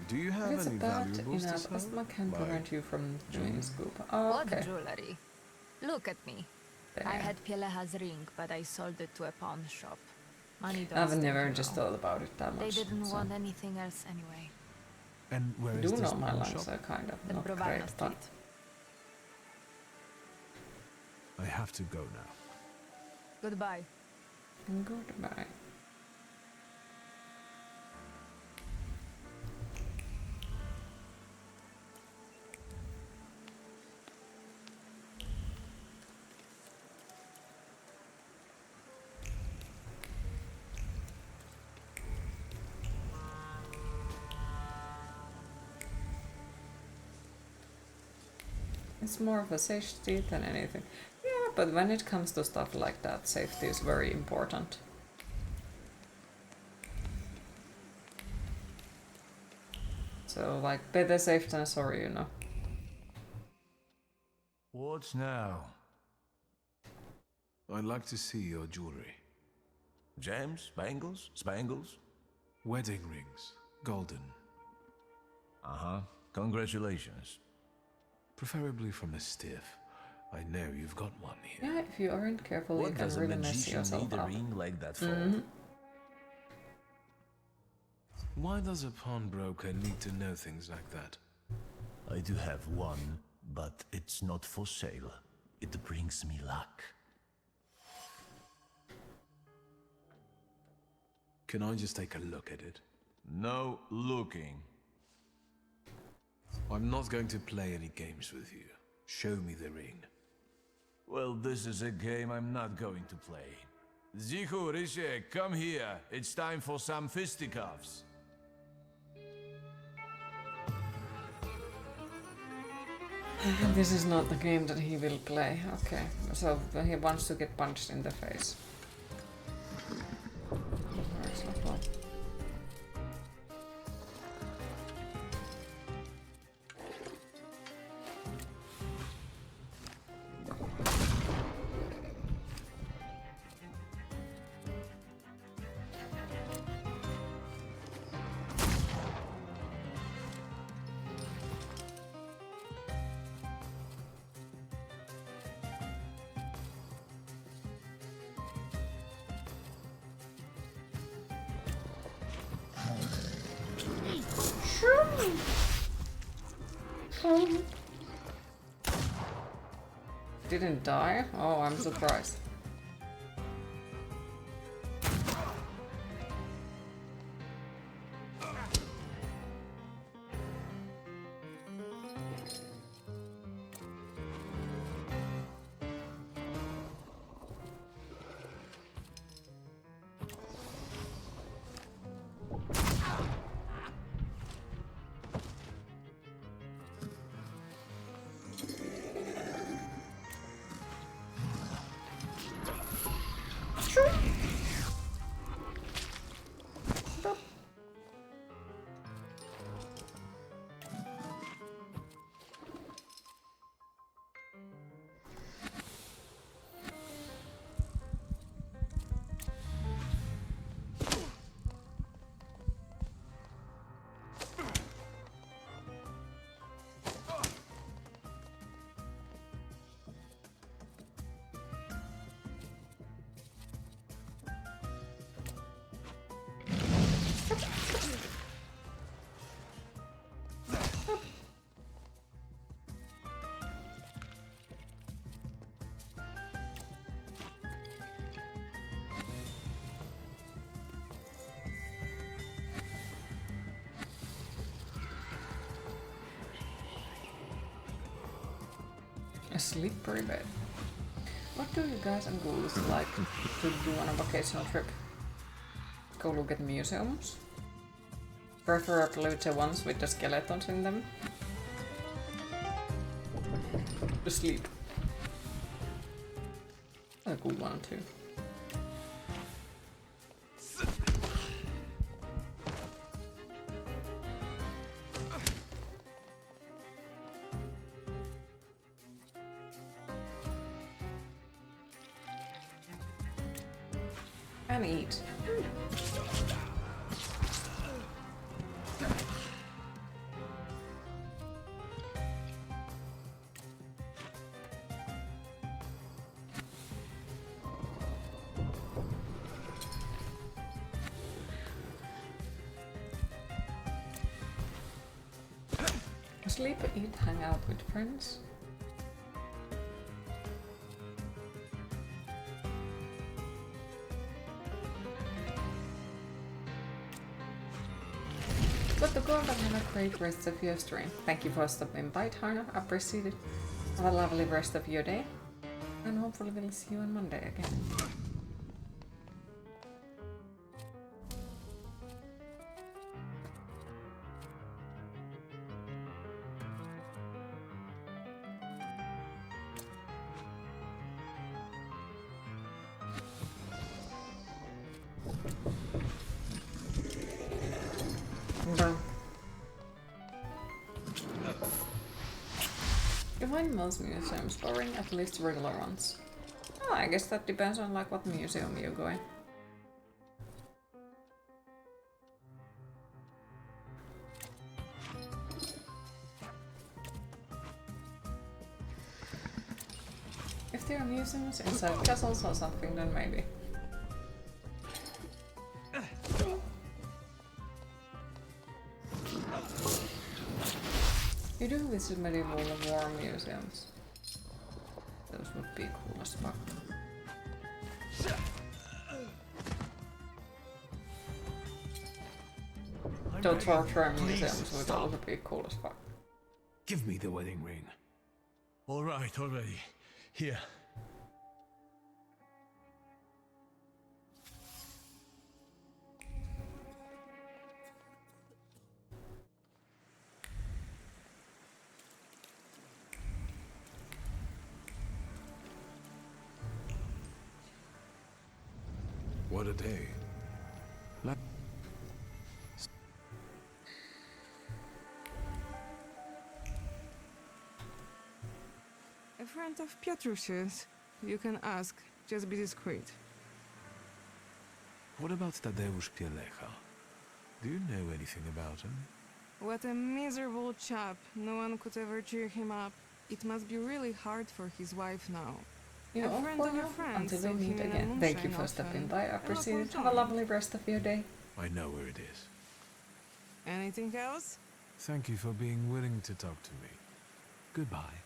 Do you have If it's any bad valuables to enough, sell? asthma can Like prevent you from doing jewelry? scuba. Oh, What okay. jewelry? Look at me. I there. had Pieleha's ring, but I sold it to a pawn shop. Money don't I've stay never here just long. thought about it that much. They didn't so. want anything else anyway. And where I is do this know my pawn lines shop? are kind of The not Brovarna great, but Street. I have to go now. Goodbye. goodbye. It's more of a safety than anything. Yeah, but when it comes to stuff like that, safety is very important. So, like, better safe than sorry, you know. What now? I'd like to see your jewelry. Gems? Bangles? Spangles? Wedding rings. Golden. Uh-huh. Congratulations. Preferably from a stiff. I know you've got one here. Yeah, if you aren't careful, What you can does a really mess magician yourself need a up. ring like that for? Mhm. Why does a pawnbroker need to know things like that? I do have one, but it's not for sale. It brings me luck. Can I just take a look at it? No looking. I'm not going to play any games with you. Show me the ring. Well, this is a game I'm not going to play. Ziku, Rishi, come here. It's time for some fisticuffs. This is not the game that he will play. Okay, so he wants to get punched in the face. It's not fun. Didn't die? Oh, I'm surprised. A slippery bed. What do you guys and ghouls like to do on a vacational trip? Go look at museums? Preferably the ones with the skeletons in them? Sleep. A good one too. And eat. sleep, eat, hang out with friends. But to go and have a great rest of your stream. Thank you for stopping by, Tarna. Appreciate it. Have a lovely rest of your day. And hopefully we'll see you on Monday again. Done. You find most museums boring, at least regular ones. Oh, I guess that depends on like what museum you go in. If there are museums inside castles or something, then maybe. You do visit medieval war museums. Those would be cool as fuck. The torture museums would also be cool as fuck. Give me the wedding ring. All right, already. Here. What a day. A friend of Piotrush's. You can ask. Just be discreet. What about Tadeusz Pielecha? Do you know anything about him? What a miserable chap. No one could ever cheer him up. It must be really hard for his wife now. You A know, friend for of a now, friend until we saw meet him in a again. Thank you moonshine for stopping often. by. I A appreciate it. local Have a joint. lovely rest of your day. I know where it is. Anything else? Thank you for being willing to talk to me. Goodbye.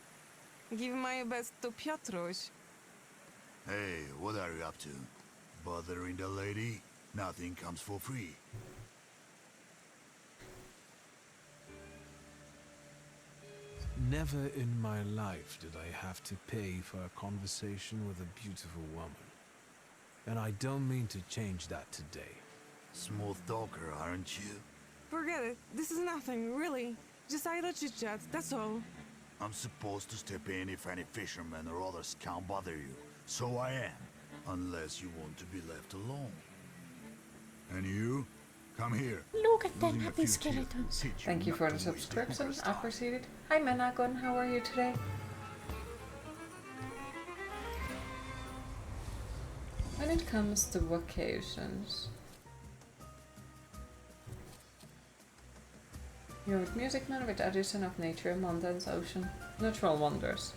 Give my best to Piotruś. Hey, what are you up to? Bothering the lady? Nothing comes for free. Never in my life did I have to pay for a conversation with a beautiful woman. And I don't mean to change that today. Smooth talker, aren't you? Forget it. This is nothing, really. Just idle chit-chat, that's all. I'm supposed to step in if any fishermen or others can't bother you. So I am. Unless you want to be left alone. And you? Come here. Look at them Losing a happy few teeth will skeletons. teach you Thank you not for to the waste your subscription. precious I appreciate it. Hi Menagon, how are you today? When it comes to vacations, you're a music man with addition of nature, mountains, ocean, natural wonders.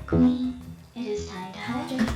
Queen, it is time to hydrate.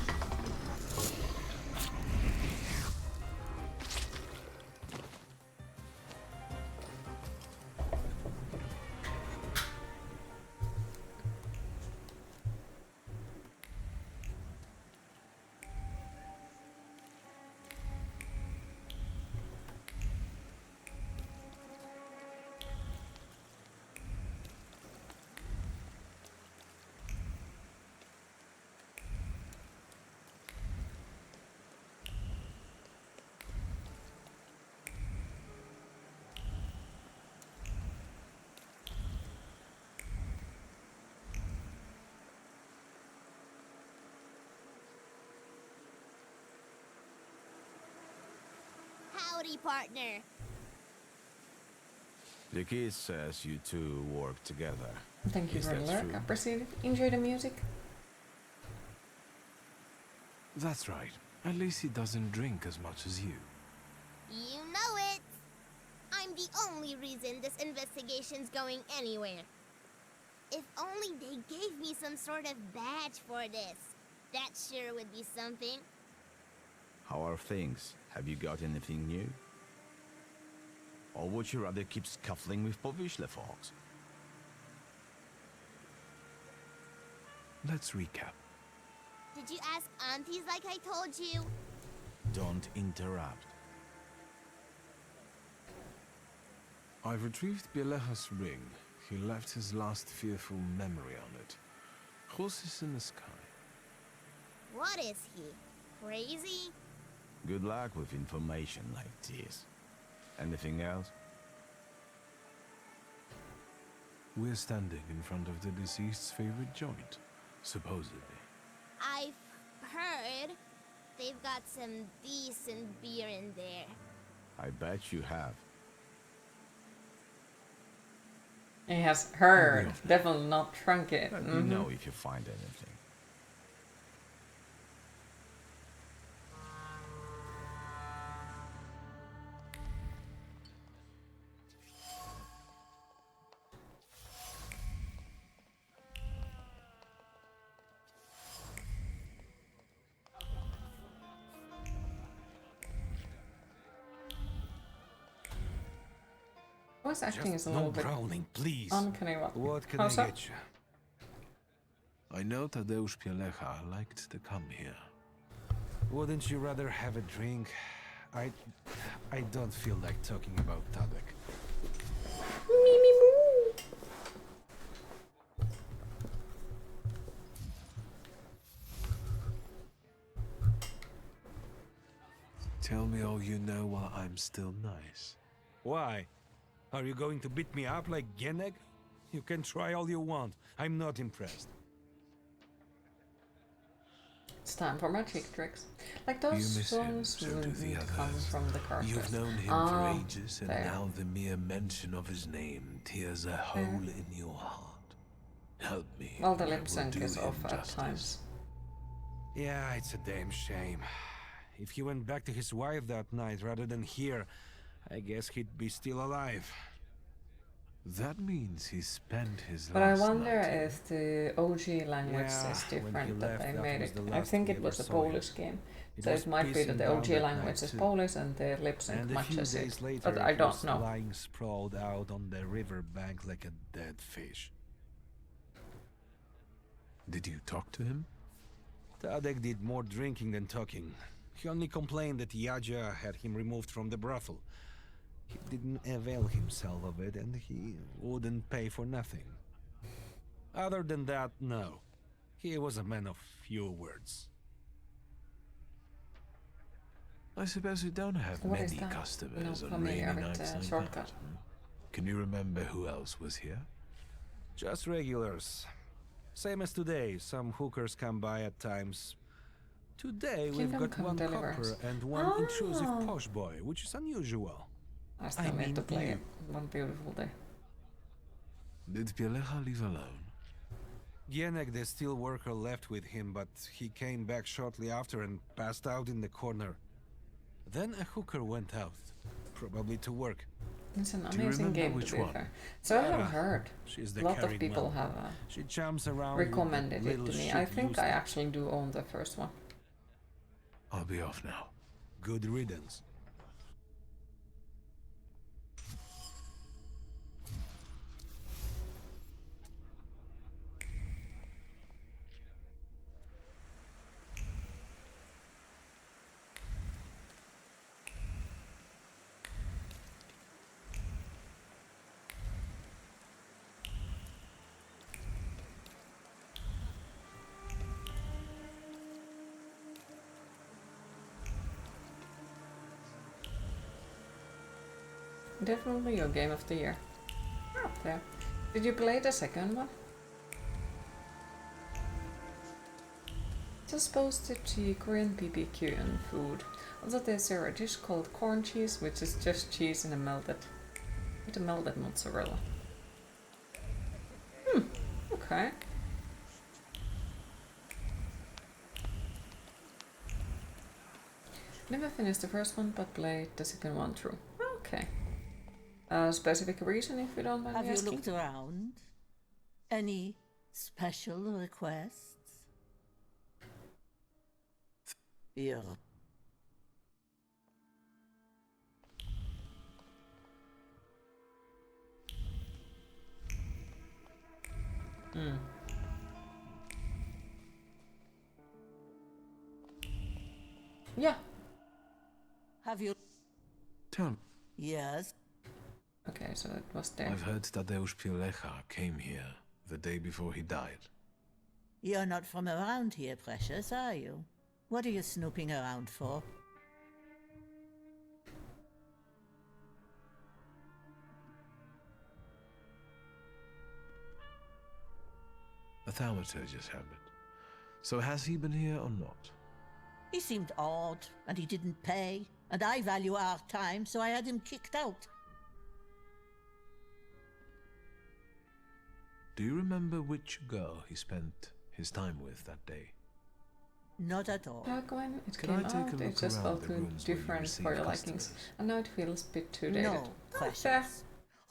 study partner. The kid says you two work together. Thank you Is for the that lurk. true? Appreciate it. Enjoy the music. That's right. At least he doesn't drink as much as you. You know it. I'm the only reason this investigation's going anywhere. If only they gave me some sort of badge for this. That sure would be something. How are things? Have you got anything new? Or would you rather keep scuffling with Powiśle folks? Let's recap. Did you ask aunties like I told you? Don't interrupt. I've retrieved Bielecha's ring. He left his last fearful memory on it. Horses in the sky. What is he? Crazy? Good luck with information like this. Anything else? We're standing in front of the deceased's favorite joint, supposedly. I've heard they've got some decent beer in there. I bet you have. He has heard. Definitely not drunk it. Let me know if you find anything. Voice acting is a no little bit growling, please. uncanny. What can I get you? I know Tadeusz Bielecha liked to come here. Wouldn't you rather have a drink? I don't feel like talking about Tadek. Tell me all you know while I'm still nice. Why? Are you going to beat me up like Genek? You can try all you want. I'm not impressed. It's time for my cheek tricks. Like those You miss him, songs so do wouldn't the come others. from the characters. You've known him for ages, and now the mere mention of his name tears a hole in your heart. Help me. Well, the and I lip will sync do is him off at justice. times. Yeah, it's a damn shame. If he went back to his wife that night rather than here, I guess he'd be still alive. That means he spent his But I last wonder night here. if the OG language Yeah, is when he different, that left, they that made was it. the I last think we it ever was a saw him. Polish game. It So was it might be that pissing the down OG that language night is too. Polish and the lip sync And a few matches days it. later, But I he don't was know. lying sprawled out on the river bank like a dead fish. Did you talk to him? Tadek did more drinking than talking. He only complained that Yadzia had him removed from the brothel. He didn't avail himself of it, and he wouldn't pay for nothing. Other than that, no. He was a man of few words. I suppose we don't have What is many that? customers No on familiar rainy with nights the like shortcut. that. Can you remember who else was here? Just regulars. Same as today, some hookers come by at times. Today we've Kingdom got Come one Deliverance. copper and one intrusive Ah. posh boy, which is unusual. I still need to play it one beautiful day. Did Bielecha leave alone? Gienek, the steel worker, left with him, but he came back shortly after and passed out in the corner. Then a hooker went out, probably to work. It's an Do you amazing remember game which to be one? fair. So I have Sarah. heard. She's A the lot of carried people one. have She jumps around with the recommended it little to me. shit I think used I to- actually do own the first one. I'll be off now. Good riddance. Definitely your game of the year. Up there. Did you play the second one? Just posted to Korean BBQ and food. Also, there's a dish called corn cheese, which is just cheese in a melted mozzarella. Okay. Never finished the first one, but played the second one through. Okay. Specific reason, if you don't mind me Have you asking? looked around? Any special requests? Yeah. Yeah. Have you? Tell me. Yes. Okay, so it was there. I've heard Tadeusz Pilecha came here the day before he died. You're not from around here, Precious, are you? What are you snooping around for? A Thaumaturge's habit. So has he been here or not? He seemed odd, and he didn't pay. And I value our time, so I had him kicked out. Do you remember which girl he spent his time with that day? Not at all. Back when it Can I came take a out, it look just around felt the too rooms where you different receive for your customers? likings, and now it feels a bit too dated. No, Precious.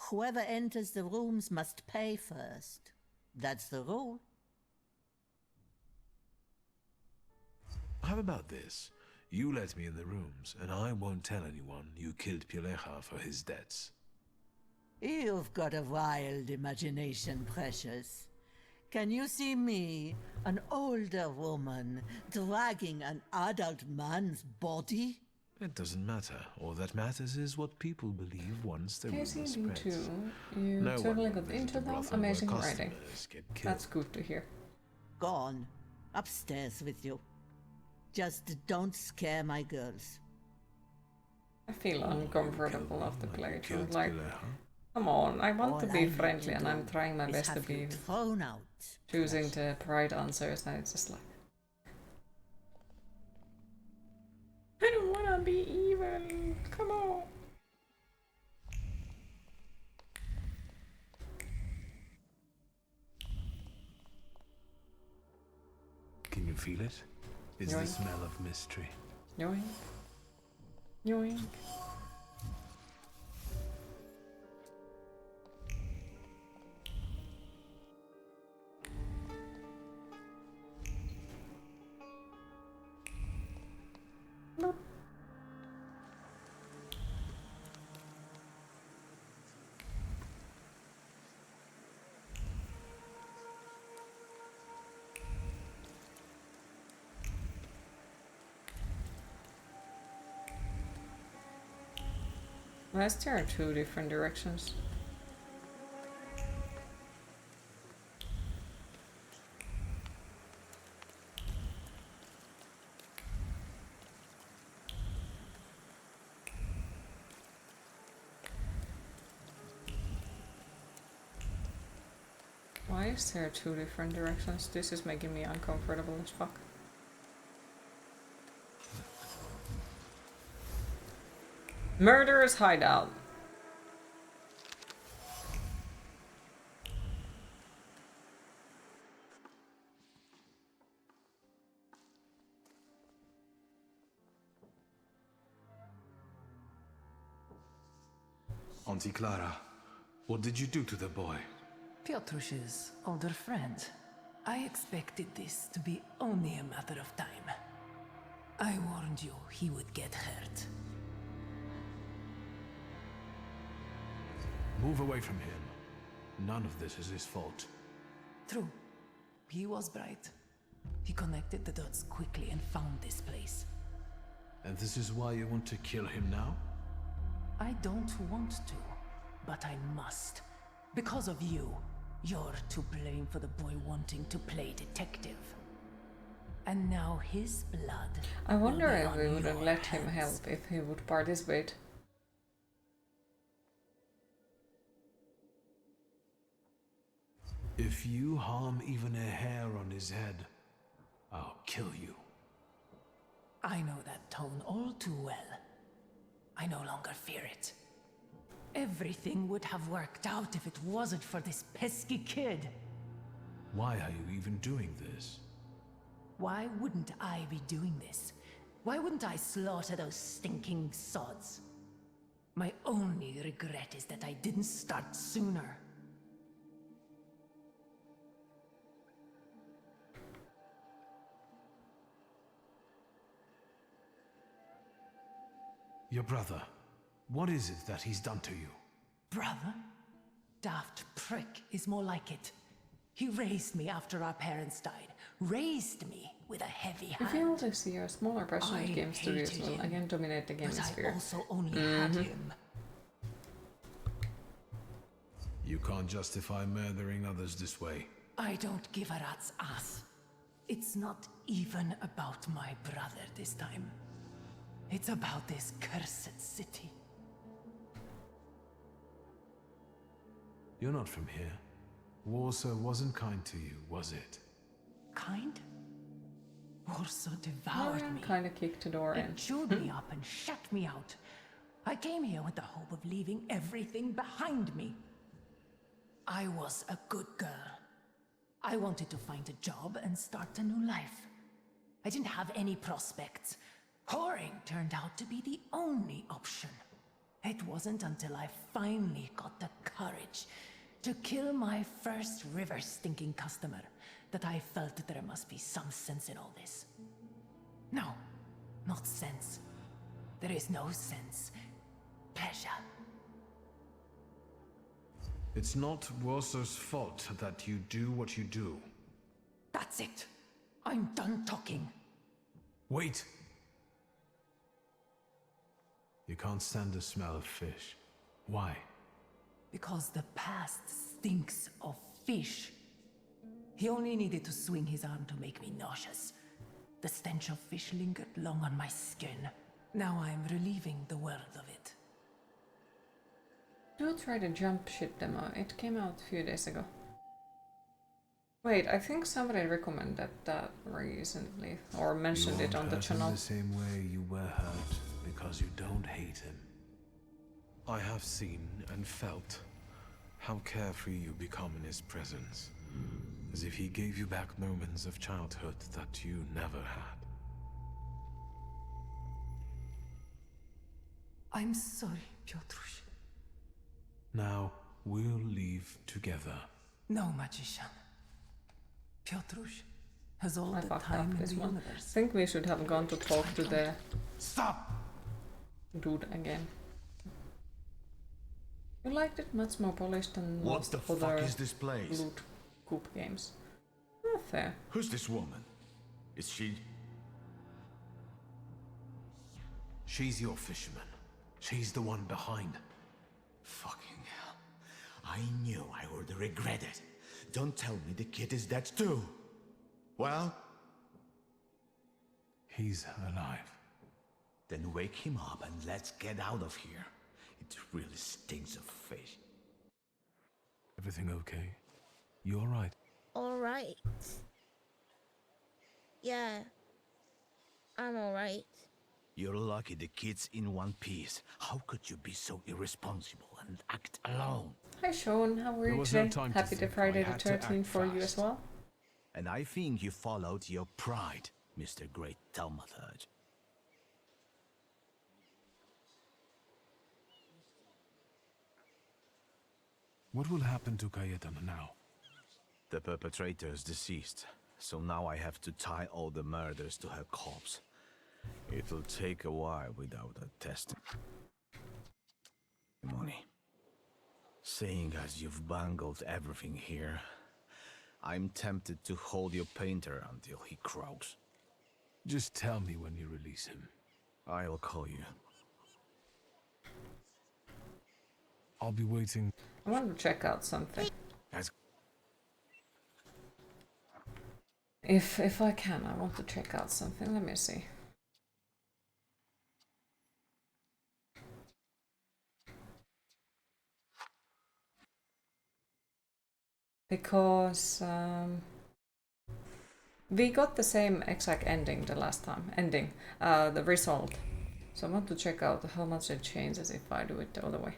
Whoever enters the rooms must pay first. That's the rule. How about this? You let me in the rooms, and I won't tell anyone you killed Pilecha for his debts. You've got a wild imagination, Precious. Can you see me, an older woman, dragging an adult man's body? It doesn't matter. All that matters is what people believe once the rumor KCD2, spreads. you No totally one got will visit into a them. brothel where Amazing writing. customers get killed. That's good to hear. Gone. Upstairs with you. Just don't scare my girls. I feel uncomfortable after playing through. killed Like, Pilecha? come on, I want All to I be need friendly, to and I'm do trying my is best to have you be thrown out. choosing the right answers, and it's just like, I don't wanna be evil. Come on. Can you feel it? It's the Yoink. smell of mystery. Yoink. Yoink. Boop. Well, there are two different directions. Why is there two different directions? This is making me uncomfortable as fuck. Murderer's hideout. Auntie Clara, what did you do to the boy? Piotrush's older friend. I expected this to be only a matter of time. I warned you he would get hurt. Move away from him. None of this is his fault. True. He was bright. He connected the dots quickly and found this place. And this is why you want to kill him now? I don't want to, but I must. Because of you. You're to blame for the boy wanting to play detective. And now his blood. I wonder will be if on we wouldn't your let him hands. help if he would participate. If you harm even a hair on his head, I'll kill you. I know that tone all too well. I no longer fear it. Everything would have worked out if it wasn't for this pesky kid. Why are you even doing this? Why wouldn't I be doing this? Why wouldn't I slaughter those stinking sods? My only regret is that I didn't start sooner. Your brother, what is it that he's done to you? Brother? Daft prick is more like it. He raised me after our parents died. Raised me with a heavy hand. If you also see a smaller version of Game Studios will again dominate the game sphere. I also only had him. You can't justify murdering others this way. I don't give a rat's ass. It's not even about my brother this time. It's about this cursed city. You're not from here. Warsaw wasn't kind to you, was it? Kind? Warsaw devoured me. Kinda kicked the door in. It chewed me up and shut me out. I came here with the hope of leaving everything behind me. I was a good girl. I wanted to find a job and start a new life. I didn't have any prospects. Whoring turned out to be the only option. It wasn't until I finally got the courage to kill my first river-stinking customer that I felt that there must be some sense in all this. No, not sense. There is no sense. Pleasure. It's not Warsaw's fault that you do what you do. That's it. I'm done talking. Wait! You can't stand the smell of fish. Why? Because the past stinks of fish. He only needed to swing his arm to make me nauseous. The stench of fish lingered long on my skin. Now I'm relieving the world of it. Do try the jump ship demo. It came out a few days ago. Wait, I think somebody recommended that recently, or mentioned it on the channel. The same way you were hurt because you don't hate him. I have seen and felt how carefree you become in his presence, as if he gave you back moments of childhood that you never had. I'm sorry, Piotruś. Now, we'll leave together. No, magician. Piotruś has all I the fucked time up in this the one. universe. I think we should have gone to talk to the Stop! dude again. You liked it much more polished than What most the fuck other is this place? loot coop games. Not fair. Who's this woman? Is she... She's your fisherman. She's the one behind. Fucking hell. I knew I would regret it. Don't tell me the kid is dead too. Well? He's alive. Then wake him up and let's get out of here. It really stinks of fish. Everything okay? You alright? Alright. Yeah. I'm alright. You're lucky the kid's in one piece. How could you be so irresponsible and act alone? Hi Sean, how are There you was no today? time to Happy think. Friday I the had to act 13th for you as fast. well. And I think you followed your pride, Mr. Great Thaumaturge. What will happen to Cayetana now? The perpetrator is deceased, so now I have to tie all the murders to her corpse. It'll take a while without a testimony. Seeing as you've bungled everything here, I'm tempted to hold your painter until he croaks. Just tell me when you release him. I'll call you. I'll be waiting. I want to check out something. If I can, I want to check out something. Let me see. Because We got the same exact ending the last time. The result. So I want to check out how much it changes if I do it the other way.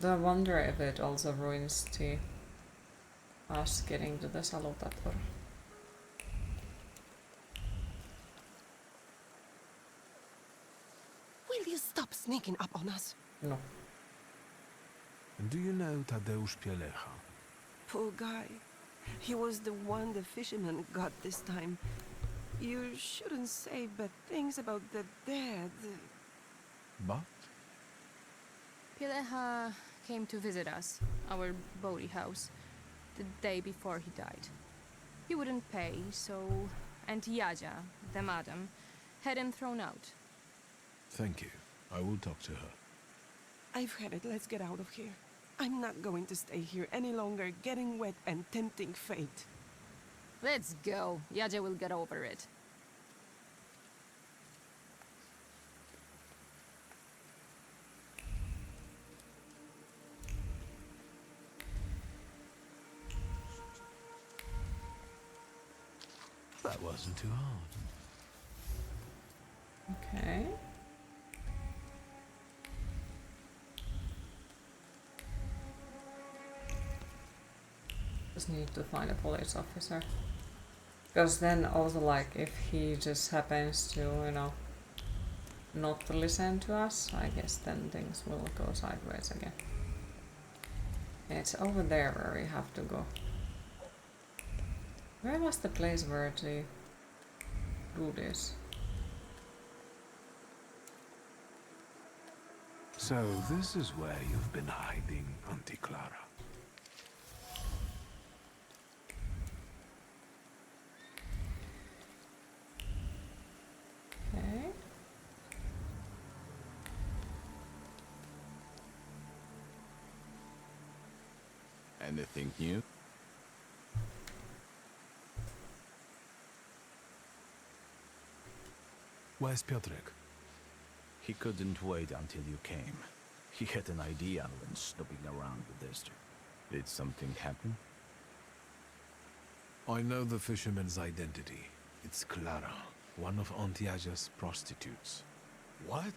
I wonder if it also ruins us getting to the Thaumaturge. Will you stop sneaking up on us? No. And do you know Tadeusz Pielecha? Poor guy. He was the one the fisherman got this time. You shouldn't say bad things about the dead. But? Pielecha came to visit us, our boaty house, the day before he died. He wouldn't pay, so Aunt Yaja, the madam, had him thrown out. Thank you. I will talk to her. I've had it. Let's get out of here. I'm not going to stay here any longer, getting wet and tempting fate. Let's go. Yaja will get over it. That wasn't too hard. Okay. Just need to find a police officer. Because then also like if he just happens to, you know, not to listen to us, I guess then things will go sideways again. It's over there where we have to go. Where was the place where to do this? So this is where you've been hiding, Auntie Clara. Okay. Anything new? Where's Piotrek? He couldn't wait until you came. He had an idea when snooping around the district. Did something happen? I know the fisherman's identity. It's Clara, one of Aunt Yaja's prostitutes. What?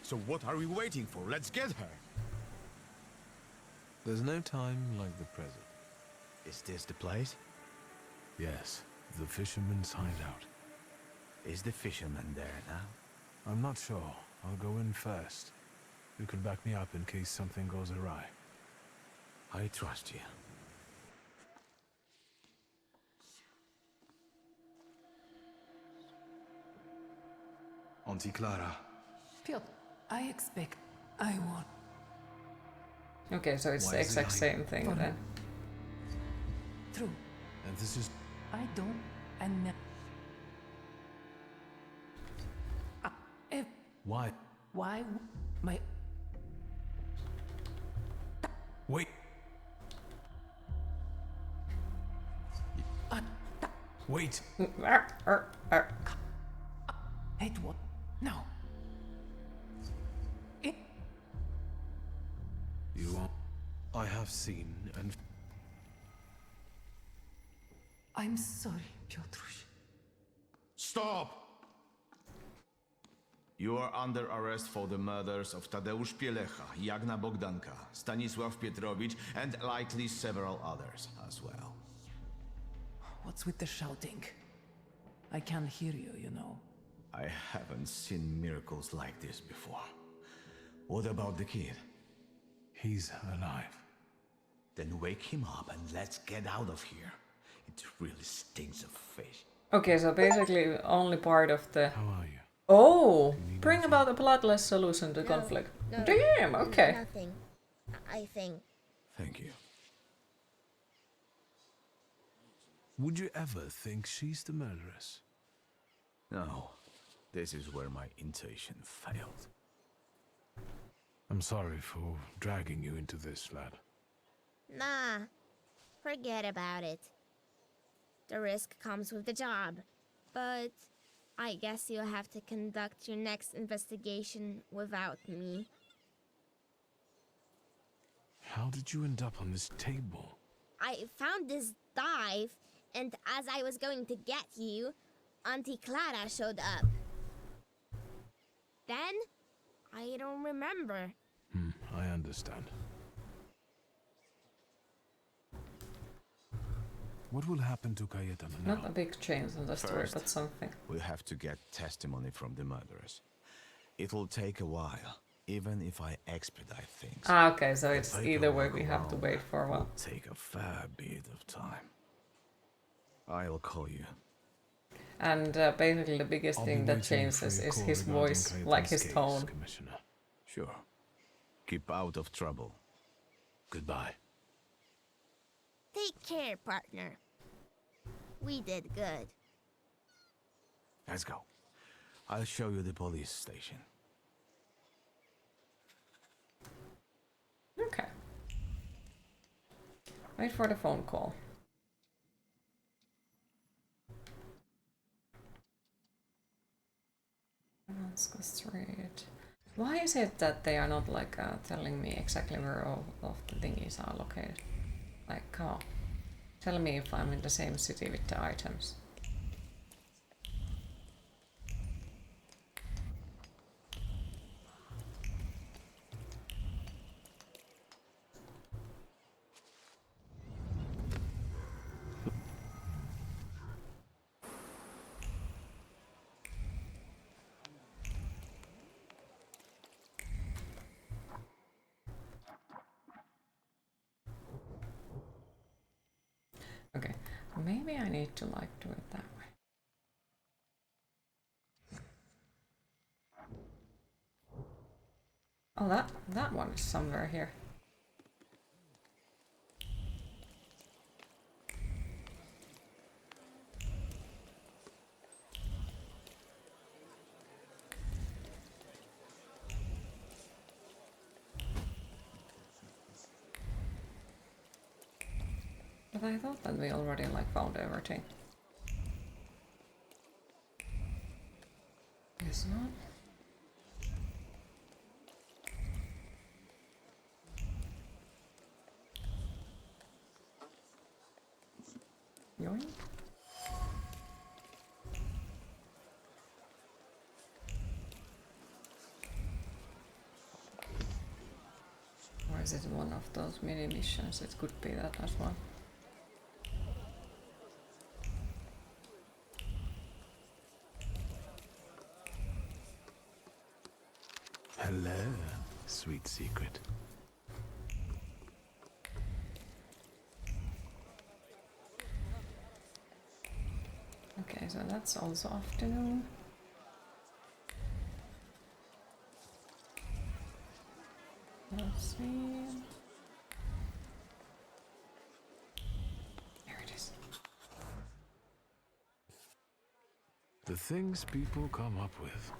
So what are we waiting for? Let's get her! There's no time like the present. Is this the place? Yes, the fisherman's hideout. Is the fisherman there now? I'm not sure. I'll go in first. You can back me up in case something goes awry. I trust you. Auntie Clara. Piotr, I expect I want. Okay, so it's the exact same thing then. True. And this is... I don't and Why? Why my Wait! Wait! Edward, no. You are... I have seen and... I'm sorry, Piotruś. Stop! You are under arrest for the murders of Tadeusz Pielecha, Jagna Bogdanka, Stanisław Pietrowicz, and likely several others as well. What's with the shouting? I can't hear you, you know. I haven't seen miracles like this before. What about the kid? He's alive. Then wake him up and let's get out of here. It really stinks of fish. Okay, so basically only part of the... How are you? Oh! Bring about a bloodless solution to conflict. No, Damn, okay. Nothing. I think. Thank you. Would you ever think she's the murderess? No. This is where my intuition failed. I'm sorry for dragging you into this, lad. Nah. Forget about it. The risk comes with the job. But I guess you'll have to conduct your next investigation without me. How did you end up on this table? I found this dive, and as I was going to get you, Auntie Clara showed up. Then, I don't remember. I understand. What will happen to Cayetano now? Not a big change in the story, First, but something. we have to get testimony from the murderers. It'll take a while, even if I expedite things. Ah, okay, so The it's either way we have to paperwork wait for a while. will take a fair bit of time. I'll call you. And basically the biggest I'll thing be that waiting for changes your is call his regarding voice, Cayetano's like his case, tone. Commissioner. Sure. Keep out of trouble. Goodbye. Take care, partner. We did good. Let's go. I'll show you the police station. Okay. Wait for the phone call. Let's go straight. Why is it that they are not like telling me exactly where all of the thingies are located? Like, come on. Tell me if I'm in the same city with the items. Okay, maybe I need to like do it that way. Oh, that one is somewhere here. But I thought that we already like found everything. Guess not. Yoink. Or is it one of those mini missions? It could be that as well. Hello, sweet secret. Okay, so that's also afternoon. Let's see. There it is. The things people come up with.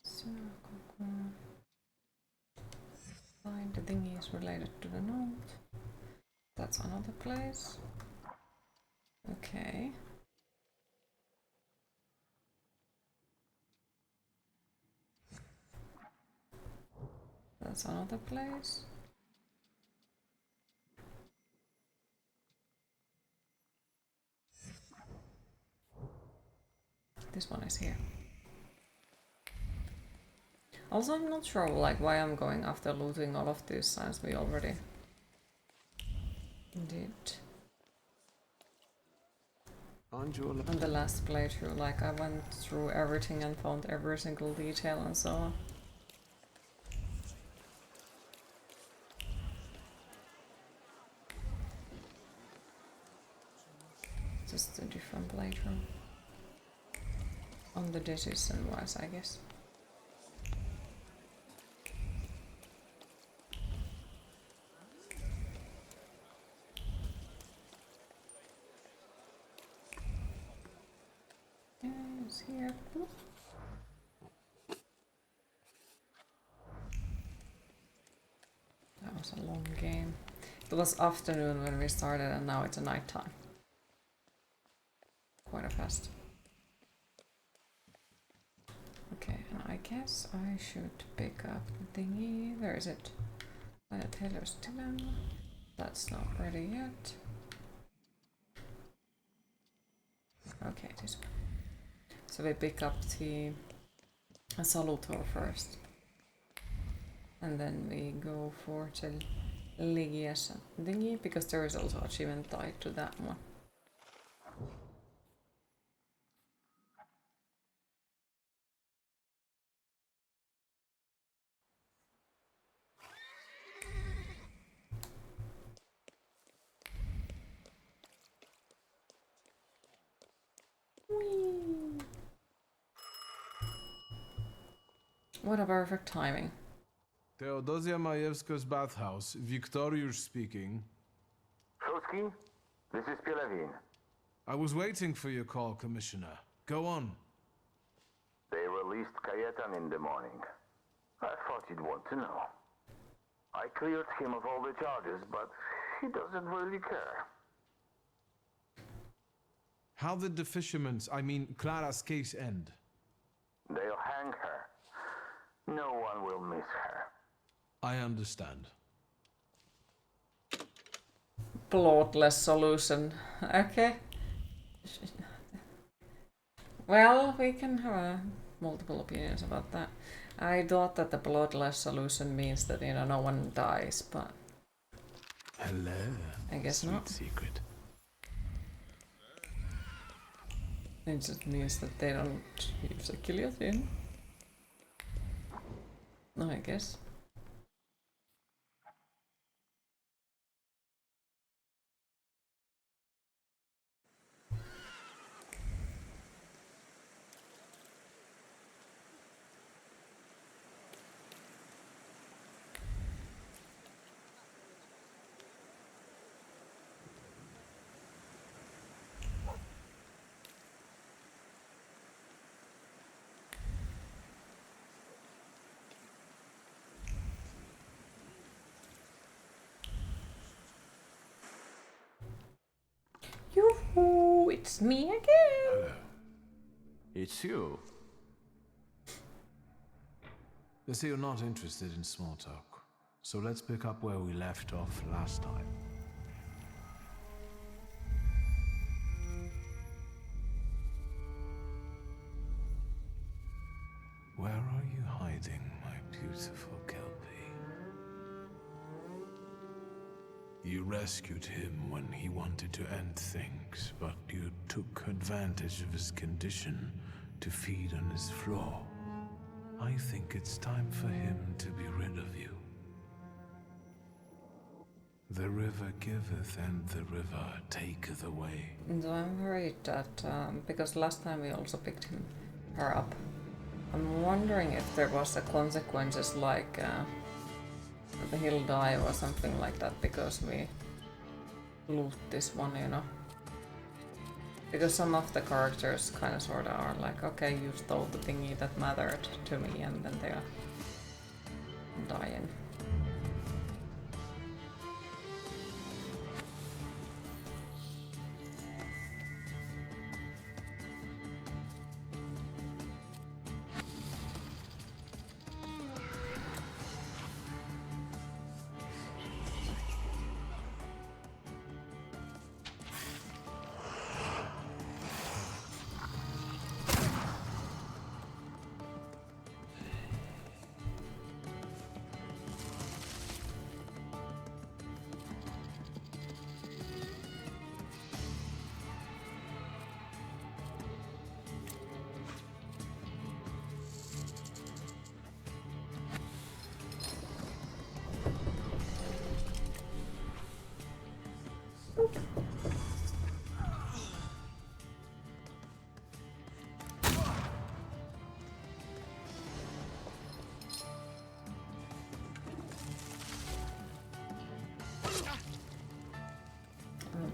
So, find the thingies related to the note. That's another place. Okay. That's another place. This one is here. Also, I'm not sure like why I'm going after looting all of these signs we already did. On the last playthrough, like I went through everything and found every single detail and so on. Just a different playthrough. On the decision wise, I guess. Yes, here. Ooh. That was a long game. It was afternoon when we started and now it's a night time. Quite a fast. Okay, and I guess I should pick up the thingy. Where is it? Taylor's Dilemma. That's not ready yet. Okay, this one. So we pick up the Salutor first. And then we go for the Legias thingy, because there is also achievement tied to that one. Whee! What a perfect timing. Teodosia Majewska's bathhouse. Wiktoriusz speaking. Trotsky, this is Pielewin. I was waiting for your call, Commissioner. Go on. They released Kayetan in the morning. I thought you'd want to know. I cleared him of all the charges, but he doesn't really care. How did the fisherman's, I mean Clara's case end? They'll hang her. No one will miss her. I understand. Bloodless solution. Okay. Well, we can have multiple opinions about that. I thought that the bloodless solution means that, you know, no one dies, but... Hello. I guess Sweet not. Secret. It just means that they don't use a guillotine. No, I guess. Yoo-hoo! It's me again! Hello. It's you. They say you're not interested in small talk. So let's pick up where we left off last time. Where are you hiding, my beautiful Kelpie? You rescued him when he wanted to end things, but you took advantage of his condition to feed on his flaw. I think it's time for him to be rid of you. The river giveth and the river taketh away. So I'm worried that, because last time we also picked her up, I'm wondering if there was a consequences like he'll die or something like that because we loot this one, you know. Because some of the characters kind of sort of are like, okay, you stole the thingy that mattered to me, and then they are dying.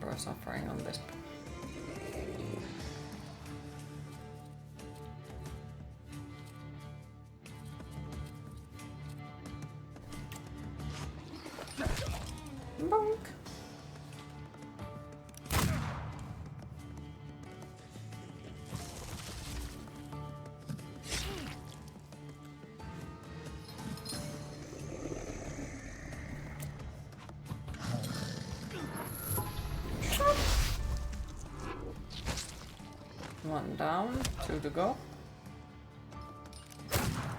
We're suffering on this. Bonk. One down, 2 to go.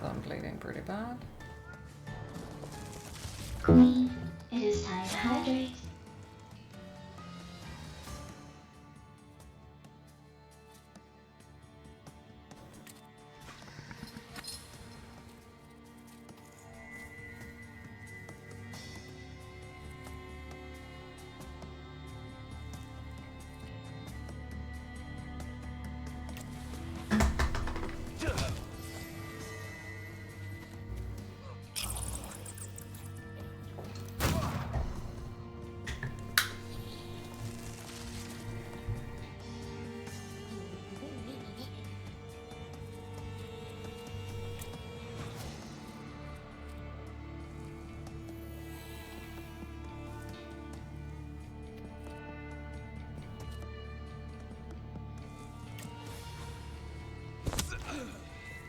I'm bleeding pretty bad. Queen, it is time to hydrate.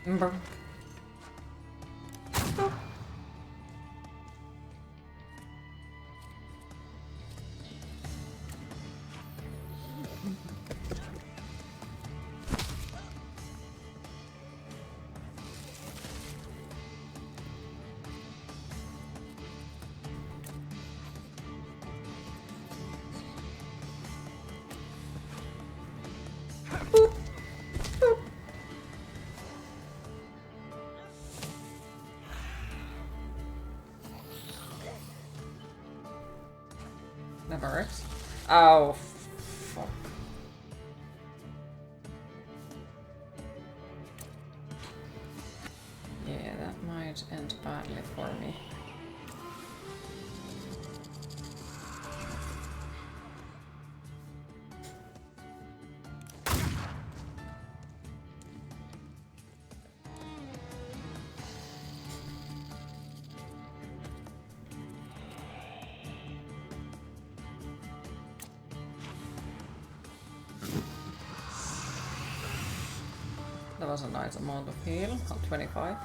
Brr. Never works. Oh, fuck. Yeah, that might end badly for me. That was a nice amount of heal, 25.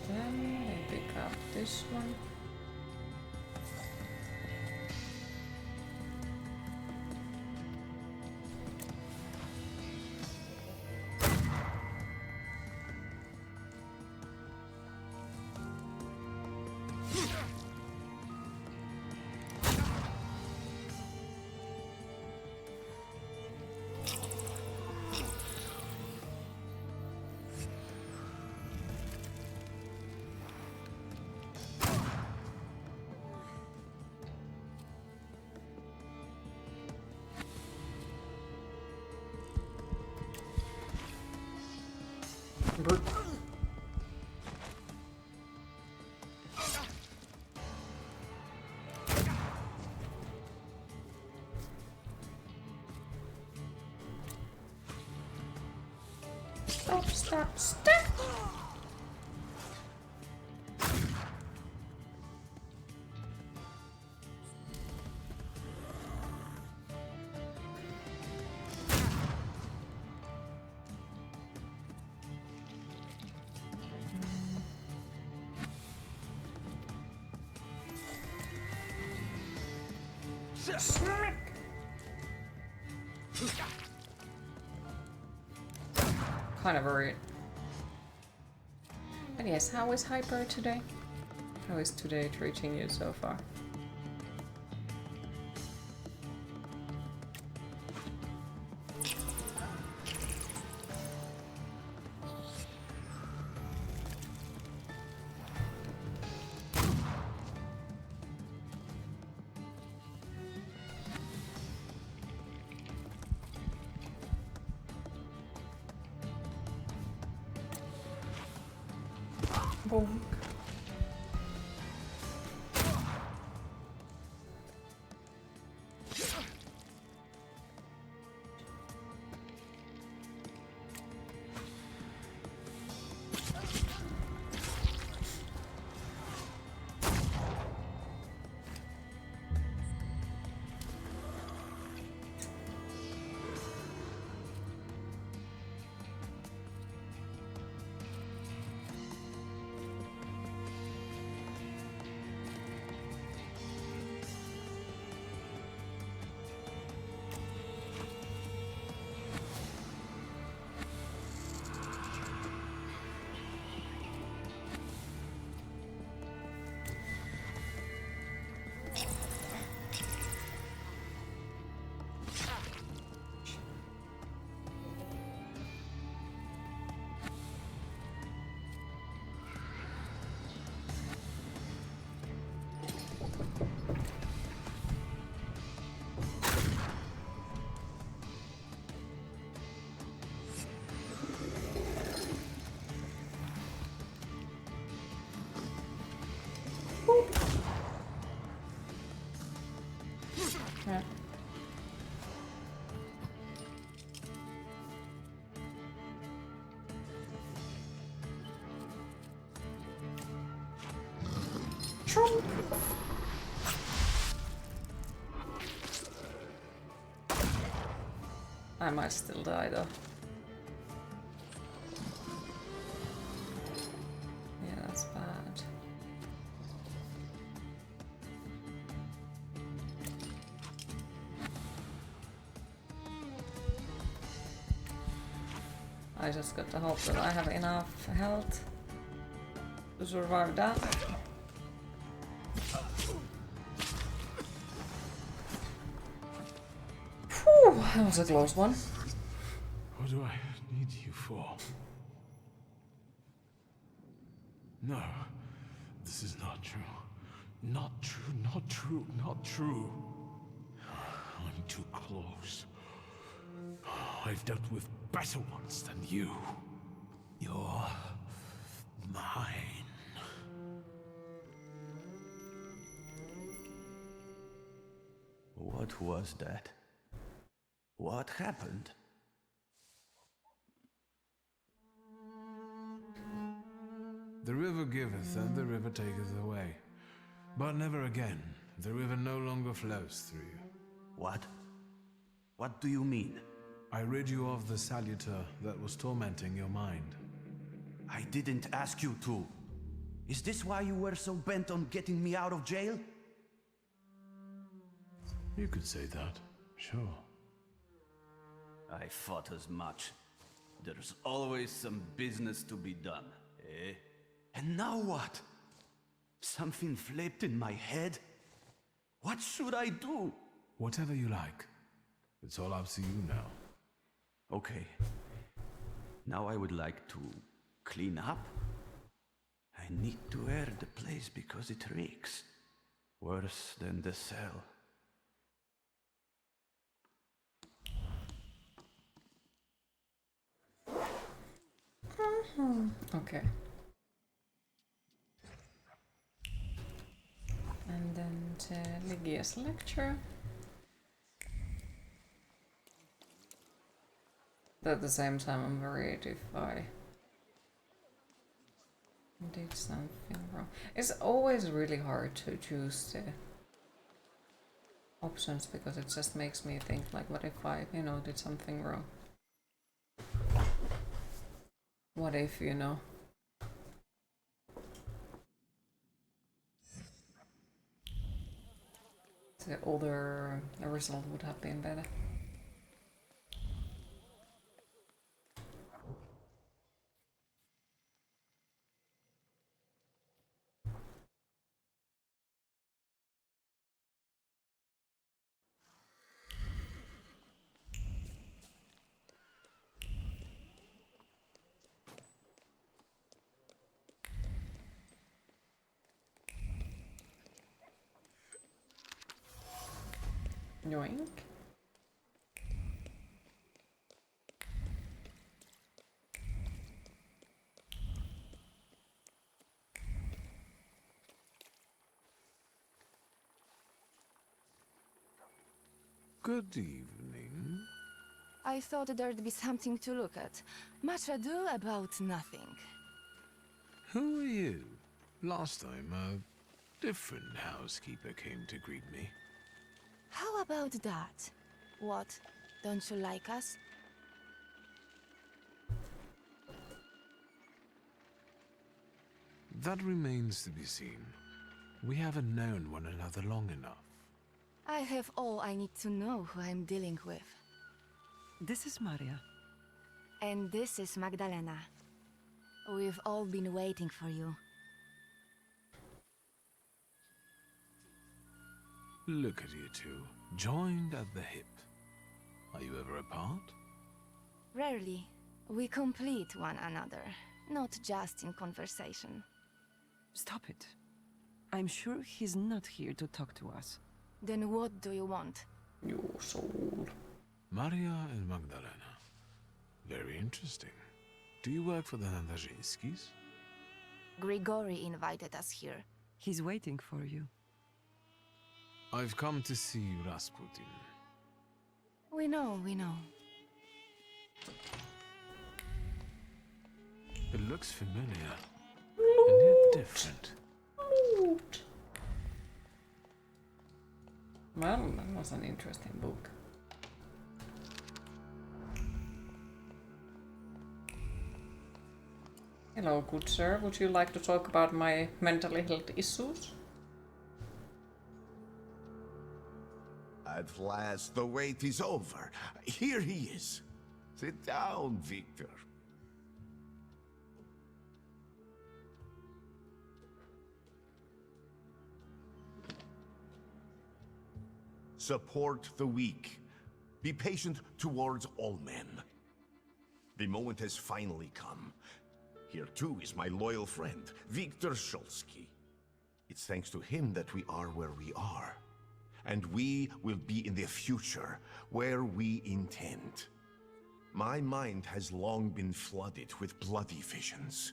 And then I pick up this one. Stop, stop, stop! Smack! Kind of worried. But yes, how is Hyper today? How is today treating you so far? Bonk. Trump. I might still die though. Yeah, that's bad. I just got to hope that I have enough health to survive that. Whew, that was a close one. What do I need you for? No, this is not true. Not true, not true, not true. I'm too close. I've dealt with better ones than you. You're mine. What was that? What happened? The river giveth and the river taketh away. But never again. The river no longer flows through you. What? What do you mean? I rid you of the salutor that was tormenting your mind. I didn't ask you to. Is this why you were so bent on getting me out of jail? You could say that, sure. I thought as much. There's always some business to be done, eh? And now what? Something flipped in my head? What should I do? Whatever you like. It's all up to you now. Okay. Now I would like to clean up. I need to air the place because it reeks. Worse than the cell. Okay. And then to Ligia's lecture. But at the same time, I'm worried if I did something wrong. It's always really hard to choose the options because it just makes me think like, what if I, did something wrong? What if, the other result would have been better. Yoink. Good evening. I thought there'd be something to look at. Much ado about nothing. Who are you? Last time, a different housekeeper came to greet me. How about that? What? Don't you like us? That remains to be seen. We haven't known one another long enough. I have all I need to know who I'm dealing with. This is Maria. And this is Magdalena. We've all been waiting for you. Look at you two, joined at the hip. Are you ever apart? Rarely. We complete one another, not just in conversation. Stop it. I'm sure he's not here to talk to us. Then what do you want? Your soul. Maria and Magdalena. Very interesting. Do you work for the Nandarzinskis? Grigori invited us here. He's waiting for you. I've come to see Rasputin. We know, we know. It looks familiar, and yet different. was an interesting book. Hello, good sir. Would you like to talk about my mental health issues? At last, the wait is over. Here he is. Sit down, Victor. Support the weak. Be patient towards all men. The moment has finally come. Here too is my loyal friend, Victor Shulsky. It's thanks to him that we are where we are. And we will be in the future, where we intend. My mind has long been flooded with bloody visions.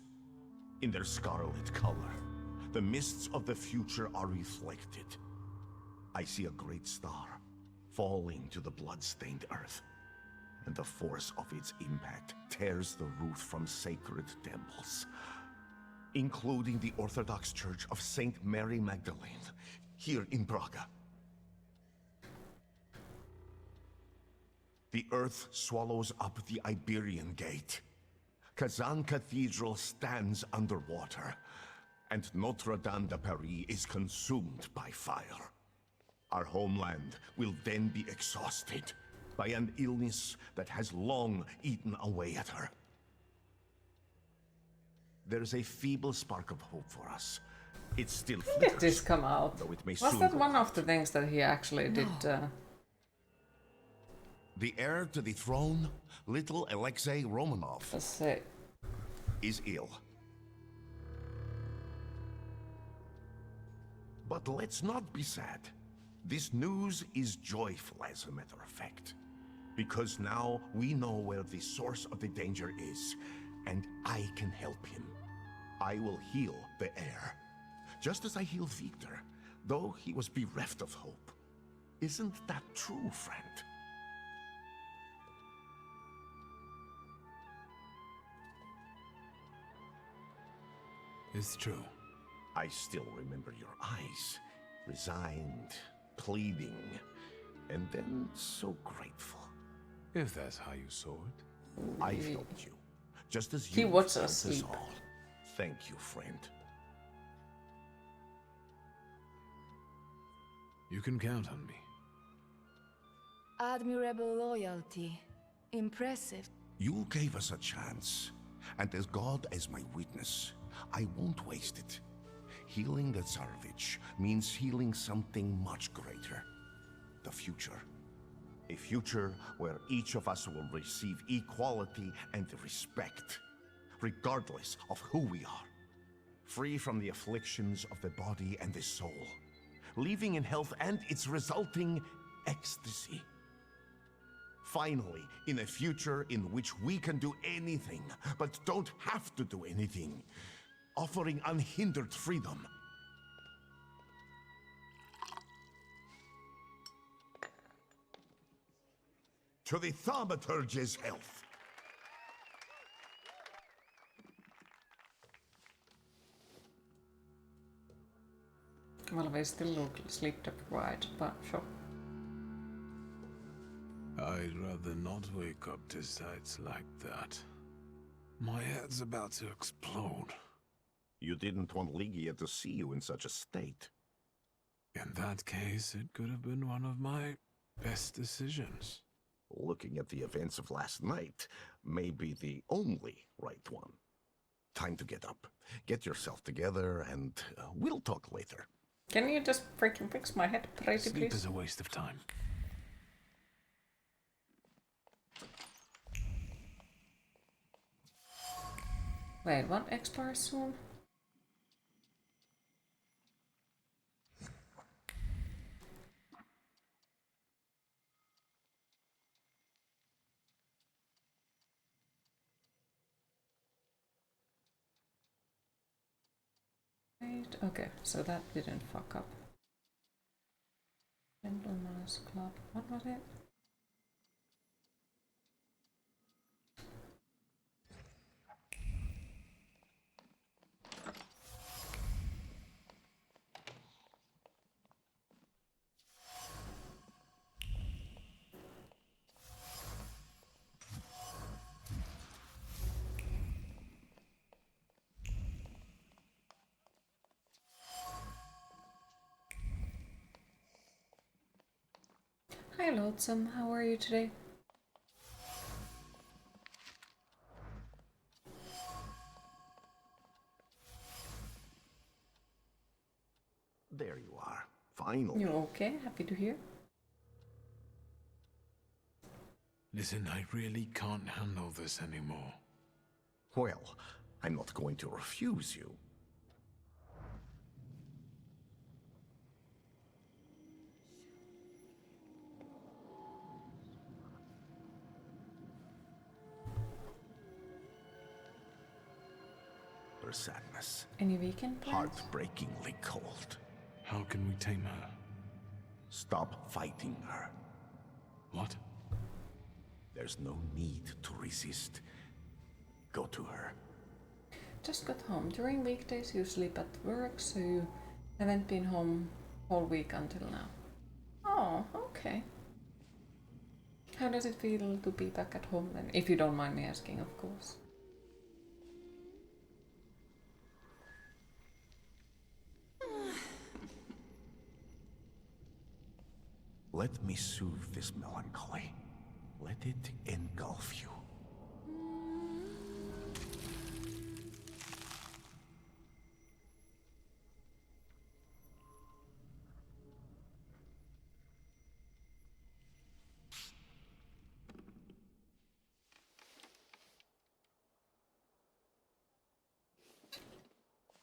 In their scarlet color, the mists of the future are reflected. I see a great star falling to the blood-stained earth, and the force of its impact tears the root from sacred temples, including the Orthodox Church of Saint Mary Magdalene, here in Praga. The earth swallows up the Iberian Gate. Kazan Cathedral stands underwater, and Notre Dame de Paris is consumed by fire. Our homeland will then be exhausted by an illness that has long eaten away at her. There's a feeble spark of hope for us. It still When did this come out? though it may Was soon that go one out. of the things that he actually did? The heir to the throne, little Alexei Romanov, is ill. But let's not be sad. This news is joyful, as a matter of fact. Because now we know where the source of the danger is, and I can help him. I will heal the heir, just as I healed Victor, though he was bereft of hope. Isn't that true, friend? It's true. I still remember your eyes, resigned, pleading, and then so grateful. If that's how you saw it. I felt you, just as He you was felt asleep. us all. Thank you, friend. You can count on me. Admirable loyalty. Impressive. You gave us a chance, and as God as my witness, I won't waste it. Healing the Tsarevich means healing something much greater. The future. A future where each of us will receive equality and respect, regardless of who we are. Free from the afflictions of the body and the soul. Living in health and its resulting ecstasy. Finally, in a future in which we can do anything, but don't have to do anything. Offering unhindered freedom. To the Thaumaturge's health. Well, they still look sleep deprived, but sure. I'd rather not wake up to sights like that. My head's about to explode. You didn't want Ligia to see you in such a state. In that case, it could have been one of my best decisions. Looking at the events of last night may be the only right one. Time to get up. Get yourself together, and we'll talk later. Can you just freaking fix my head, pretty Sleep please? is a waste of time. Wait, what expires soon? Wait, okay, so that didn't fuck up. Gentleman's Club, what was it? Hi Lonesome, how are you today? There you are. Finally. You okay? Happy to hear. Listen, I really can't handle this anymore. Well, I'm not going to refuse you. Her sadness. Any weekend plans? Heartbreakingly cold. How can we tame her? Stop fighting her. What? There's no need to resist. Go to her. Just got home. During weekdays you sleep at work, so you haven't been home all week until now. Oh, okay. How does it feel to be back at home then? If you don't mind me asking, of course. Let me soothe this melancholy. Let it engulf you.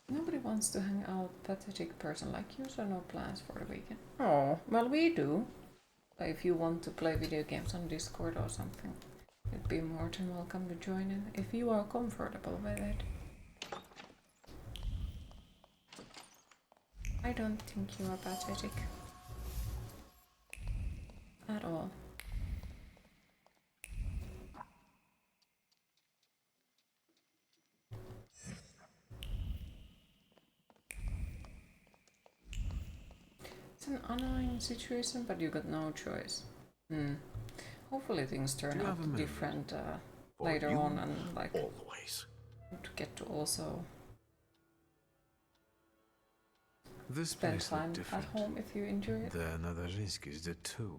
Nobody wants to hang out, pathetic person like you, so no plans for the weekend. Oh, well we do. If you want to play video games on Discord or something, you'd be more than welcome to join in, if you are comfortable with it. I don't think you are pathetic. At all. It's an annoying situation, but you got no choice. Hopefully things turn out different later on, and like always to get to also This spend place looked time different. at home if you enjoy it. The Nadarzinskis did too.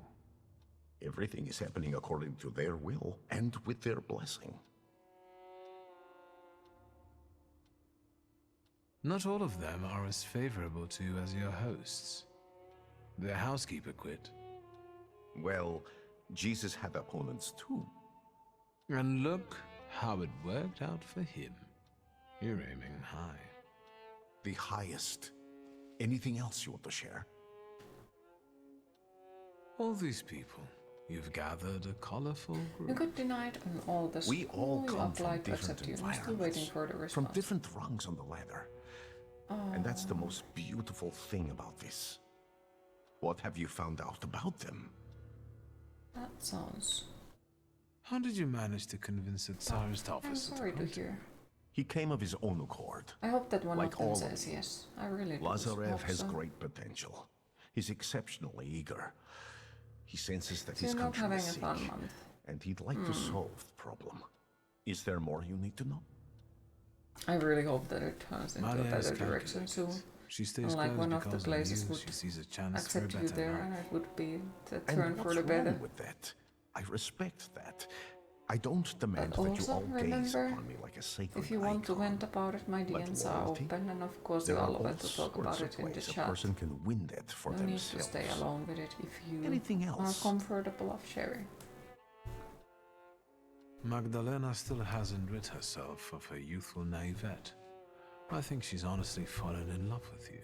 Everything is happening according to their will and with their blessing. Not all of them are as favorable to you as your hosts. Their housekeeper quit. Well, Jesus had opponents too. And look how it worked out for him. You're aiming high. The highest. Anything else you want to share? All these people. You've gathered a colorful group. You got denied on all the We all school you come from applied to different accept you. I'm still waiting for the response. from different rungs on the ladder. And that's the most beautiful thing about this. What have you found out about them? That sounds... How did you manage to convince the Tsarist I'm officer sorry to come hear. He came of his own accord. I hope that one Like of them all says of you. yes. I really do. Lazarev hope has so. great potential. He's exceptionally eager. He senses that So his you're not country having is a sick, fun month. and he'd like to solve the problem. Is there more you need to know? I really hope that it turns into Maria a better is direction soon. She stays And like close one of the because places you, would she sees a chance accept for a you better there, life. and it would be the And turn for what's the better. wrong with that? I respect that. I don't demand But that you also all gaze remember, upon me like a sacred if you want to icon. vent about it, my But DMs are loyalty? open, and of course There you are are all allowed to talk about sorts it of in the ways a chat. person can win that for No need themselves. to stay alone with it if you Anything are else? comfortable of sharing. Magdalena still hasn't rid herself of her youthful naivete. I think she's honestly fallen in love with you.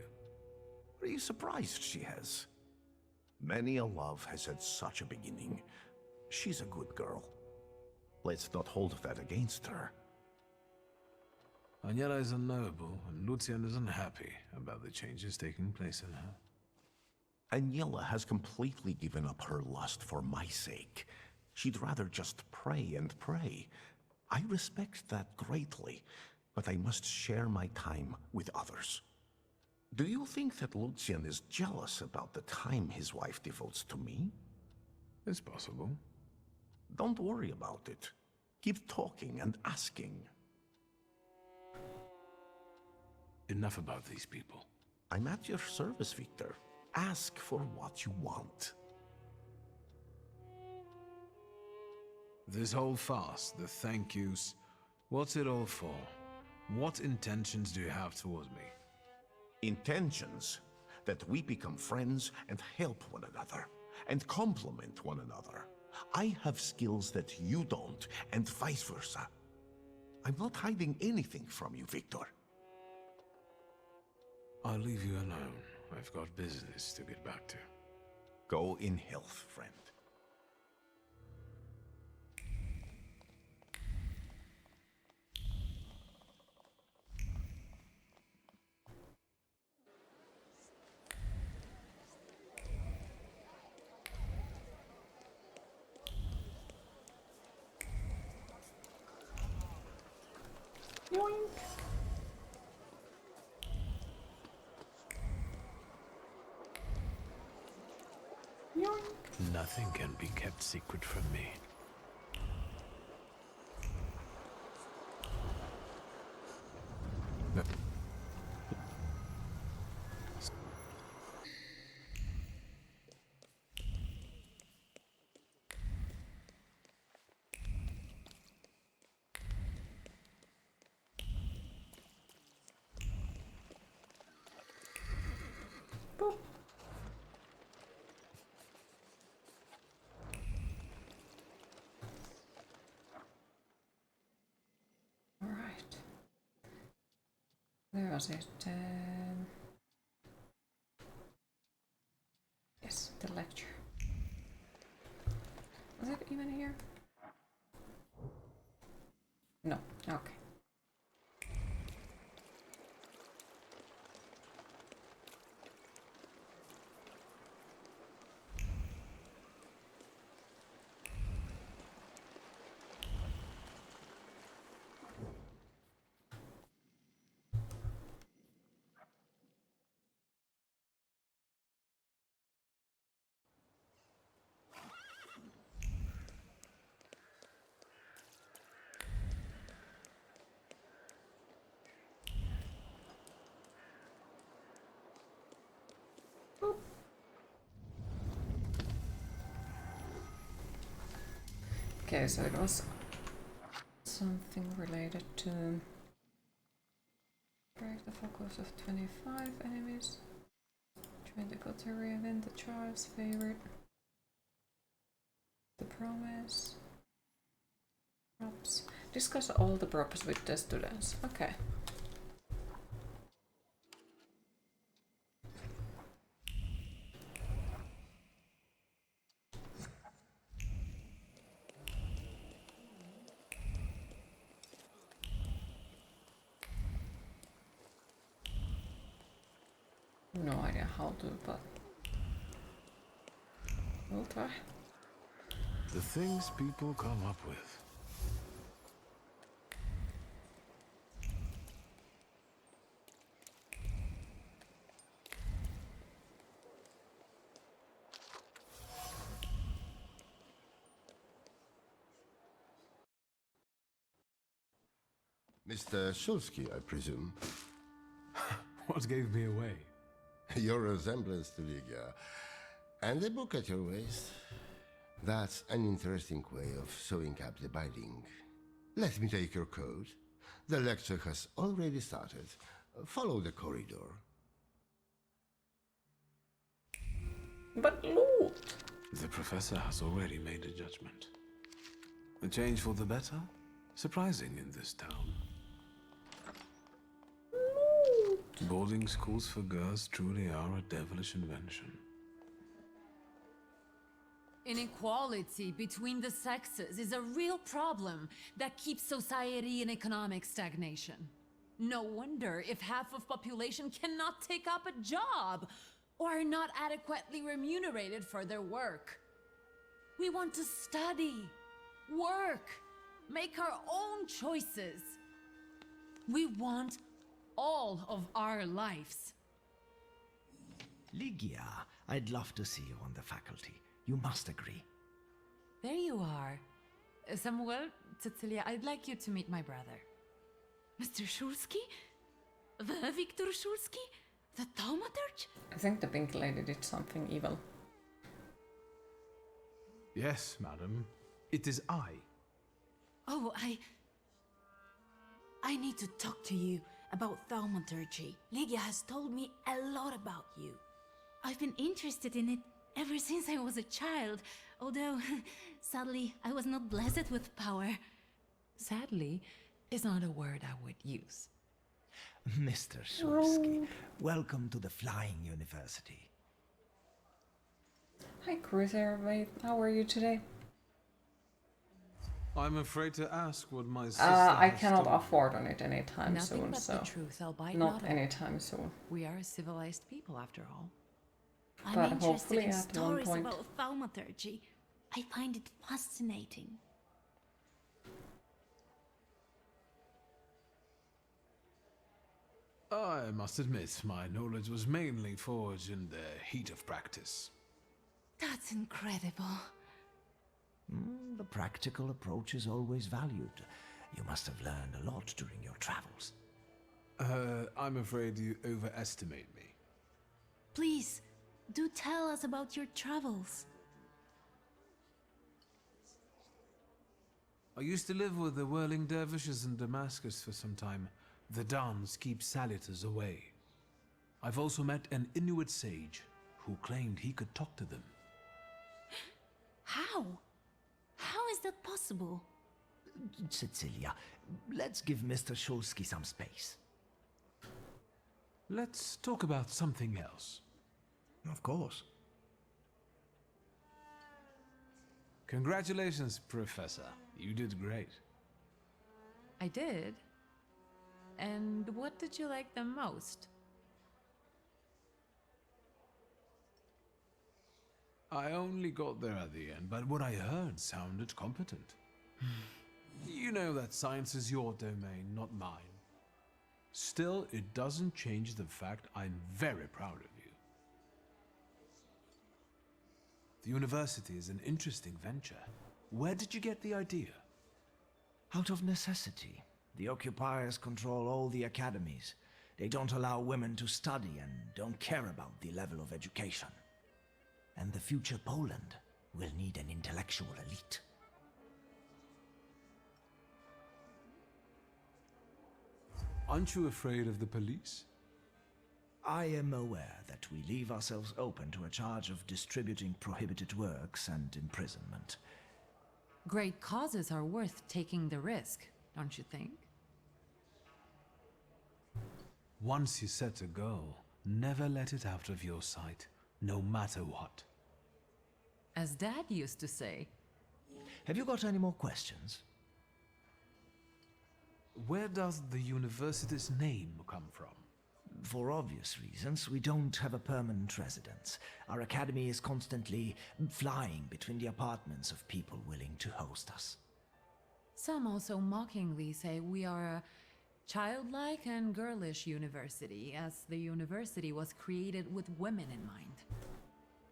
Are you surprised she has? Many a love has had such a beginning. She's a good girl. Let's not hold that against her. Aniela is unknowable, and Lucian is unhappy about the changes taking place in her. Aniela has completely given up her lust for my sake. She'd rather just pray and pray. I respect that greatly, but I must share my time with others. Do you think that Lucian is jealous about the time his wife devotes to me? It's possible. Don't worry about it. Keep talking and asking. Enough about these people. I'm at your service, Victor. Ask for what you want. This whole farce, the thank yous, what's it all for? What intentions do you have toward me? Intentions? That we become friends and help one another, and complement one another. I have skills that you don't, and vice versa. I'm not hiding anything from you, Victor. I'll leave you alone. I've got business to get back to. Go in health, friend. Yoink. Yoink. Nothing can be kept secret from me. Boop. All right. Where was it? Yes, the lecture. Was it even here? No. Okay. Okay, so it was something related to break the focus of 25 enemies. Join the coterie event, the child's favorite. The promise. Props. Discuss all the props with the students. Okay. No idea how to, but we'll try. The things people come up with. Mr. Shulsky, I presume. What gave me away? Your resemblance to Ligia. And a book at your waist. That's an interesting way of sewing up the binding. Let me take your coat. The lecture has already started. Follow the corridor. But loot! The professor has already made a judgment. A change for the better? Surprising in this town. Boarding schools for girls truly are a devilish invention. Inequality between the sexes is a real problem that keeps society in economic stagnation. No wonder if half of population cannot take up a job or are not adequately remunerated for their work. We want to study, work, make our own choices. We want all of our lives. Ligia, I'd love to see you on the faculty. You must agree. There you are. Samuel, Cecilia, I'd like you to meet my brother. Mr. Shulsky? The Victor Shulsky? The Thaumaturge? I think the pink lady did something evil. Yes, madam. It is I, Oh, I need to talk to you about Thaumaturge. Lygia has told me a lot about you. I've been interested in it ever since I was a child, although, sadly, I was not blessed with power. Sadly is not a word I would use. Mr. Shulsky, welcome to the Flying University. Hi, Cruiserweight. How are you today? I'm afraid to ask what my sister I has cannot done. afford on it anytime Nothing soon, but so the truth, albeit not not all. anytime soon. We are a civilized people, after all. I'm But interested hopefully in at one stories point. about Thaumaturge. I find it fascinating. I must admit, my knowledge was mainly forged in the heat of practice. That's incredible. The practical approach is always valued. You must have learned a lot during your travels. I'm afraid you overestimate me. Please, do tell us about your travels. I used to live with the whirling dervishes in Damascus for some time. The dance keeps Saluters away. I've also met an Inuit sage who claimed he could talk to them. How? How is that possible? Cecilia, let's give Mr. Shulsky some space. Let's talk about something else. Of course. Congratulations, Professor. You did great. I did? And what did you like the most? I only got there at the end, but what I heard sounded competent. You know that science is your domain, not mine. Still, it doesn't change the fact I'm very proud of you. The university is an interesting venture. Where did you get the idea? Out of necessity. The occupiers control all the academies. They don't allow women to study and don't care about the level of education. And the future Poland will need an intellectual elite. Aren't you afraid of the police? I am aware that we leave ourselves open to a charge of distributing prohibited works and imprisonment. Great causes are worth taking the risk, don't you think? Once you set a goal, never let it out of your sight, no matter what. As Dad used to say. Have you got any more questions? Where does the university's name come from? For obvious reasons, we don't have a permanent residence. Our academy is constantly flying between the apartments of people willing to host us. Some also mockingly say we are a childlike and girlish university, as the university was created with women in mind.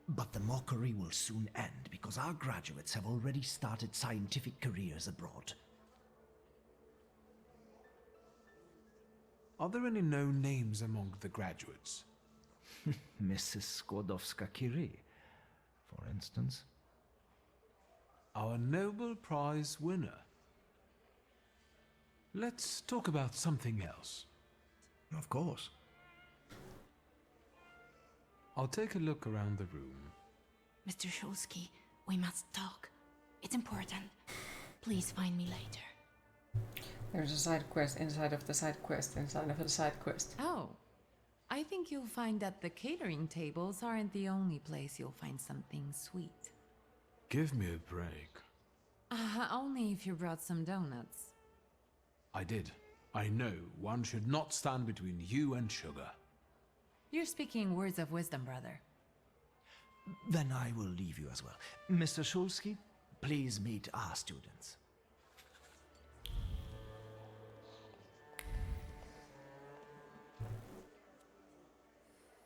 But the mockery will soon end because our graduates have already started scientific careers abroad. Are there any known names among the graduates? Mrs. Skłodowska-Curie, for instance. Our Nobel Prize winner. Let's talk about something else. Of course. I'll take a look around the room. Mr. Shulsky, we must talk. It's important. Please find me later. There's a side quest inside of the side quest inside of the side quest. Oh, I think you'll find that the catering tables aren't the only place you'll find something sweet. Give me a break. Only if you brought some donuts. I did. I know one should not stand between you and sugar. You're speaking words of wisdom, brother. Then I will leave you as well. Mr. Shulsky, please meet our students.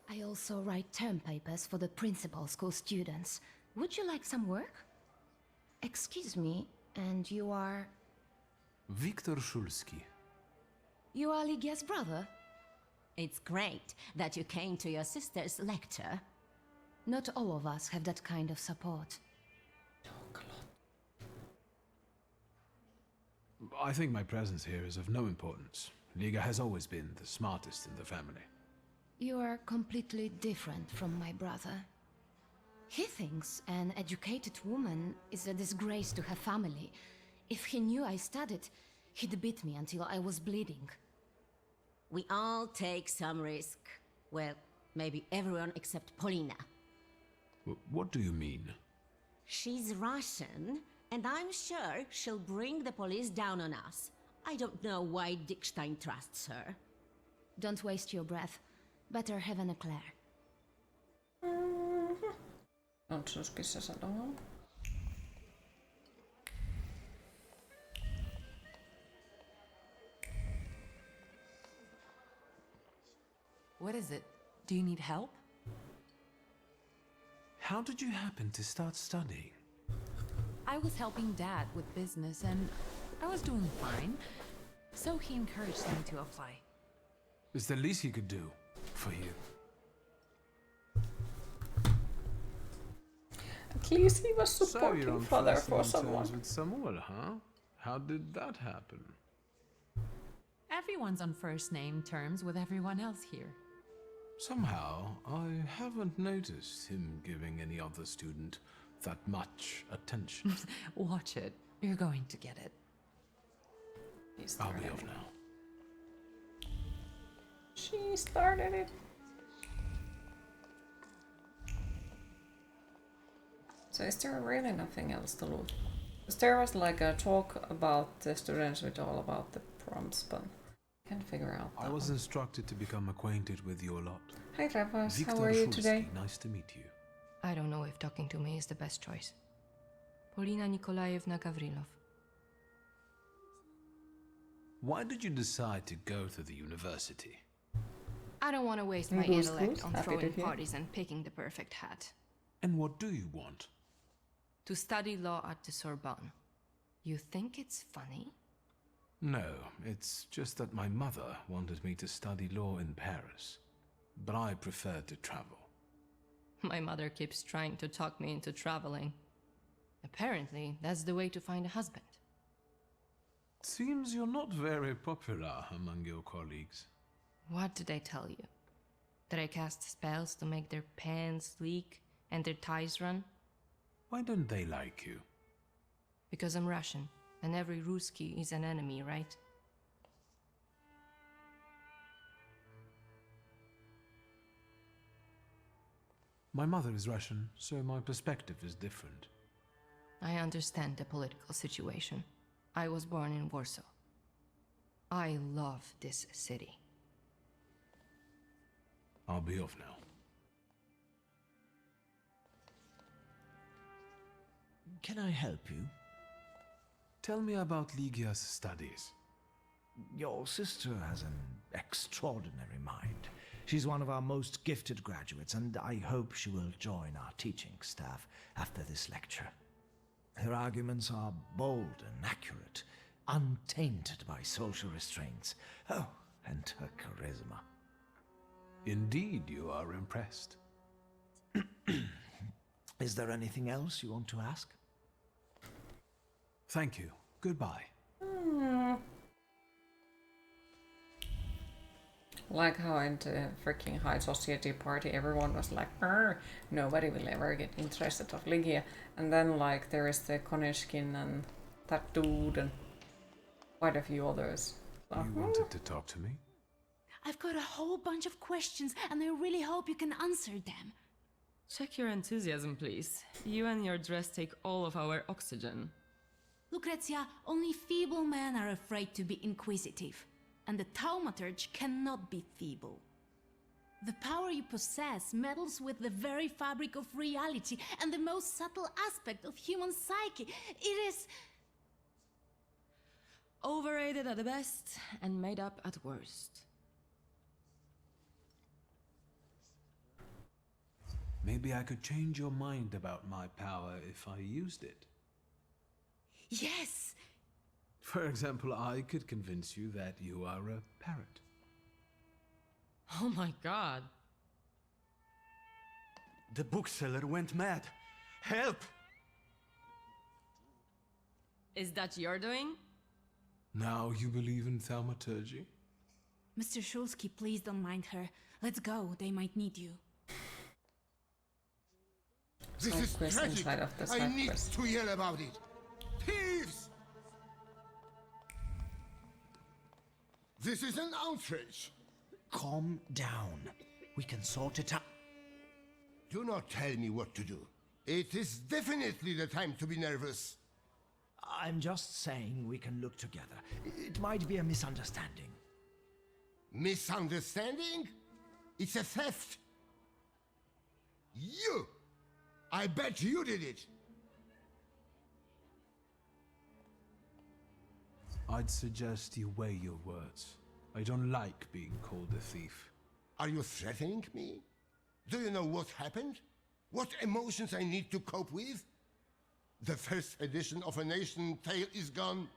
I also write term papers for the principal school students. Would you like some work? Excuse me, and you are... Viktor Shulsky. You are Lygia's brother? It's great that you came to your sister's lecture. Not all of us have that kind of support. I think my presence here is of no importance. Liga has always been the smartest in the family. You are completely different from my brother. He thinks an educated woman is a disgrace to her family. If he knew I studied, he'd beat me until I was bleeding. We all take some risk. Well, maybe everyone except Polina. What do you mean? She's Russian, and I'm sure she'll bring the police down on us. I don't know why Dickstein trusts her. Don't waste your breath. Better have an eclair. Nonsenskissa sanoo. What is it? Do you need help? How did you happen to start studying? I was helping Dad with business and I was doing fine. So he encouraged me to apply. It's the least he could do for you. At least he was So supporting you're on father first for name someone. terms with Samuel, huh? How did that happen? Everyone's on first name terms with everyone else here. Somehow, I haven't noticed him giving any other student that much attention. Watch it. You're going to get it. I'll be off now. She started it. So is there really nothing else to loot? Because there was like a talk about the students with all about the prompts, but I can't figure out that I was one. instructed to become acquainted with your lot. Hi Ravas, Viktor how are you Shulsky, today? nice to meet you. I don't know if talking to me is the best choice. Polina Nikolaevna Gavrilov. Why did you decide to go to the university? I don't want to waste In my Goose intellect Goose? on Happy to throwing hear. parties and picking the perfect hat. And what do you want? To study law at the Sorbonne. You think it's funny? No, it's just that my mother wanted me to study law in Paris. But I preferred to travel. My mother keeps trying to talk me into traveling. Apparently, that's the way to find a husband. Seems you're not very popular among your colleagues. What did I tell you? That I cast spells to make their pants leak and their ties run? Why don't they like you? Because I'm Russian, and every Ruski is an enemy, right? My mother is Russian, so my perspective is different. I understand the political situation. I was born in Warsaw. I love this city. I'll be off now. Can I help you? Tell me about Ligia's studies. Your sister has an extraordinary mind. She's one of our most gifted graduates, and I hope she will join our teaching staff after this lecture. Her arguments are bold and accurate, untainted by social restraints. Oh, and her charisma. Indeed, you are impressed. Is there anything else you want to ask? Thank you. Goodbye. Like how in the freaking high society party everyone was like, nobody will ever get interested of Ligia. And then like there is the Konishkin and that dude and quite a few others. So, You wanted to talk to me? I've got a whole bunch of questions, and I really hope you can answer them. Check your enthusiasm, please. You and your dress take all of our oxygen. Lucrezia, only feeble men are afraid to be inquisitive, and the Thaumaturge cannot be feeble. The power you possess meddles with the very fabric of reality and the most subtle aspect of human psyche. It is Overrated at the best and made up at worst. Maybe I could change your mind about my power if I used it. Yes! For example, I could convince you that you are a parrot. Oh my god. The bookseller went mad. Help! Is that your doing? Now you believe in thaumaturgy? Mr. Shulsky, please don't mind her. Let's go, they might need you. This Side is quest tragic. inside of the I side need quest. to yell about it. Thieves! This is an outrage. Calm down. We can sort it out. Do not tell me what to do. It is definitely the time to be nervous. I'm just saying we can look together. It might be a misunderstanding. Misunderstanding? It's a theft. You! I bet you did it. I'd suggest you weigh your words. I don't like being called a thief. Are you threatening me? Do you know what happened? What emotions I need to cope with? The first edition of A Nation Tale is gone.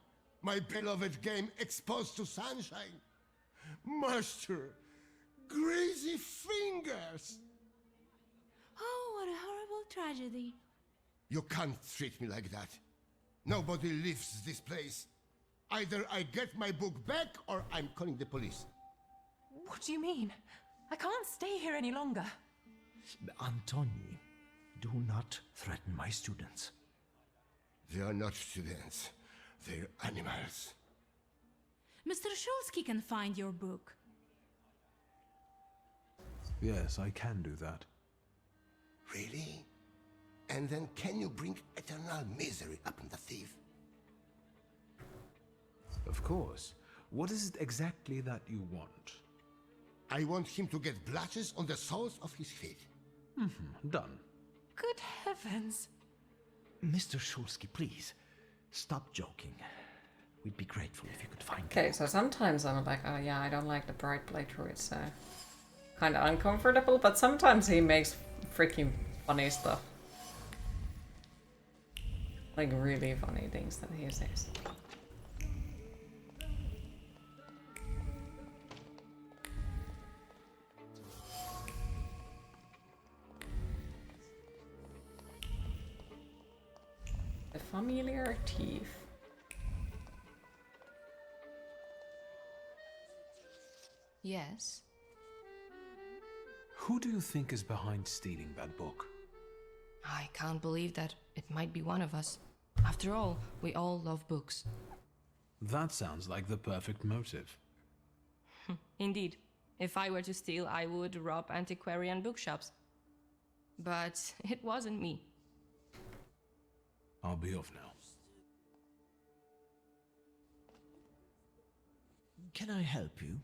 My beloved game exposed to sunshine. Master, greasy fingers! Oh, what a horrible tragedy. You can't treat me like that. Nobody leaves this place. Either I get my book back or I'm calling the police. What do you mean? I can't stay here any longer. Antoni, do not threaten my students. They are not students. They're animals. Mr. Shulsky can find your book. Yes, I can do that. Really? And then can you bring eternal misery upon the thief? Of course. What is it exactly that you want? I want him to get blotches on the soles of his feet. Done. Good heavens. Mr. Shulsky, please, stop joking. We'd be grateful if you could find Okay, so sometimes I'm like, oh yeah, I don't like the bright playthrough. It's kind of uncomfortable, but sometimes he makes freaking funny stuff. Like really funny things that he says. The familiar thief. Yes? Who do you think is behind stealing that book? I can't believe that it might be one of us. After all, we all love books. That sounds like the perfect motive. Indeed. If I were to steal, I would rob antiquarian bookshops. But it wasn't me. I'll be off now. Can I help you?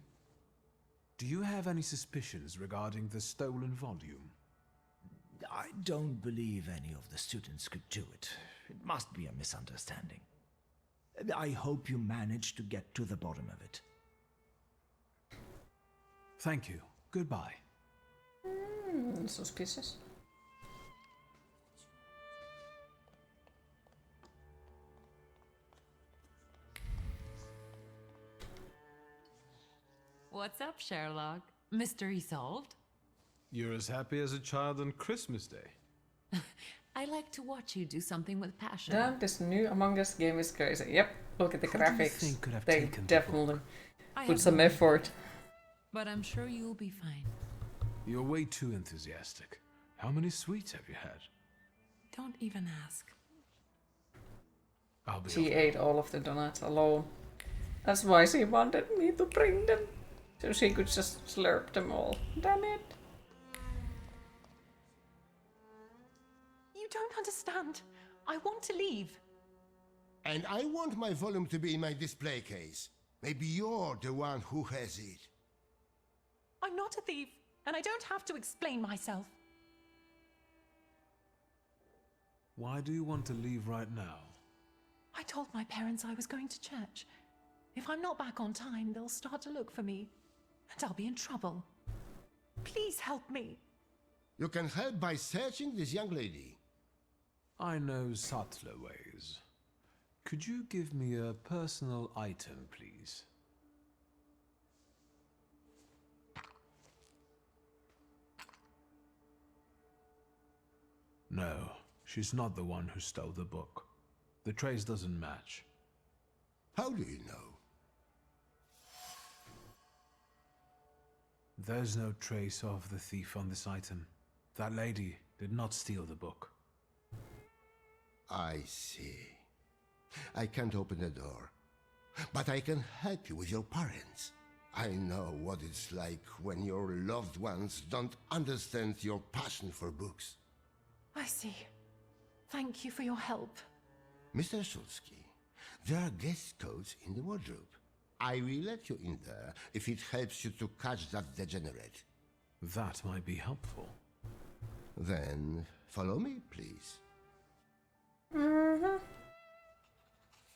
Do you have any suspicions regarding the stolen volume? I don't believe any of the students could do it. It must be a misunderstanding. I hope you manage to get to the bottom of it. Thank you. Goodbye. Suspicious. What's up, Sherlock? Mystery solved? You're as happy as a child on Christmas Day. I like to watch you do something with passion. Damn, this new Among Us game is crazy. Yep, look at the Who do you graphics. think could have They taken the definitely I put have some no idea. effort. But I'm sure you'll be fine. You're way too enthusiastic. How many sweets have you had? Don't even ask. I'll be She off. ate all of the donuts alone. That's why she wanted me to bring them. So she could just slurp them all. Damn it. You don't understand. I want to leave. And I want my volume to be in my display case. Maybe you're the one who has it. I'm not a thief, and I don't have to explain myself. Why do you want to leave right now? I told my parents I was going to church. If I'm not back on time, they'll start to look for me, and I'll be in trouble. Please help me. You can help by searching this young lady. I know subtler ways. Could you give me a personal item, please? No, she's not the one who stole the book. The trace doesn't match. How do you know? There's no trace of the thief on this item. That lady did not steal the book. I see. I can't open the door, but I can help you with your parents. I know what it's like when your loved ones don't understand your passion for books. I see. Thank you for your help. Mr. Szulski, there are guest coats in the wardrobe. I will let you in there if it helps you to catch that degenerate. That might be helpful. Then follow me, please.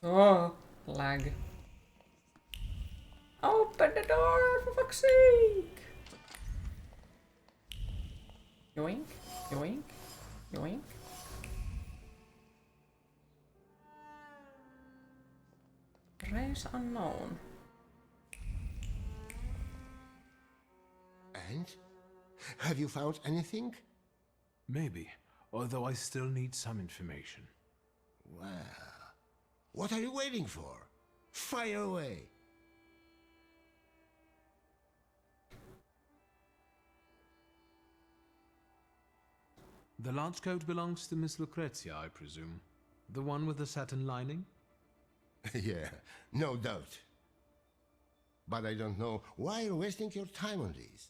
Oh, lag. Open the door, for fuck's sake! Yoink, yoink, yoink. Race unknown. And? Have you found anything? Maybe, although I still need some information. Well, what are you waiting for? Fire away! The large coat belongs to Miss Lucrezia, I presume. The one with the satin lining? Yeah, no doubt. But I don't know why you're wasting your time on these.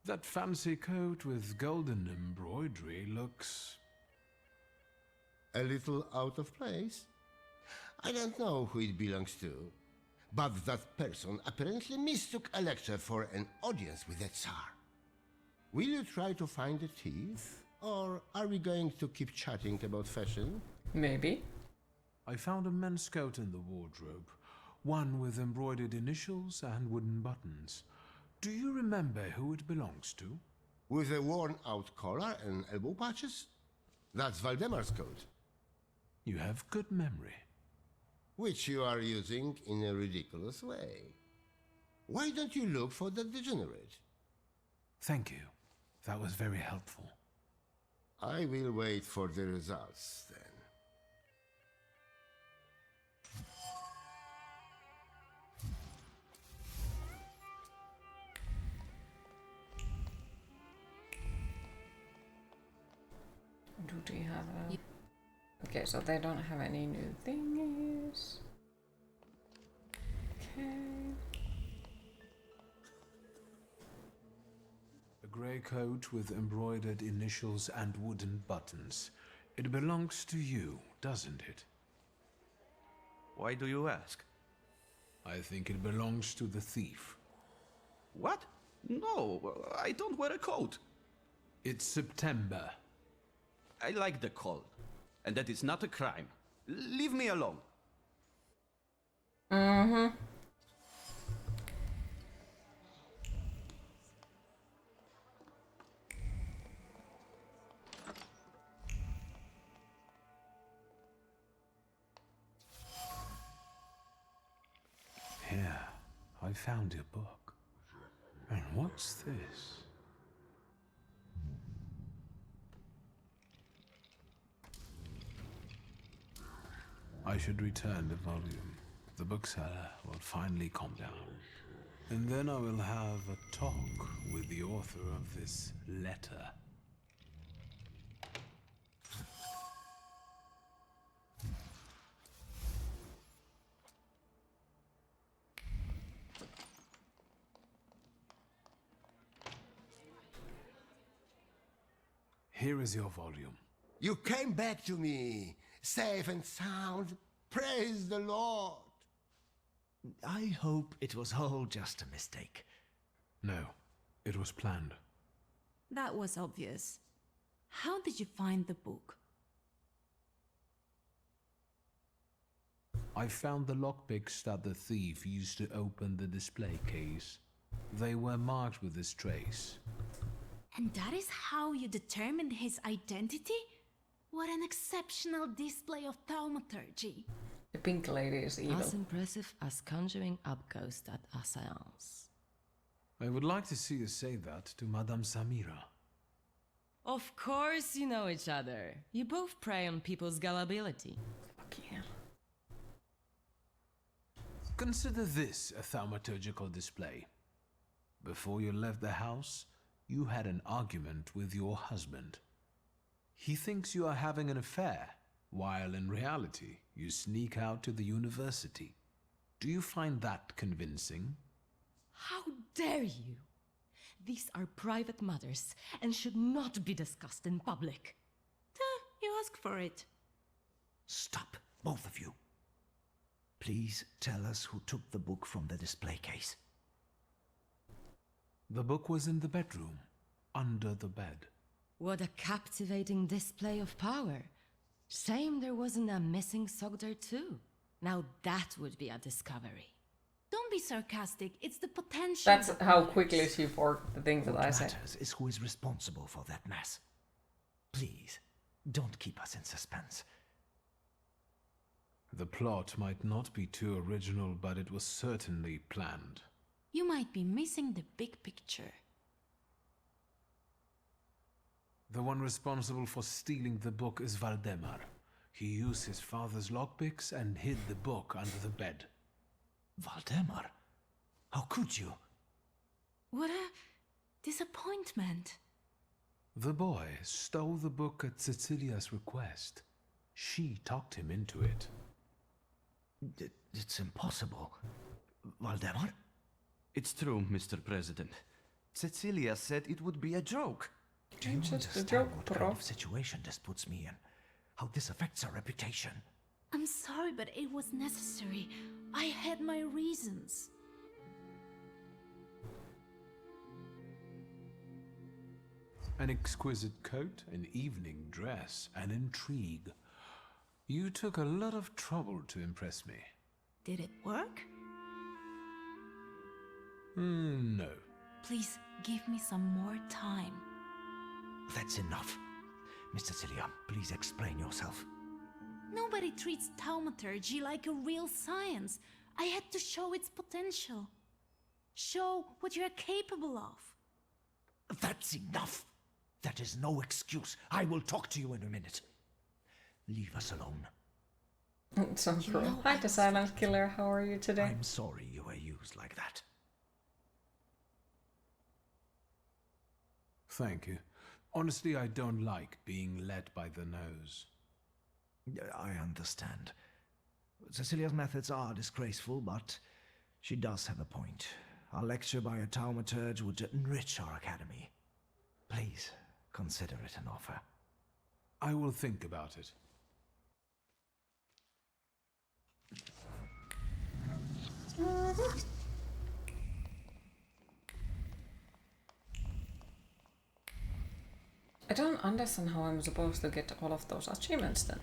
That fancy coat with golden embroidery looks... a little out of place? I don't know who it belongs to, but that person apparently mistook a lecture for an audience with the Tsar. Will you try to find the thief, or are we going to keep chatting about fashion? Maybe. I found a men's coat in the wardrobe, one with embroidered initials and wooden buttons. Do you remember who it belongs to? With a worn-out collar and elbow patches? That's Valdemar's coat. You have good memory. Which you are using in a ridiculous way. Why don't you look for the degenerate? Thank you. That was very helpful. I will wait for the results then. Do they have a... Okay, so they don't have any new thingies. Okay. A grey coat with embroidered initials and wooden buttons. It belongs to you, doesn't it? Why do you ask? I think it belongs to the thief. What? No, I don't wear a coat. It's September. I like the cold, and that is not a crime. Leave me alone. Mm-hmm. Here, I found your book. And what's this? I should return the volume. The bookseller will finally calm down. And then I will have a talk with the author of this letter. Here is your volume. You came back to me, safe and sound. Praise the Lord. I hope it was all just a mistake. No, it was planned. That was obvious. How did you find the book? I found the lockpicks that the thief used to open the display case. They were marked with this trace. And that is how you determined his identity? What an exceptional display of thaumaturgy. The pink lady is evil. As impressive as conjuring up ghosts at a seance. I would like to see you say that to Madame Samira. Of course you know each other. You both prey on people's gullibility. Fuck yeah. Consider this a thaumaturgical display. Before you left the house, you had an argument with your husband. He thinks you are having an affair, while in reality, you sneak out to the university. Do you find that convincing? How dare you? These are private matters and should not be discussed in public. You asked for it. Stop, both of you. Please tell us who took the book from the display case. The book was in the bedroom, under the bed. What a captivating display of power. Shame there wasn't a missing sock there too. Now that would be a discovery. Don't be sarcastic. It's the potential. That's that how matters. quickly she forgot the things that I What said. matters is who is responsible for that mess. Please, don't keep us in suspense. The plot might not be too original, but it was certainly planned. You might be missing the big picture. The one responsible for stealing the book is Valdemar. He used his father's lockpicks and hid the book under the bed. Valdemar? How could you? What a disappointment. The boy stole the book at Cecilia's request. She talked him into it. It's impossible. Valdemar? It's true, Mr. President. Cecilia said it would be a joke. Do you Just a understand joke, what bro. kind of situation this puts me in? How this affects our reputation? I'm sorry, but it was necessary. I had my reasons. An exquisite coat, an evening dress, an intrigue. You took a lot of trouble to impress me. Did it work? No. Please give me some more time. That's enough. Miss Cecilia, please explain yourself. Nobody treats Thaumaturge like a real science. I had to show its potential. Show what you're capable of. That's enough. That is no excuse. I will talk to you in a minute. Leave us alone. So cruel. Hi, the silent killer. How are you today? I'm sorry you were used like that. Thank you. Honestly, I don't like being led by the nose. I understand. Cecilia's methods are disgraceful, but she does have a point. A lecture by a Thaumaturge would enrich our academy. Please, consider it an offer. I will think about it. I don't understand how I'm supposed to get all of those achievements then.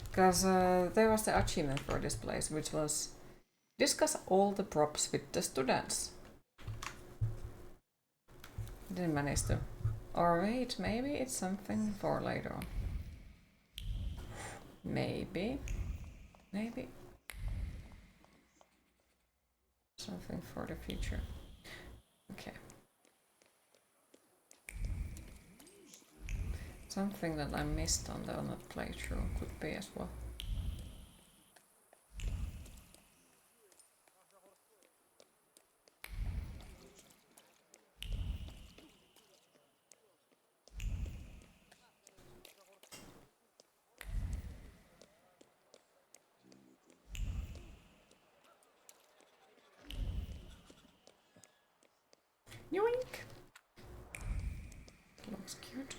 Because there was the achievement for this place, which was discuss all the props with the students. Didn't manage to. Or wait, maybe it's something for later on. Maybe. Maybe. Something for the future. Okay. Something that I missed on the playthrough could be as well. Yoink! Looks cute.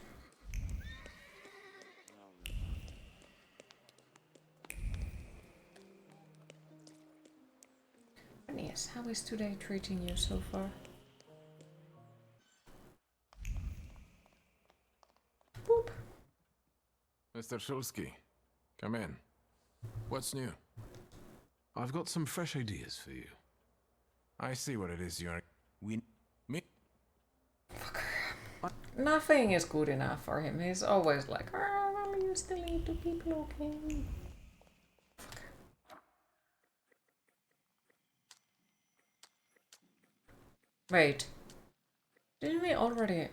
And yes, how is today treating you so far? Boop! Mr. Shulsky, come in. What's new? I've got some fresh ideas for you. I see what it is you're... Nothing is good enough for him. He's always like, oh, well, you still need to keep looking. Wait. Didn't we already...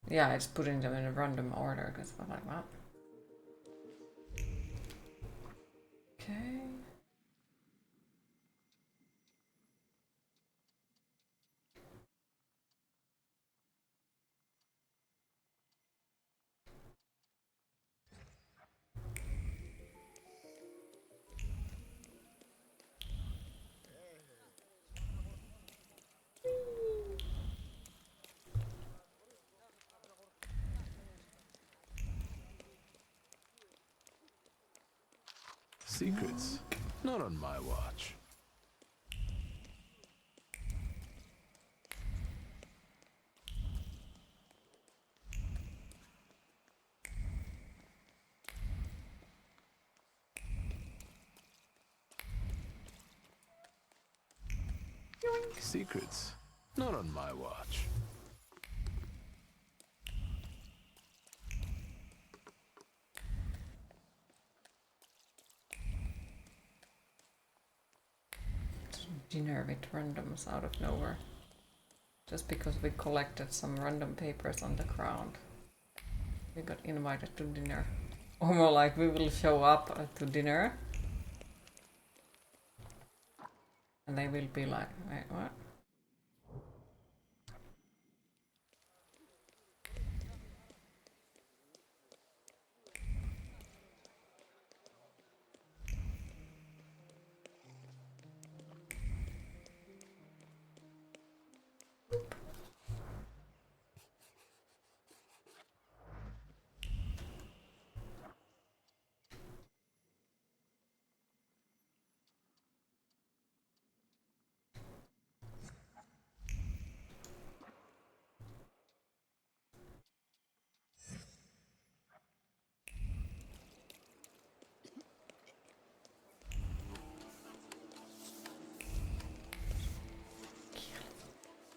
Yeah, it's putting them in a random order because I'm like, well. Okay. Secrets? Not on my watch. Secrets? Not on my watch. Dinner with randoms out of nowhere. Just because we collected some random papers on the ground. We got invited to dinner. Or more like we will show up to dinner. And they will be like, wait, what?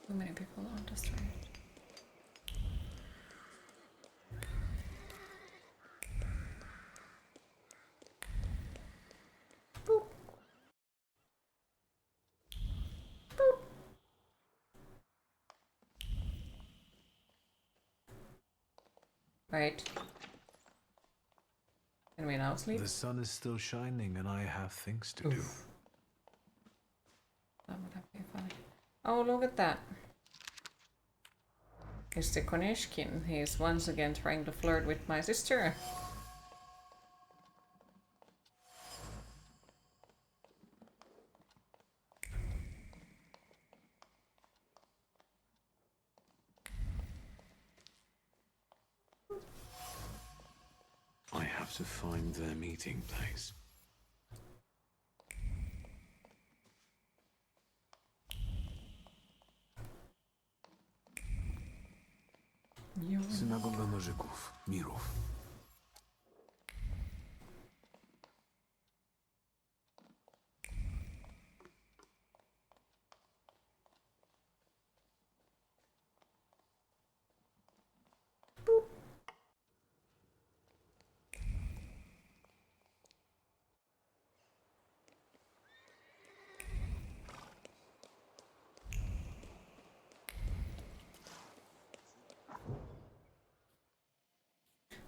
Too many people on the street. Boop. Boop. Right. Can we now sleep? The sun is still shining and I have things to do. That would have been funny. Oh, look at that. It's the Konishkin. He's once again trying to flirt with my sister. I have to find their meeting place. Synagoga Nożyków, Mirów.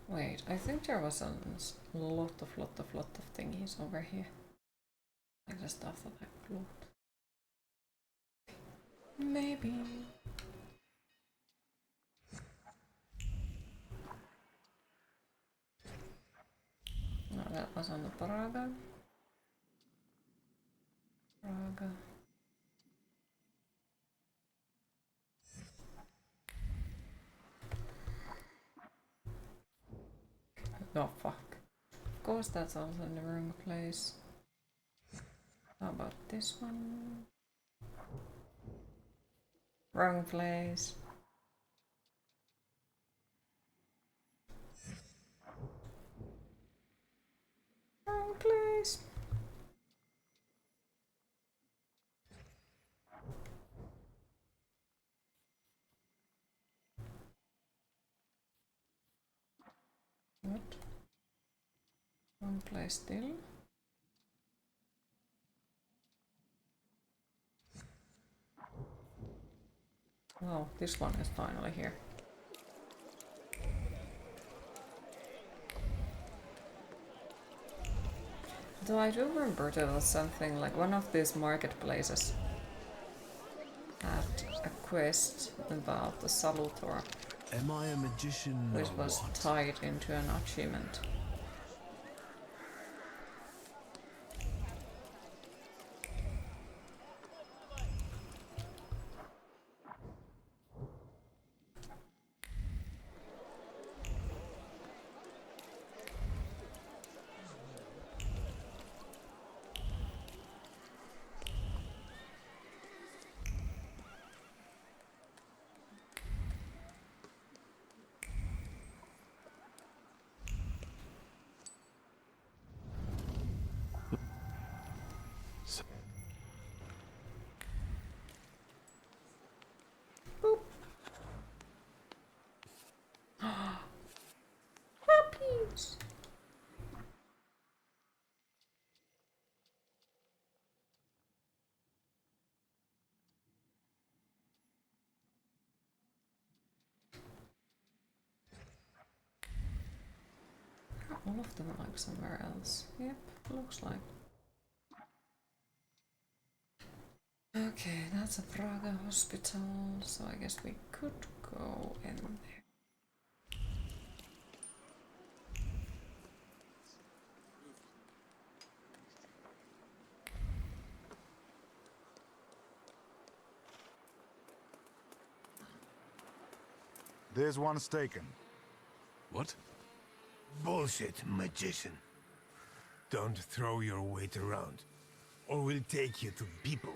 Wait, I think there was a lot of thingies over here. Like the stuff that I looked. Maybe. No, that was on the Praga. Praga. Oh fuck. Of course that's also in the wrong place. How about this one? Wrong place. Wrong place. What? Wrong place still. Oh, this one is finally here. Though I do remember there was something like one of these marketplaces had a quest about the Salutor, Am I a magician which or was what? tied into an achievement. Puppies! All of them like somewhere else. Yep, looks like. Okay, that's a Praga hospital, so I guess we could go in there. There's one's taken. What? Bullshit, magician. Don't throw your weight around, or we'll take you to people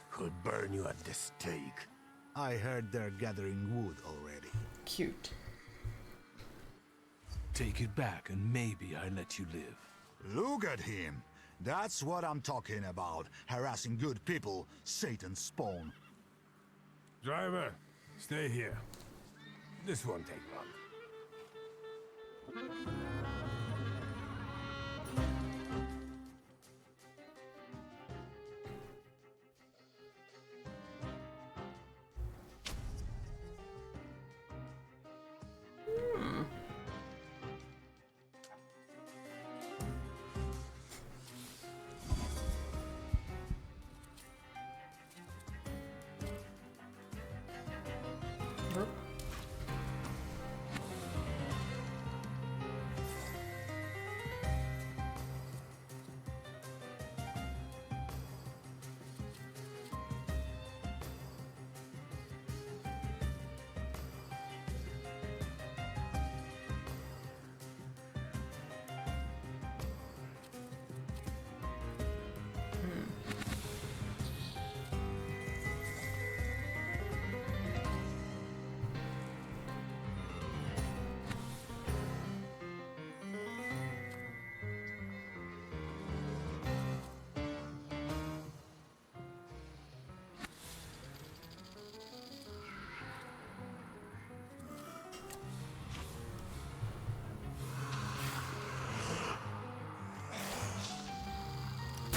who'll burn you at the stake. I heard they're gathering wood already. Cute. Take it back and maybe I let you live. Look at him! That's what I'm talking about. Harassing good people, Satan's spawn. Driver, stay here. This won't take long.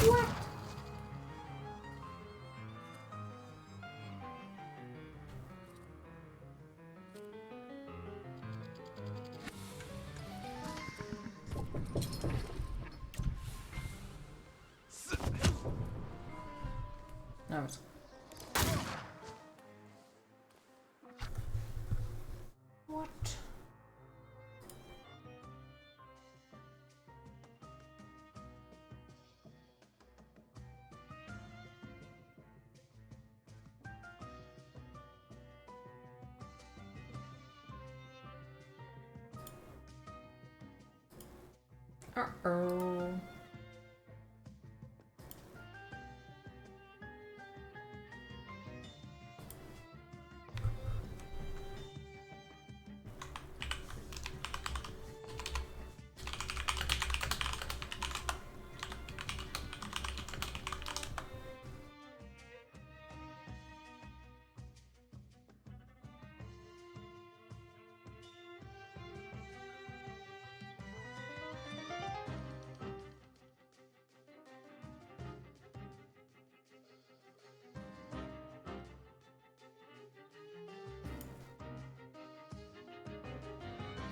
What? No. What? Uh-oh.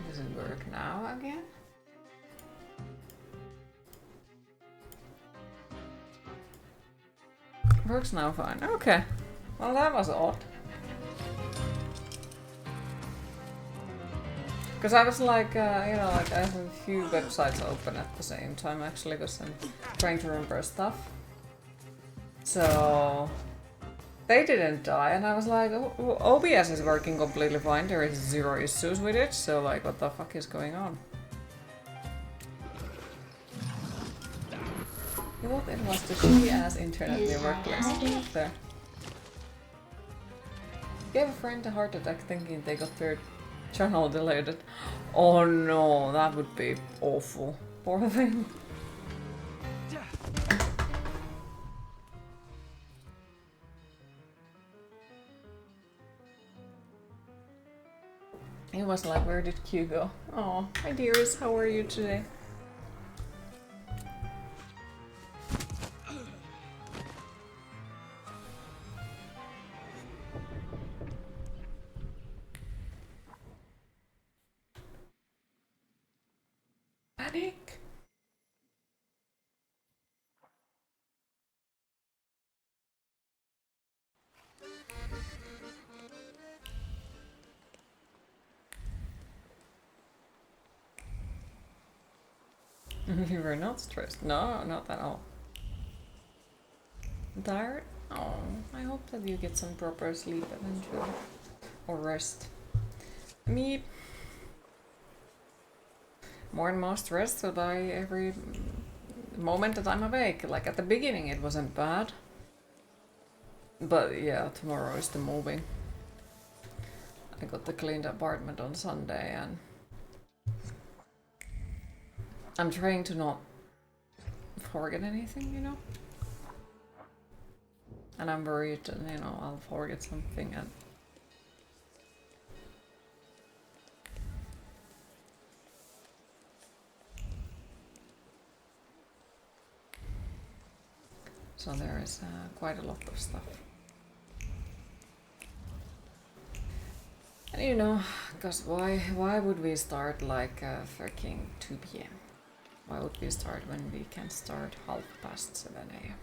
Does it work now again? Works now fine. Okay. Well, that was odd. Because I was like, you know, like I have a few websites open at the same time actually, because I'm trying to remember stuff. So they didn't die, and I was like, OBS is working completely fine. There is 0 issues with it. So like, what the fuck is going on? Well, it was the shitty-ass internet in your workplace. There. Gave a friend a heart attack thinking they got their channel deleted. Oh no, that would be awful. Poor thing. He was like, where did Q go? Oh, hi dearest, how are you today? Panic! You were not stressed. No, not at all. Tired? Oh, I hope that you get some proper sleep eventually. Or rest. Me, more and more stressed by every moment that I'm awake. Like at the beginning it wasn't bad. But yeah, tomorrow is the moving. I got the cleaned apartment on Sunday and I'm trying to not forget anything, you know? And I'm worried, you know, I'll forget something and so there is quite a lot of stuff. And you know, because why would we start like freaking 2 p.m.? Why would we start when we can start 7:30 a.m.?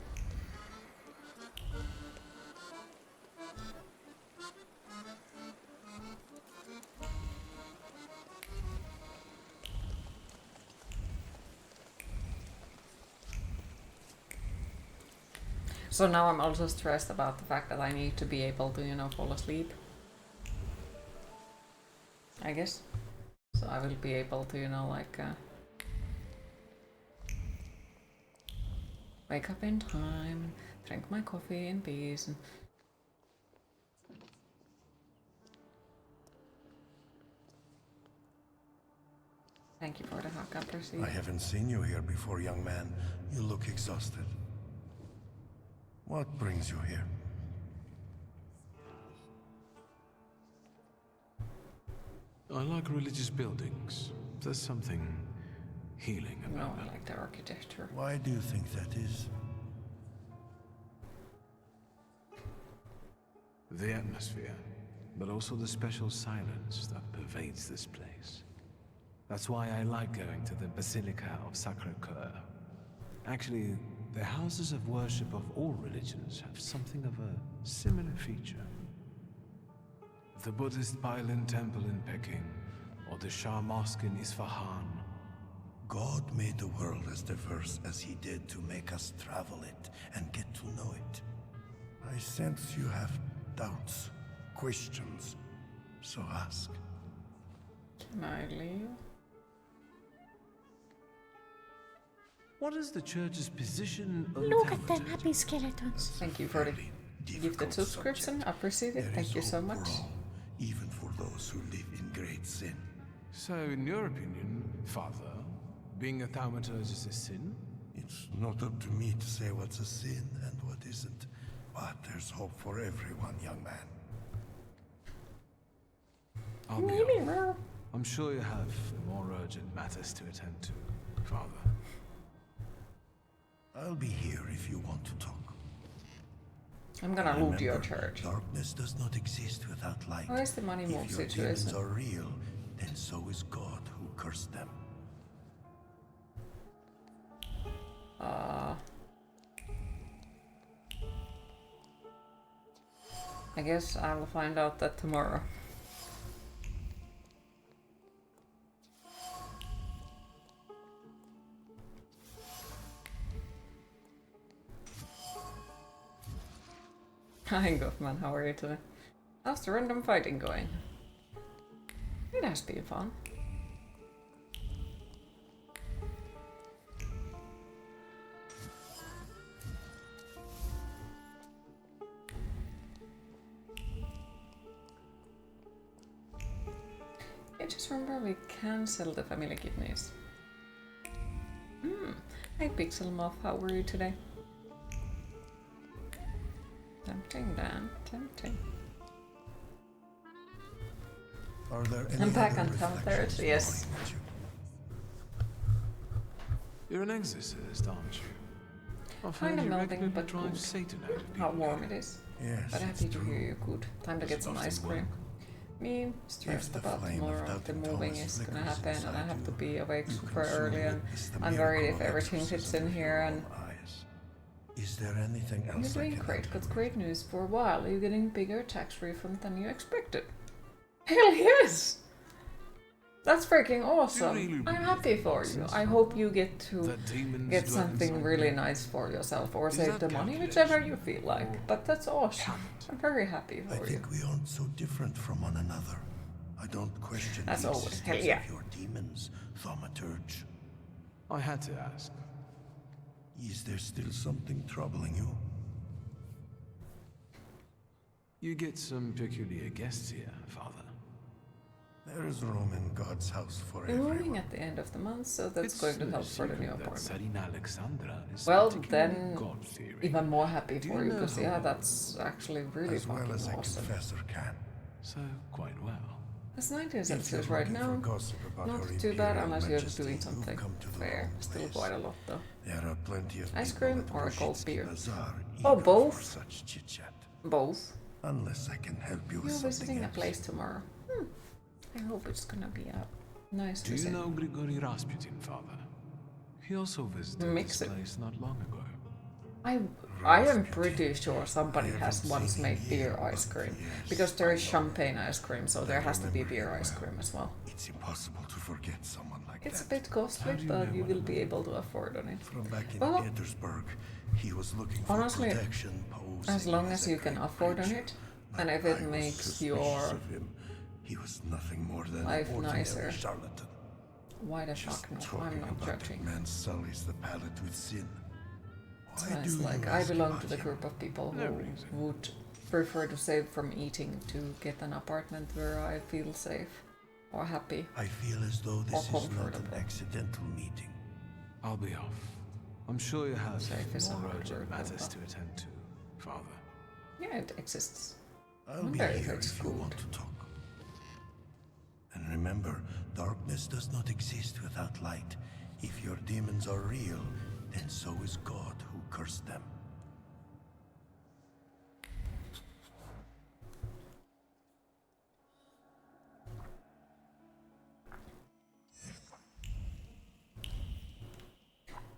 So now I'm also stressed about the fact that I need to be able to, you know, fall asleep. I guess. So I will be able to, you know, like wake up in time, drink my coffee in peace. And thank you for the hug, I appreciate it. I haven't seen you here before, young man. You look exhausted. What brings you here? I like religious buildings. There's something healing about No, them. I like the architecture. Why do you think that is? The atmosphere, but also the special silence that pervades this place. That's why I like going to the Basilica of Sacré-Cœur. Actually, the houses of worship of all religions have something of a similar feature. The Buddhist Bailin Temple in Peking, or the Shah Mosque in Isfahan. God made the world as diverse as he did to make us travel it and get to know it. I sense you have doubts, questions, so ask. Can I leave? What is the church's position on Look at them Thaumaturge? happy skeletons. Thank you for the gifted subscription. I appreciate it. Thank you so much. Even for those who live in great sin. So, in your opinion, Father, being a Thaumaturge is a sin? It's not up to me to say what's a sin and what isn't. But there's hope for everyone, young man. I'll be off. I'm sure you have more urgent matters to attend to, Father. I'll be here if you want to talk. I'm gonna loot your church. Darkness does not exist without light. Where's the money move If your demons situation? are real, then so is God who cursed them. I guess I will find out that tomorrow. Hi Goffman, how are you today? How's the random fighting going? It has been fun. I just remember we cancelled the family kidneys. Hi Pixel Moth, how were you today? Tempting, Dan. Tempting. Are there any I'm back other on reflections Thaumaturge, yes. gnawing at you? You're an exorcist, aren't you? I've Kind heard of you melting, regularly but drive good. Satan out of How people. warm it is. Yes, But happy to hear you good. Time to get some ice cream. Me, stressed the about flame of tomorrow. The doubting moving Thomas is gonna flickers happen and I inside have to you, be awake you super can soon early and witness the I'm worried miracle if of everything fits exorcism in with here your and... own eyes. Is there anything You're else I doing can great, help you got with? great news for a while. You're getting bigger tax refund than you expected. Hell yes! That's freaking awesome. really I'm happy for you. I hope you get to That demons get dwell something inside really me. nice for yourself or Is save that the money, calculation whichever you feel like. But that's awesome. I'm very happy I for you. think we aren't so different from one another. I don't question As the always, existence hell yeah. of your demons, Thaumaturge. I had to ask. Is there still something troubling you? You get some peculiar guests here, Father. There is room in God's house for You're everyone. moving at the end of the month, so that's It's going to no help for the new secret that apartment. Tsarina Alexandra is Well, particularly then, God-fearing. even more happy Do for you you, know because her yeah, well? that's actually really As well fucking as a awesome. confessor can. So, quite well. It's 19 If you're Celsius right looking now. for gossip about Not her too bad Imperial unless you're Majesty, doing you've something come to the fair. wrong Still place. quite a lot though. There are plenty of Ice people cream at or a cold Brzezinski beer? Bazaar Oh, eager both? for such chit-chat. Both. Unless I can help you with You're something visiting a else. place tomorrow. I hope it's gonna be a nice Do you visit. know Grigory Rasputin, Father? He also visited Mix this it. place not long ago. I am pretty sure somebody has once made beer ice cream. Because there is champagne ice cream, so there has to be beer ice cream as well. It's impossible to forget someone like It's a that. bit costly, How do you but know you one will of be them? able to afford on it. From back in Well, Petersburg, he was looking for honestly, protection, posing as long as as a you can great afford on preacher. it, But and if I it was makes suspicious your of him. He was nothing more than life an ordinary nicer, charlatan. why the Just fuck not? talking I'm not about judging. that man sullies the palate with sin. So Why it's do like you I ask belong about to the him? group of people No who reason. would prefer to save from eating to get an apartment where I feel safe or happy. I feel as though this Or is not an comfortable. accidental meeting. I'll be off. I'm sure you have Safe is a more hard urgent word, matters Papa. to attend to, Father. Yeah, it exists. I'll I'm be very here good. if you want to talk. And remember, darkness does not exist without light. If your demons are real, then so is God who cursed them.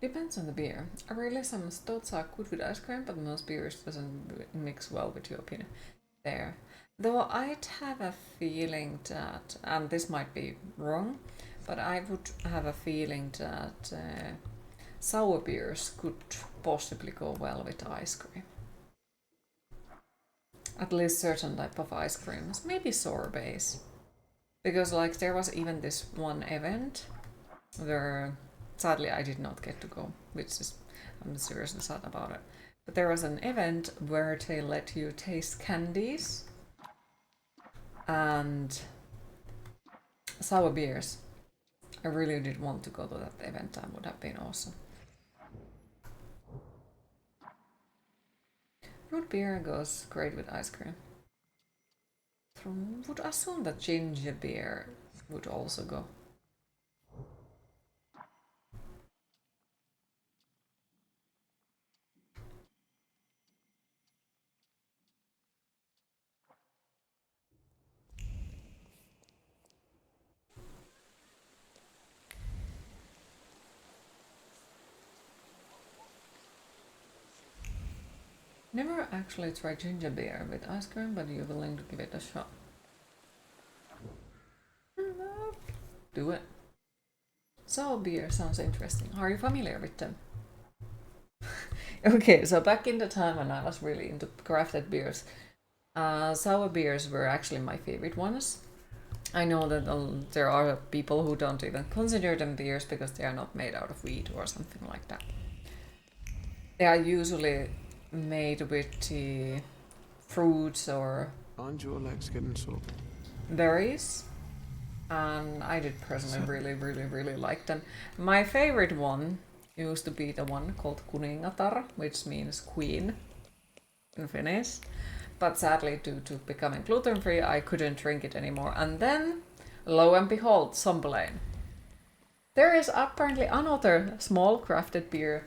Depends on the beer. Really, some stouts are good with ice cream, but most beers doesn't mix well with your opinion. There. Though I'd have a feeling that, and this might be wrong, but I would have a feeling that sour beers could possibly go well with ice cream. At least certain type of ice creams, maybe sorbets. Because like there was even this one event where sadly I did not get to go, which is I'm seriously sad about it. But there was an event where they let you taste candies and sour beers. I really did want to go to that event, that would have been awesome. Root beer goes great with ice cream. Would assume that ginger beer would also go. Never actually tried ginger beer with ice cream, but you're willing to give it a shot. Do it. Sour beer sounds interesting. Are you familiar with them? Okay, so back in the time when I was really into crafted beers, sour beers were actually my favorite ones. I know that there are people who don't even consider them beers because they are not made out of wheat or something like that. They are usually made with the fruits or Aren't your legs getting sore? berries. And I did personally really like them. My favorite one used to be the one called kuningatar, which means queen in Finnish. But sadly, due to becoming gluten-free, I couldn't drink it anymore. And then, lo and behold, Somplain. There is apparently another small crafted beer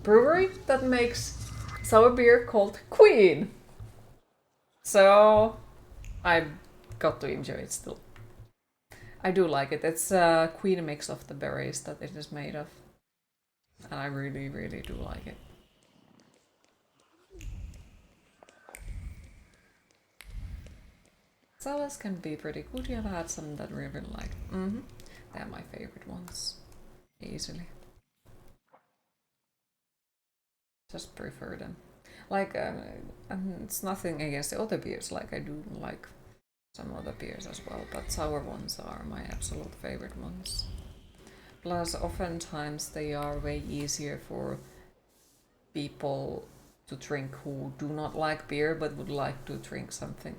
brewery that makes sour beer called Queen. So I got to enjoy it still. I do like it. It's a queen mix of the berries that it is made of. And I really do like it. Sours can be pretty good. I've had some that we really like. They're my favorite ones. Easily. Just prefer them. Like, it's nothing against the other beers. Like, I do like some other beers as well. But sour ones are my absolute favorite ones. Plus, oftentimes they are way easier for people to drink who do not like beer but would like to drink something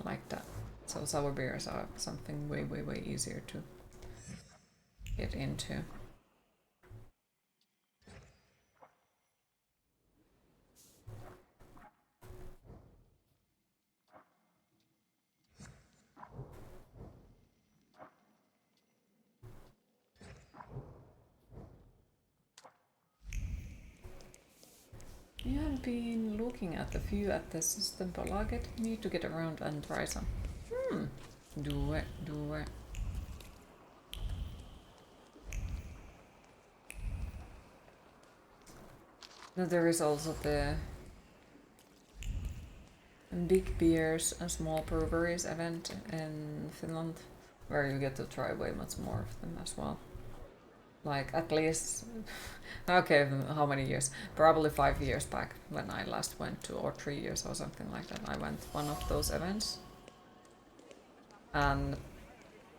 like that. So sour beers are something way easier to get into. You have been looking at a few at the system Polaget. Need to get around and try some. Do it. Now there is also the big beers and small breweries event in Finland, where you get to try way much more of them as well. Like at least, okay, how many years? Probably 5 years back when I last went to, or 3 years or something like that. I went to one of those events. And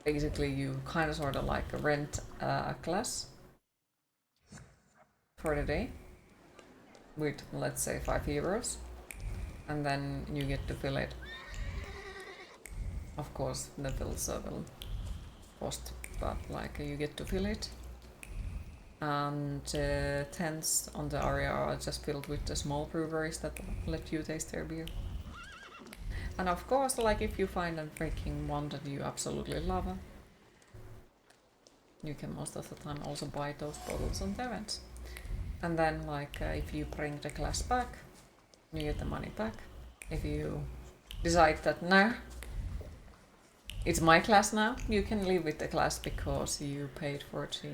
basically you kind of sort of like rent a class for the day with, let's say, €5. And then you get to fill it. Of course, the fills will cost, but like you get to fill it. And tents on the area are just filled with the small breweries that let you taste their beer. And of course, like if you find a freaking one that you absolutely love, you can most of the time also buy those bottles on the events. And then like if you bring the glass back, you get the money back. If you decide that no, it's my class now, you can leave with the class because you paid for the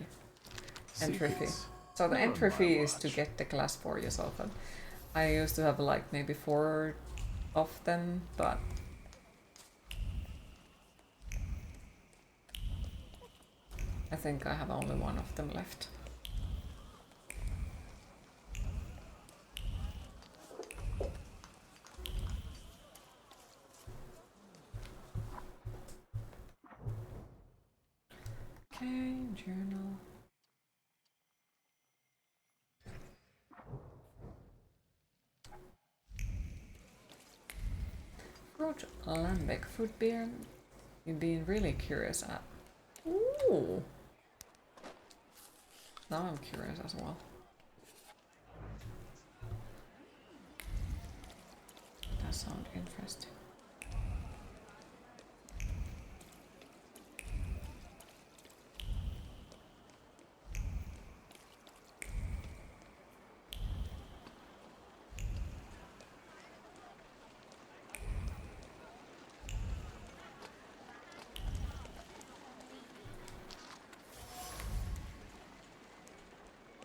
entry fee. So the entry fee is to get the class for yourself. And I used to have like maybe 4 of them, but I think I have only 1 of them left. Okay, journal. Fruit lambic fruit beer. You've been really curious at. Ooh. Now I'm curious as well. That sounds interesting.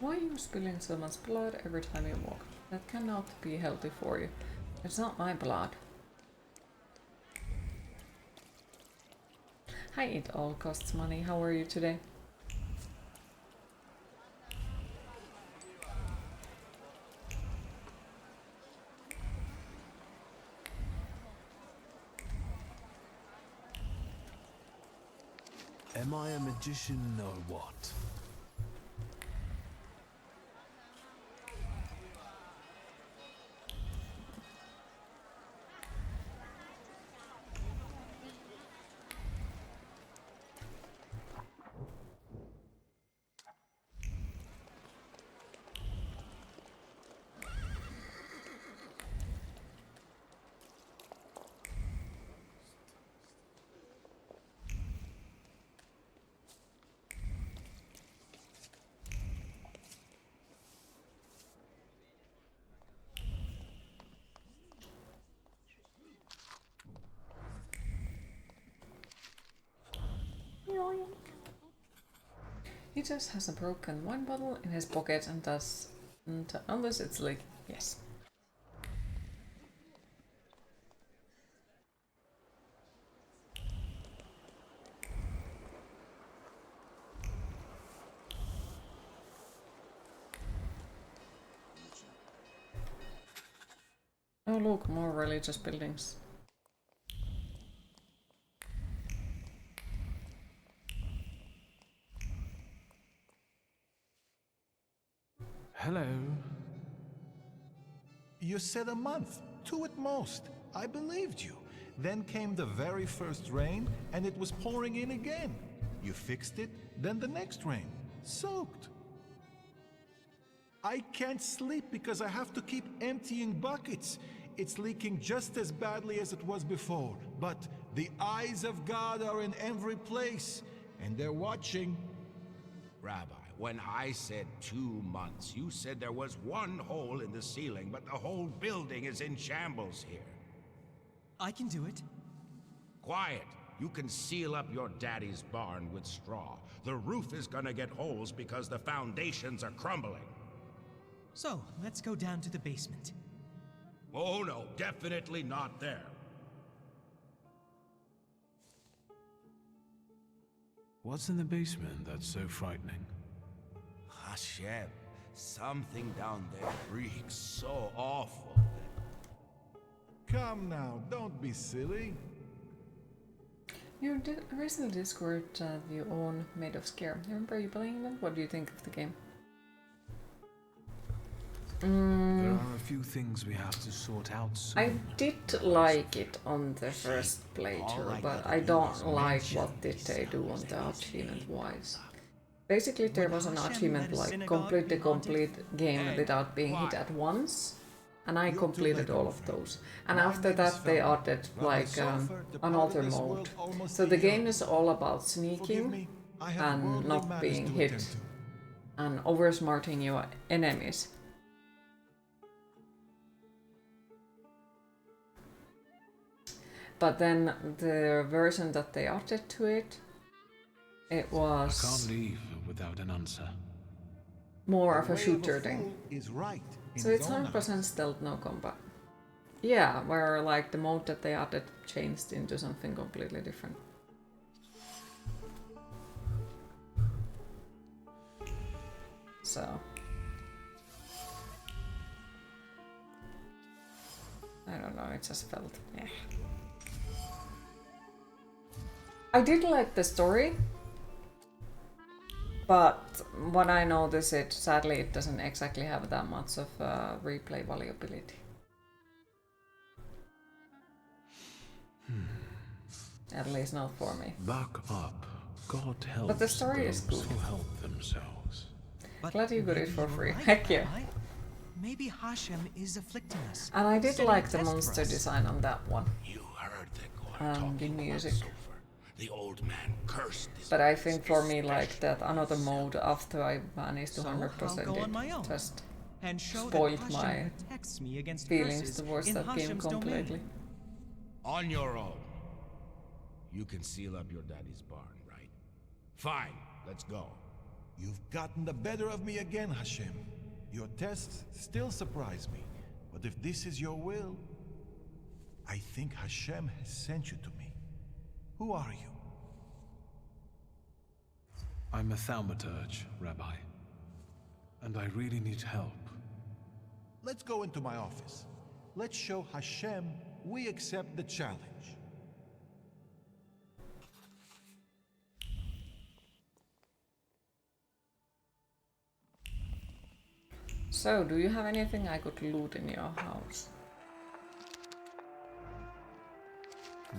Why are you spilling so much blood every time you walk? That cannot be healthy for you. It's not my blood. Hi, it all costs money. How are you today? Am I a magician or what? He just has a broken wine bottle in his pocket and doesn't, unless it's like, yes. Oh look, more religious buildings. Hello. You said a month, 2 at most. I believed you. Then came the very first rain, and it was pouring in again. You fixed it, then the next rain. Soaked. I can't sleep because I have to keep emptying buckets. It's leaking just as badly as it was before. But the eyes of God are in every place, and they're watching. Rabbi, when I said 2 months, you said there was one hole in the ceiling, but the whole building is in shambles here. I can do it. Quiet! You can seal up your daddy's barn with straw. The roof is gonna get holes because the foundations are crumbling. So, let's go down to the basement. Oh no, definitely not there. What's in the basement that's so frightening? Hashem, something down there reeks so awful. Come now, don't be silly. You recently discovered that you own Made of Scare. Remember you playing them? What do you think of the game? There are a few things we have to sort out soon. I did like it on the first playthrough, but I don't like what did they do on the achievement wise. Basically there was an achievement like complete the complete game without being hit at once, and I completed all of those. And after that they added like another mode. So the game is all about sneaking and not being hit and oversmarting your enemies. But then the version that they added to it, it was... I can't leave without an answer. More of a shooter thing. So it's 100% stealth, no combat. Yeah, where like the mode that they added changed into something completely different. So... I don't know, it just felt... yeah. I did like the story, but when I notice it, sadly it doesn't exactly have that much of replay valuability. At least not for me. Back up. God help. But the story is good. Who help themselves. Glad you got it for free. Heck yeah. Maybe Hashem is afflicting us. And I did like the monster design on that one. You heard the And the music. The old man cursed this. But I think for me, like that another mode after I managed to 100% it just spoiled my feelings towards that game completely. On your own. You can seal up your daddy's barn, right? Fine, let's go. You've gotten the better of me again, Hashem. Your tests still surprise me, but if this is your will, I think Hashem has sent you to me. Who are you? I'm a Thaumaturge, Rabbi. And I really need help. Let's go into my office. Let's show Hashem we accept the challenge. So, do you have anything I could loot in your house?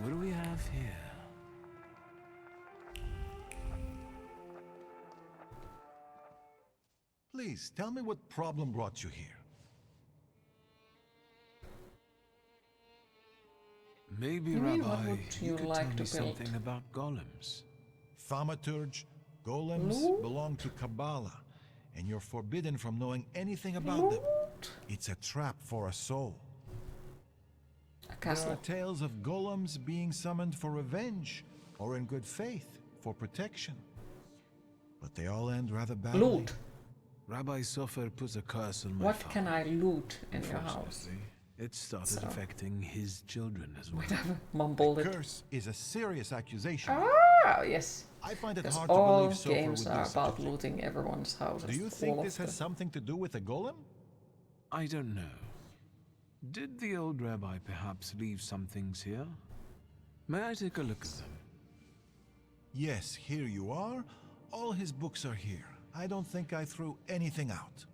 What do we have here? Please, tell me what problem brought you here. Maybe, You mean, Rabbi, what would you could like tell to me build? something about golems. Thaumaturge, golems Loot? belong to Kabbalah, and you're forbidden from knowing anything about them. It's a trap for a soul. A castle. There are tales of golems being summoned for revenge, or in good faith, for protection. But they all end rather badly. Loot. Rabbi Sofer puts a curse on my What father. can I loot in your house? It started So. affecting his children as well. Mumbled it. Curse is a serious accusation. Ah, yes. I find it Because hard to all believe Sofer games would are do such a about thing. looting everyone's houses. Do you think all this of has them. something to do with a golem? I don't know. Did the old rabbi perhaps leave some things here? May I take a look at them? Yes, here you are. All his books are here. I don't think I threw anything out.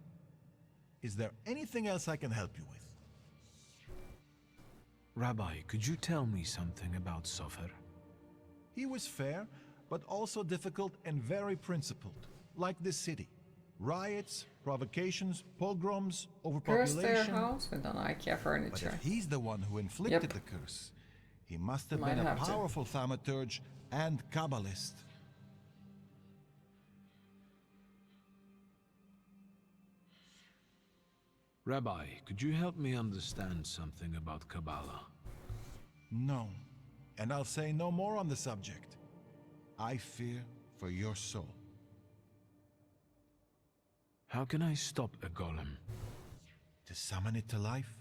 Is there anything else I can help you with? Rabbi, could you tell me something about Sofer? He was fair, but also difficult and very principled, like this city. Riots, provocations, pogroms, Curse their overpopulation. house with an IKEA But furniture. if he's the one who inflicted Yep. the curse, he must have Might been a have to. powerful thaumaturge and Kabbalist. Rabbi, could you help me understand something about Kabbalah? No, and I'll say no more on the subject. I fear for your soul. How can I stop a golem? To summon it to life,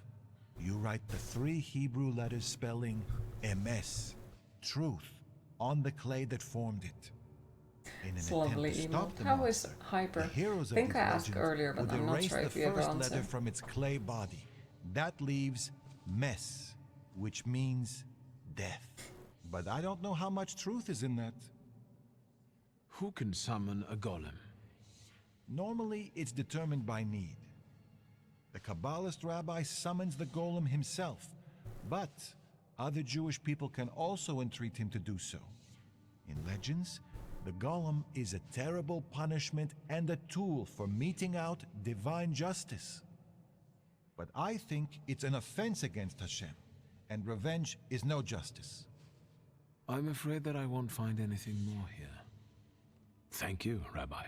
you write the 3 Hebrew letters spelling MS, truth, on the clay that formed it. In an It's attempt lovely to email. stop the How monster, is Hyper? the heroes I think of I this asked legend earlier, but would I'm not erase sure the if you ever first answered. letter from its clay body. That leaves mess, which means death. But I don't know how much truth is in that. Who can summon a golem? Normally, it's determined by need. The Kabbalist rabbi summons the golem himself, but other Jewish people can also entreat him to do so. In legends, the golem is a terrible punishment and a tool for meting out divine justice. But I think it's an offense against Hashem, and revenge is no justice. I'm afraid that I won't find anything more here. Thank you, Rabbi.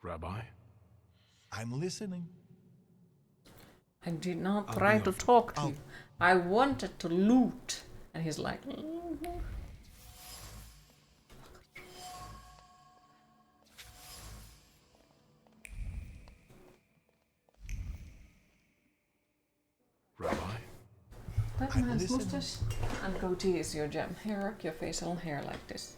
Rabbi? I'm listening. I did not I'll try be to off. talk to you. I wanted to loot. And he's like, Rabbi? Batman's mustache and goatee is your gem. Here, rock your facial hair like this.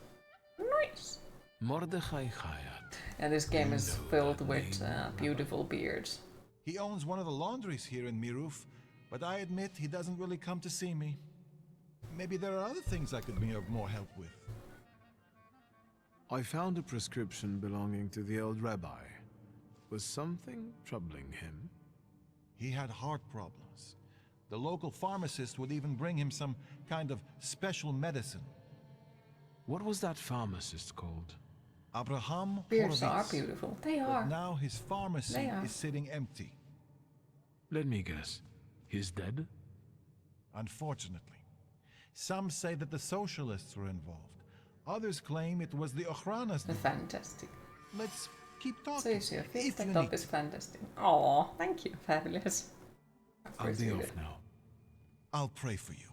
Nice. Mordechai Chayat. And this game is filled with beautiful beards. He owns one of the laundries here in Miruf, but I admit he doesn't really come to see me. Maybe there are other things I could be of more help with. I found a prescription belonging to the old rabbi. Was something troubling him? He had heart problems. The local pharmacist would even bring him some kind of special medicine. What was that pharmacist called? Abraham Beards are Horowitz. beautiful. They But are. now his pharmacy They are. is sitting empty. Let me guess. He's dead? Unfortunately. Some say that the socialists were involved. Others claim it was the Ochrana's doing. Fantastic. Let's keep So talking. is your if fifth you top need is fantastic. Oh, thank you. Fabulous. I'll be Appreciate off it. now. I'll pray for you.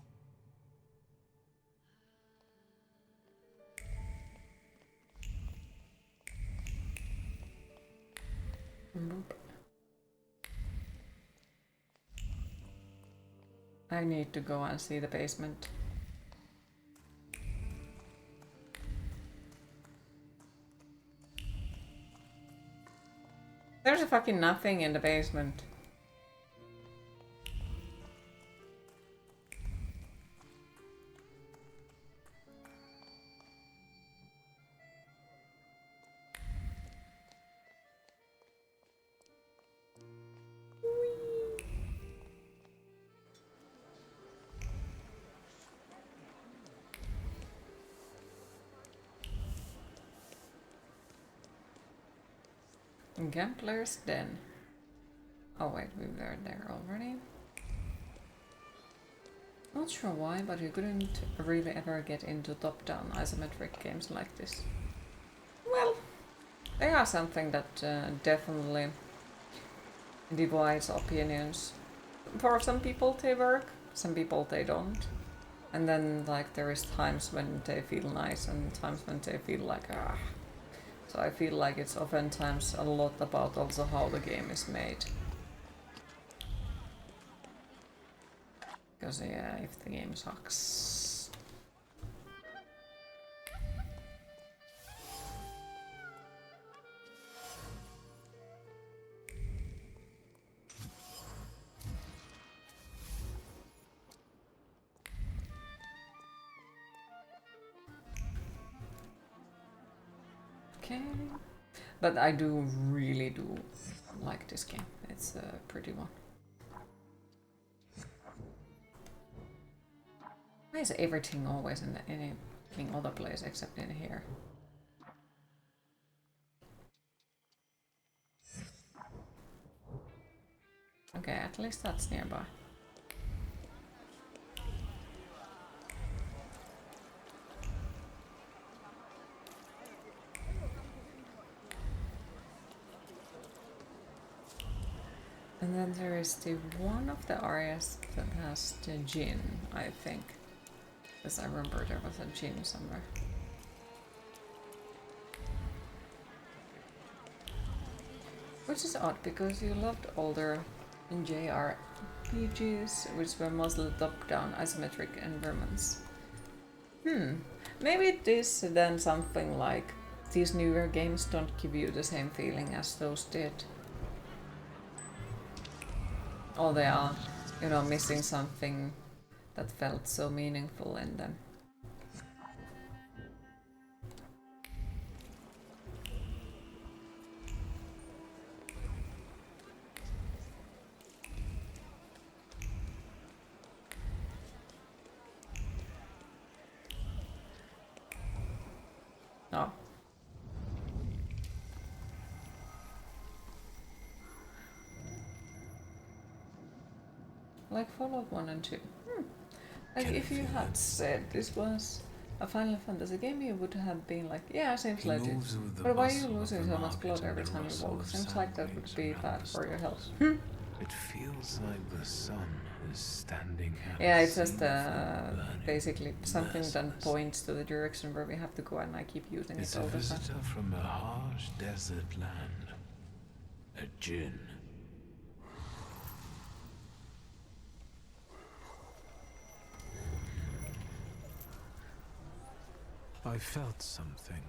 I need to go and see the basement. There's a fucking nothing in the basement. Gambler's Den. Oh wait, we were there already. Not sure why, but you couldn't really ever get into top-down isometric games like this. Well, they are something that definitely divides opinions. For some people they work, some people they don't. And then like there is times when they feel nice and times when they feel like ah. So I feel like it's oftentimes a lot about also how the game is made. Because yeah, if the game sucks. Okay. But I do really do like this game. It's a pretty one. Why is everything always in any other place except in here? Okay, at least that's nearby. And then there is the one of the areas that has the gin, I think. Because I remember there was a gin somewhere. Which is odd, because you loved older JRPGs, which were mostly top-down isometric environments. Maybe it is then something like these newer games don't give you the same feeling as those did. Or they are, you know, missing something that felt so meaningful in them. Oh. Like Fallout 1 and 2. Like if you had said this was a Final Fantasy game, you would have been like, yeah, seems legit. But why are you losing so much blood every time you walk? Seems like that would be bad for your health. It feels like the sun is standing at Yeah, it's just basically something that points to the direction where we have to go, and I keep using It's it all a the time. visitor from a harsh desert land. A djinn. I felt something.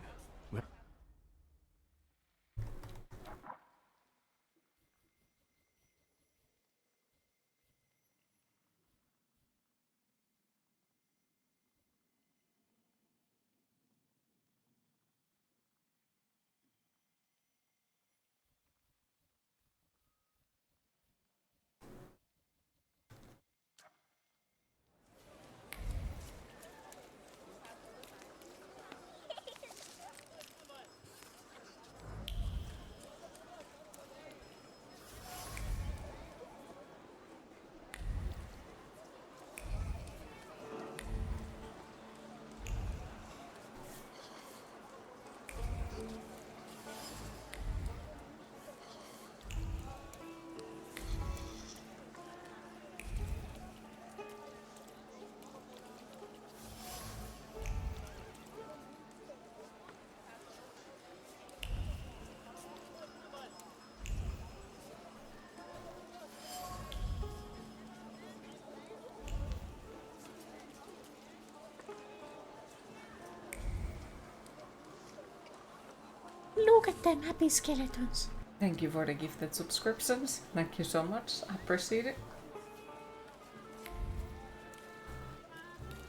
Look at them happy skeletons. Thank you for the gifted subscriptions. Thank you so much. I appreciate it.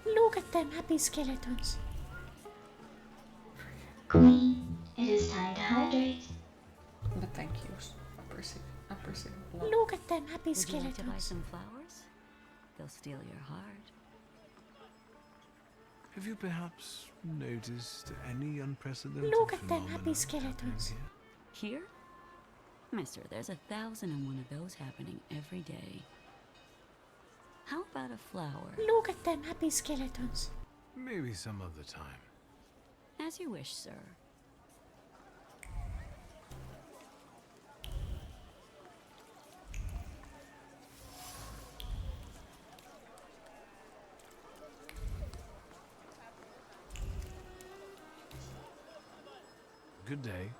Look at them happy skeletons. Queen, it is time to hydrate. But thank you. Appreciate it. Appreciate it a lot. Look at them happy Would you like to buy skeletons. some flowers? They'll steal your heart. Have you perhaps noticed any unprecedented Look at them phenomena happy happening skeletons. here? Here? Mister, there's 1,001 of those happening every day. How about a flower? Look at them happy skeletons. Maybe some other time. As you wish, sir. Good day.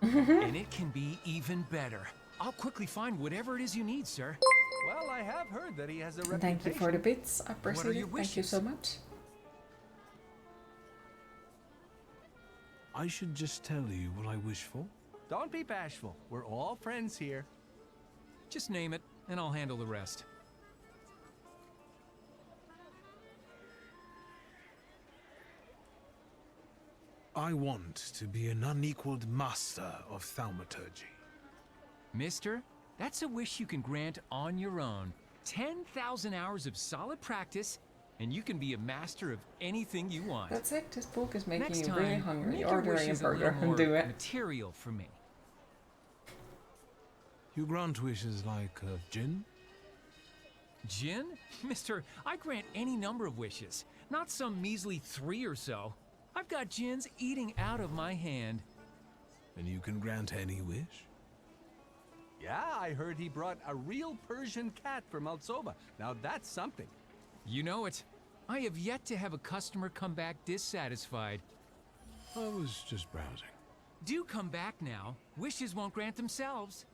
And it can be even better. I'll quickly find whatever it is you need, sir. Well, I have heard that he has a reputation. Thank you for the bits. I appreciate your it. Thank you wishes? so much. I should just tell you what I wish for. Don't be bashful. We're all friends here. Just name it, and I'll handle the rest. I want to be an unequaled master of thaumaturgy. Mister, that's a wish you can grant on your own. 10,000 hours of solid practice, and you can be a master of anything you want. That's it. This book is making Next you time, really hungry. make your Order a wishes a burger little and more do it. material for me. You grant wishes like gin? Jin? Mister, I grant any number of wishes, not some measly 3 or so. I've got Jin's eating out of my hand. And you can grant any wish? Yeah, I heard he brought a real Persian cat from Altsova. Now that's something. You know it. I have yet to have a customer come back dissatisfied. I was just browsing. Do come back now. Wishes won't grant themselves.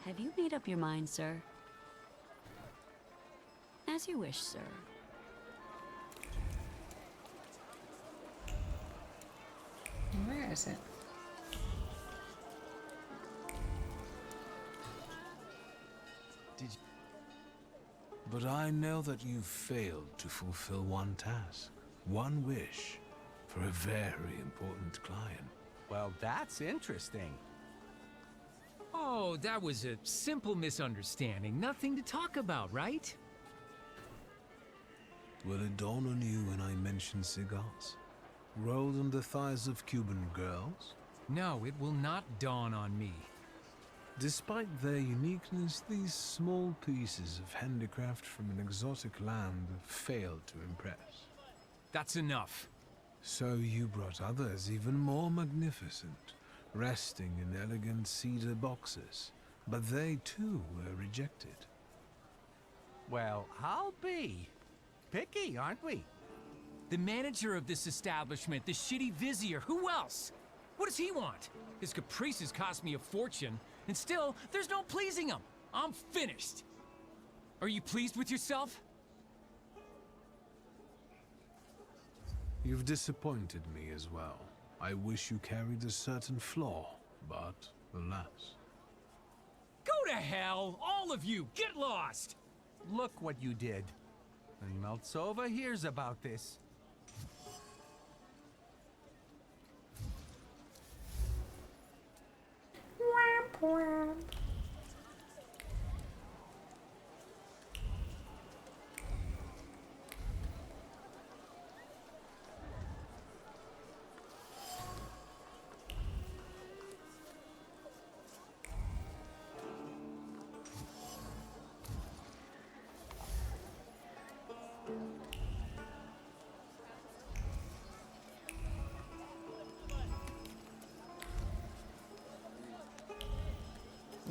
Have you made up your mind, sir? As you wish, sir. Where is it? But I know that you've failed to fulfill one task, one wish, for a very important client. Well, that's interesting. Oh, that was a simple misunderstanding. Nothing to talk about, right? Will it dawn on you when I mention cigars? Rolled on the thighs of Cuban girls? No, it will not dawn on me. Despite their uniqueness, these small pieces of handicraft from an exotic land failed to impress. That's enough. So you brought others even more magnificent, resting in elegant cedar boxes, but they too were rejected. Well, I'll be. Picky, aren't we? The manager of this establishment, the shitty vizier, who else? What does he want? His caprices cost me a fortune, and still, there's no pleasing him. I'm finished. Are you pleased with yourself? You've disappointed me as well. I wish you carried a certain flaw, but alas. Go to hell, all of you! Get lost! Look what you did. And Altsova hears about this. Wamp wamp.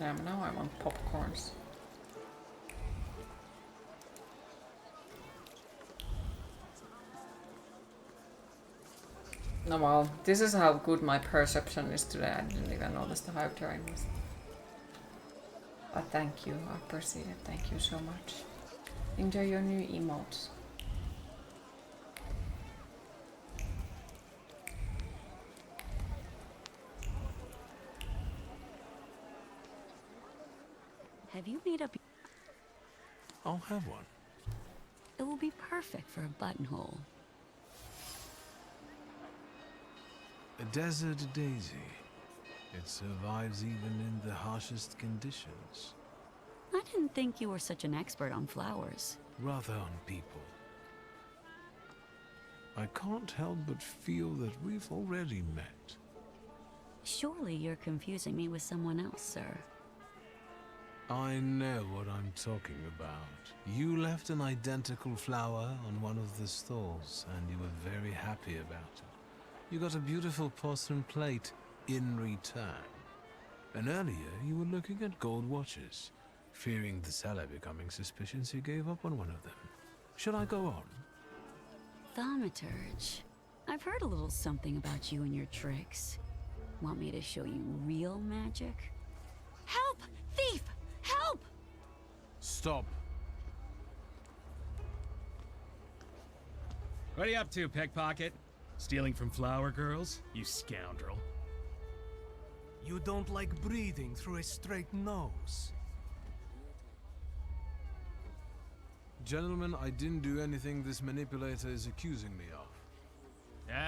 Yeah, now I want popcorns. No, well, this is how good my perception is today. I didn't even notice the hype train was. But thank you, I appreciate it. Thank you so much. Enjoy your new emotes. Have you made up? I'll have one. It will be perfect for a buttonhole. A desert daisy. It survives even in the harshest conditions. I didn't think you were such an expert on flowers. Rather on people. I can't help but feel that we've already met. Surely you're confusing me with someone else, sir. I know what I'm talking about. You left an identical flower on one of the stalls, and you were very happy about it. You got a beautiful porcelain plate in return. And earlier, you were looking at gold watches. Fearing the seller becoming suspicious, you gave up on one of them. Should I go on? Thaumaturge. I've heard a little something about you and your tricks. Want me to show you real magic? Help! Thief! Help! Stop. What are you up to, pickpocket? Stealing from flower girls? You scoundrel. You don't like breathing through a straight nose. Gentlemen, I didn't do anything this manipulator is accusing me of.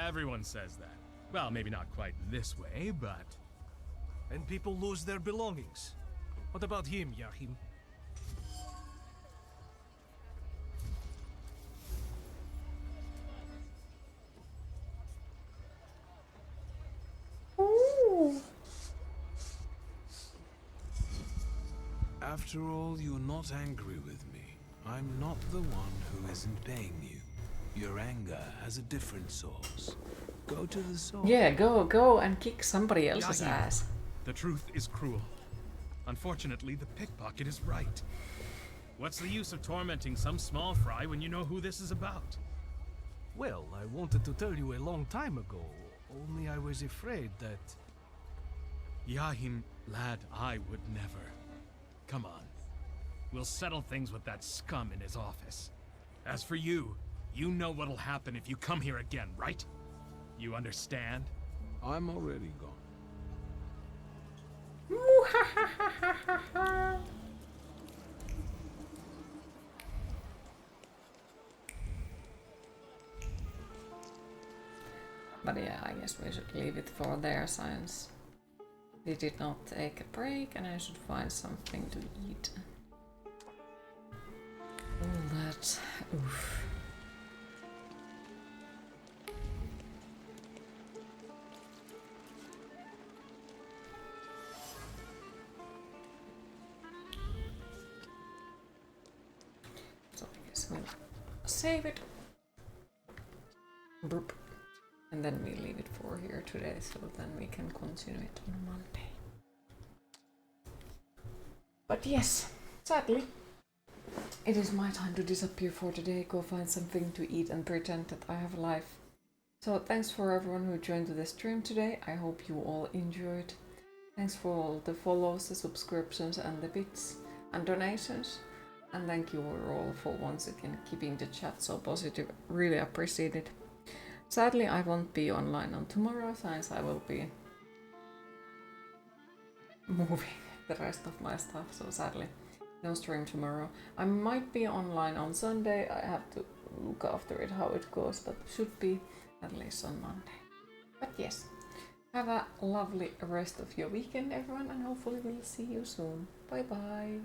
Everyone says that. Well, maybe not quite this way, but... And people lose their belongings. What about him, Yahim? After all, you're not angry with me. I'm not the one who isn't paying you. Your anger has a different source. Go to the source. Yeah, go and kick somebody else's Yahim, ass. The truth is cruel. Unfortunately, the pickpocket is right. What's the use of tormenting some small fry when you know who this is about? Well, I wanted to tell you a long time ago, only I was afraid that... Yahim, lad, I would never. Come on. We'll settle things with that scum in his office. As for you, you know what'll happen if you come here again, right? You understand? I'm already gone. But yeah, I guess we should leave it for there since we did not take a break and I should find something to eat. All that. Oof. So I guess we'll save it. Burp. And then we leave it for here today, so then we can continue it on Monday. But yes, sadly, it is my time to disappear for today, go find something to eat and pretend that I have a life. So thanks for everyone who joined the stream today, I hope you all enjoyed. Thanks for all the follows, the subscriptions and the bits and donations. And thank you all for once again keeping the chat so positive, really appreciate it. Sadly, I won't be online on tomorrow since I will be moving the rest of my stuff, so sadly, no stream tomorrow. I might be online on Sunday, I have to look after it how it goes, but should be at least on Monday. But yes, have a lovely rest of your weekend everyone, and hopefully we'll see you soon. Bye bye!